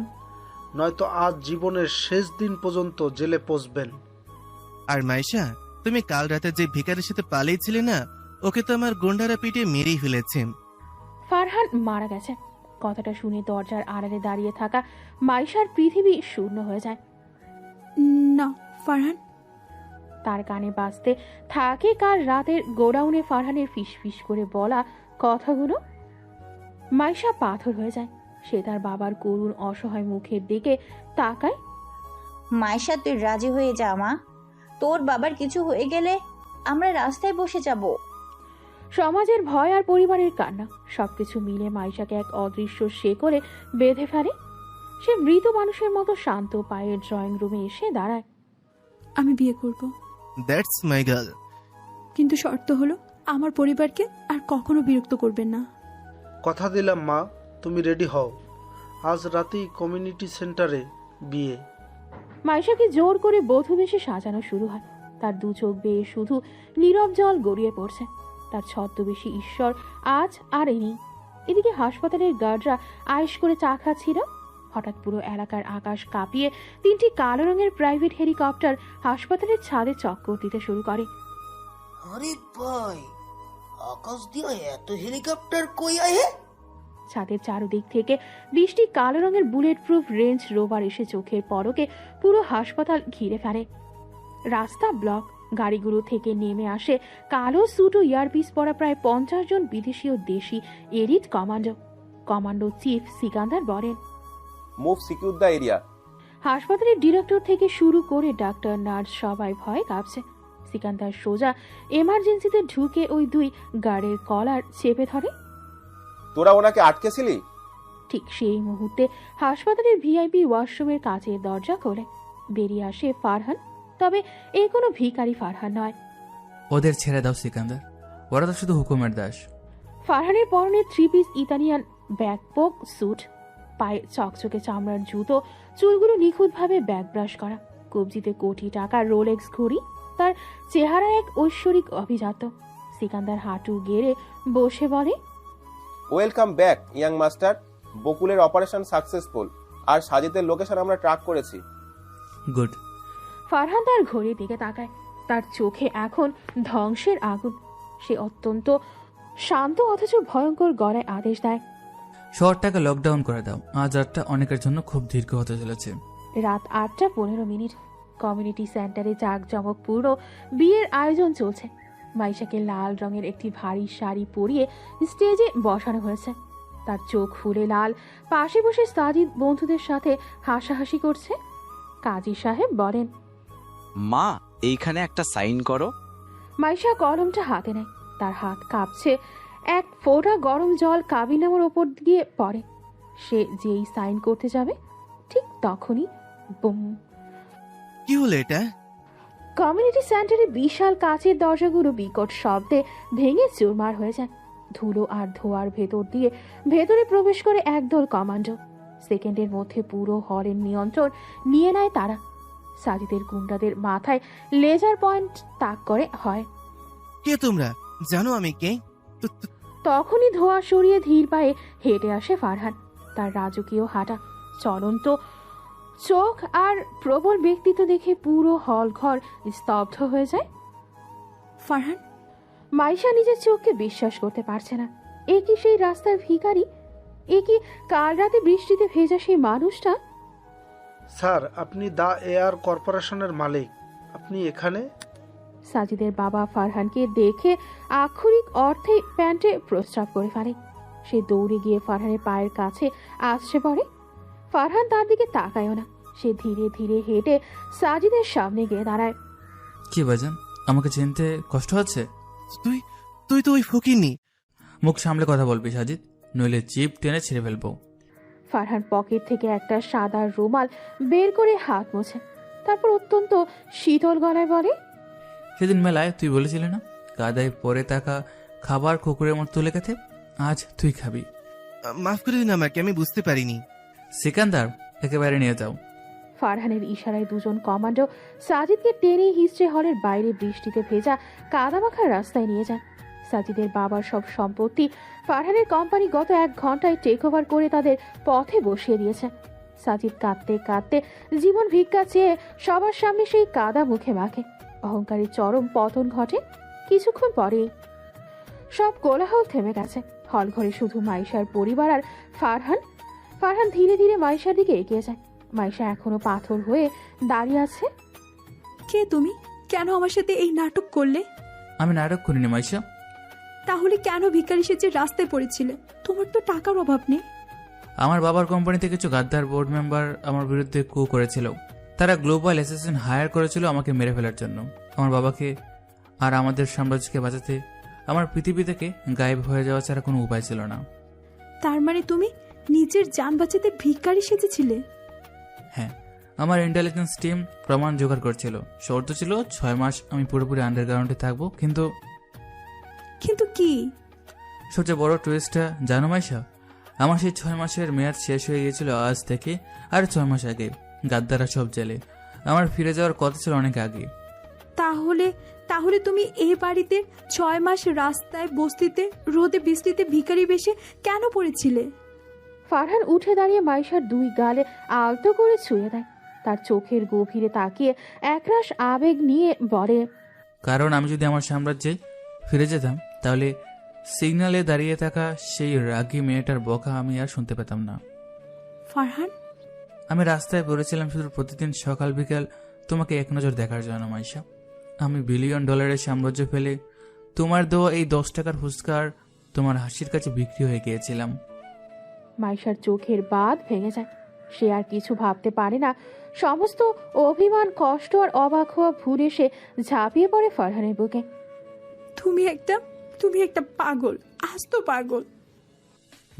নয়তো আজ জীবনের শেষ দিন পর্যন্ত জেলে পচবেন। আর মাইশা, তুমি কাল রাতে যে ভিখারির সাথে পালিয়েছিলে না, ওকে তো আমার গুন্ডারা পিটিয়ে মেরেই ফেলেছে। ফারহান মারা গেছে। কথাটা শুনে দরজার আড়ালে দাঁড়িয়ে থাকা মাইশার পৃথিবী শূন্য হয়ে যায়। না ফারহান। তার কানে বাজতে থাকে কাল রাতের গোডাউনে ফারহানের ফিসফিস করে বলা কথাগুলো। মাইশা পাথর হয়ে যায়। সে তার বাবার করুণ অসহায় মুখের দিকে তাকায়। মাইশা, তুই রাজি হয়ে যা মা। তোর বাবার কিছু হয়ে গেলে আমরা রাস্তায় বসে যাব। সমাজের ভয় আর পরিবারের কান্না সবকিছু মিলে মাইশাকে এক অদৃশ্য শেকলে বেঁধে ফেলে। সে মৃত মানুষের মতো শান্ত পায়ে ড্রয়িং রুমে এসে দাঁড়ায়। আমি বিয়ে করব, দ্যাটস মাই গার্ল। কিন্তু শর্ত হলো আমার পরিবারকে আর কখনো বিরক্ত করবেন না। কথা দিলাম মা, তুমি রেডি হও, আজ রাতেই কমিউনিটি সেন্টারে বিয়ে। মাইশাকে জোর করে বধূ বেশে সাজানো শুরু হয়। তার দু চোখ বেয়ে শুধু নীরব জল গড়িয়ে পড়ছে। তার ছদ্মবেশী ঈশ্বর আজ আর নেই। এদিকে হাসপাতালের গার্ডরা আয়েশ করে চা খাচ্ছিল। হঠাৎ পুরো এলাকার আকাশ কাঁপিয়ে 3টি কালো রঙের প্রাইভেট হেলিকপ্টার হাসপাতালের ছাদে চক্কর দিতে শুরু করে। আরে ভাই, আকাশ দিয়ে এত হেলিকপ্টার কই আয়ে? ছাদের চারদিক থেকে 20টি কালো রঙের বুলেট প্রুফ রেঞ্জ রোভার এসে চোখের পলকে পুরো হাসপাতাল ঘিরে ফেলে। রাস্তা ব্লক। গাড়িগুলো থেকে নেমে আসে কালো স্যুট ও ইয়ারপিস পরা প্রায় 50 জন বিদেশি ও দেশি এলিট কমান্ডো চিফ সিকান্দার বলেন, মুভ সিকিউর দ্য এরিয়া। হাসপাতালের ডিরেক্টর থেকে শুরু করে ডাক্তার, নার্স সবাই ভয় কাঁপছে। সিকান্দার সোজা এমার্জেন্সিতে ঢুকে ওই 2 গার্ডের কলার চেপে ধরে। তোরা ওনাকে আটকেছিলি? ঠিক সেই মুহূর্তে হাসপাতালের ভিআইপি ওয়াশরুমের কাচের দরজা খোলে। বেরিয়ে আসে ফারহান। তবে এ কোনো ভিখারি ফারহান নয়। ওদের ছেড়ে দাও সিকান্দার, ওরা তো শুধু হুকুমের দাস। ফারহানের পরনে 3 পিস ইতালিয়ান ব্যাকপক স্যুট, পায়ে চকচকে চামড়ার জুতো, চুলগুলো নিখুঁতভাবে ব্যাক ব্রাশ করা, কবজিতে কোটি টাকার রোলেক্স ঘড়ি। তার চেহারা এক ঐশ্বরিক অভিজাত। সিকান্দার হাঁটু গেড়ে বসে বলে, ওয়েলকাম ব্যাক ইয়াং মাস্টার। বকুলের অপারেশন সাকসেসফুল, আর সাজিদের লোকেশন আমরা ট্র্যাক করেছি। গুড। ফারহান তার ঘড়ির দিকে তাকায়। তার চোখে এখন ধ্বংসের আগুন। সে অত্যন্ত শান্ত অথচ ভয়ঙ্কর গলায় আদেশ দেয়, শহরটাকে লকডাউন করে দাও। আজ রাতটা অনেকের জন্য খুব দীর্ঘ হতে চলেছে। রাত 8:15। কমিউনিটি সেন্টারে জাঁকজমকপূর্ণ বিয়ের আয়োজন চলছে। মাইশাকে লাল রঙের একটি ভারী শাড়ি পরিয়ে স্টেজে বসানো হয়েছে। তার চোখ ফুলে লাল। পাশে বসে সাজিদ বন্ধুদের সাথে হাসাহাসি করছে। কাজী সাহেব বলেন, মা এইখানে একটা সাইন করো। মাইশা কলমটা হাতে নেয়। তার হাত কাঁপছে। এক ফোঁটা গরম জল কাবিনামার ওপর দিয়ে পড়ে। সে যেই সাইন করতে যাবে ঠিক তখনই বুম। কি হলো এটা? কমিউনিটি সেন্টারে বিশাল কাচের দরজাগুলো বিকট শব্দে ভেঙে চুরমার হয়ে যায়। ধুলো আর ধোয়ার ভেতর দিয়ে ভেতরে প্রবেশ করে একদল কমান্ডো। সেকেন্ডের মধ্যে পুরো হলের নিয়ন্ত্রণ নিয়ে নেয় তারা। সাজিদের গুন্ডাদের মাথায় লেজার পয়েন্ট তাক করে হয়। কে তোমরা? জানো আমি কে? তখনই ধোয়া সরিয়ে ধীর পায়ে হেঁটে আসে ফারহান। তার রাজকীয় হাঁটা, চলন্ত চোখ আর প্রবল ব্যক্তিত্ব দেখে পুরো হল ঘর স্তব্ধ হয়ে যায়। ফারহান? মাইশা নিজের চোখকে বিশ্বাস করতে পারছে না। এ কি সেই রাস্তার ভিখারি? এ কি কাল রাতে বৃষ্টিতে ভেজা সেই মানুষটা? স্যার, আপনি দ্য এয়ার কর্পোরেশনের মালিক, আপনি এখানে? সাজিদের বাবা ফারহানকে দেখে আক্ষরিক অর্থে প্যান্টে প্রস্রাব করে ফেলে। সে দৌড়ে গিয়ে ফারহানের পায়ের কাছে আসছে পড়ে। ফারহান তার দিকে তাকায়ও না। সে ধীরে ধীরে হেঁটে সাজিদের সামনে গিয়ে দাঁড়ায়। কি বাজান, আমাকে চিনতে কষ্ট হচ্ছে? তুই তুই তো ওই ফকিরনি। মুখ সামলে কথা বলবি সাজিদ, নইলে জিপ টেনে ছেড়ে ফেলবো। ফারহান পকেট থেকে একটা সাদা রুমাল বের করে হাত মোছে। তারপর অত্যন্ত শীতল গলায় বলে, সেদিন মেলায় তুই বলেছিলি না কাদায় পরে থাকা খাবার কুকুরের মতো তুলে খেতে? আজ তুই খাবি। মাফ করে দিন আমাকে, আমি বুঝতে পারিনি। সিকান্দার, একেবারে নিয়ে যাও। ফারহানের ইশারায় 2 জন কমান্ডো সাজিদকে টেনে হিস্ট্রি হলের বাইরে বৃষ্টিতে ভেজা কাদামাখা রাস্তায় নিয়ে যায়। সাজিদের বাবার সব সম্পত্তি ফারহানের কোম্পানি গত 1 ঘন্টায় টেক ওভার করে তাদের পথে বসিয়ে দিয়েছে। সাজিদ কাঁদতে কাঁদতে জীবন ভিক্ষা চেয়ে সবার সামনে সেই কাদা মুখে মাখে। অহংকারের চরম পতন ঘটে। কিছুক্ষণ পরেই সব কোলাহল থেমে গেছে। হল ঘরে শুধু মাইশার পরিবার আর ফারহান ধীরে ধীরে মাইশার দিকে এগিয়ে যায়। মাইশা এখনো পাথর হয়ে দাঁড়িয়ে আছে। কে তুমি? কেন আমার সাথে এই নাটক করলে? আমি নাটক করিনি মাইশা। তাহলে কেন ভিখারি সেজে রাস্তায় পড়েছিলে? তোমার তো টাকার অভাব নেই। আমার বাবার কোম্পানিতে কিছু গাদ্দার বোর্ড মেম্বার আমার বিরুদ্ধে কু করেছিল, তারা গ্লোবাল অ্যাসেসিন হায়ার করেছিল আমাকে মেরে ফেলার জন্য, আমার বাবাকে আর আমাদের সাম্রাজ্যকে বাঁচাতে। আমার পৃথিবী থেকে গায়েব হয়ে যাওয়া ছাড়া কোনো উপায় ছিল না। তার মানে তুমি নিজের জান বাঁচাতে ভিখারি সেজেছিলে? হ্যাঁ, আমার ইন্টেলিজেন্স টিম প্রমাণ জোগাড় করছিল। শর্ত ছিল 6 মাস আমি পুরোপুরি আন্ডারগ্রাউন্ডে থাকবো। কিন্তু কি? সবচেয়ে বড় টুইস্টটা জানো মাইশা, আমার সেই 6 মাসের মেয়াদ শেষ হয়ে গিয়েছিল আজ থেকে আর 6 মাস আগে। গাদ্দারা সব জেলে, আমার ফিরে যাওয়ার কথা ছিল অনেক আগে। তাহলে তুমি এই বাড়িতে 6 মাস রাস্তায় বস্তিতে রোদে বৃষ্টিতে ভিখারি বেশে কেন পড়েছিলে? ফারহান উঠে দাঁড়িয়ে মাইশার 2 গালে আলতো করে ছুঁয়ে দেয়। তার চোখের গভীরে তাকিয়ে একরাশ আবেগ নিয়ে বলে, কারণ আমি যদি আমার সাম্রাজ্যে ফিরে যেতাম তাহলে সিগন্যালে দাঁড়িয়ে থাকা সেই রাগী মেয়েটার বকা আমি আর শুনতে পেতাম না। ফারহান, আমি রাস্তায় পড়েছিলাম শুধু প্রতিদিন সকাল বিকাল তোমাকে এক নজর দেখার জন্য মাইশা। আমি $1 বিলিয়ন সাম্রাজ্য ফেলে তোমার দেওয়া এই 10 টাকার ফুচকার তোমার হাসির কাছে বিক্রি হয়ে গিয়েছিলাম। মাইশার চোখের বাঁধ ভেঙে যায়। সে আর কিছু ভাবতে পারে না। সমস্ত অভিমান, কষ্ট আর অবাক হওয়া ভুলে সে ঝাঁপিয়ে পড়ে ফারহানের বুকে। তুমি একটা পাগল, আস্ত পাগল।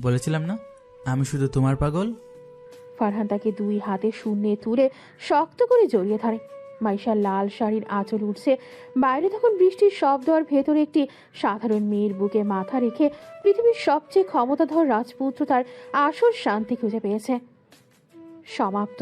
বলেছিলাম না আমি শুধু তোমার পাগল। ফারহান তাকে 2 হাতে শূন্যে তুলে শক্ত করে জড়িয়ে ধরে। মাইশার লাল শাড়ির আঁচল উঠছে। বাইরে তখন বৃষ্টির শব্দ, আর ভেতরে একটি সাধারণ মেয়ের বুকে মাথা রেখে পৃথিবীর সবচেয়ে ক্ষমতাধর রাজপুত্র তার আসল শান্তি খুঁজে পেয়েছে। সমাপ্ত।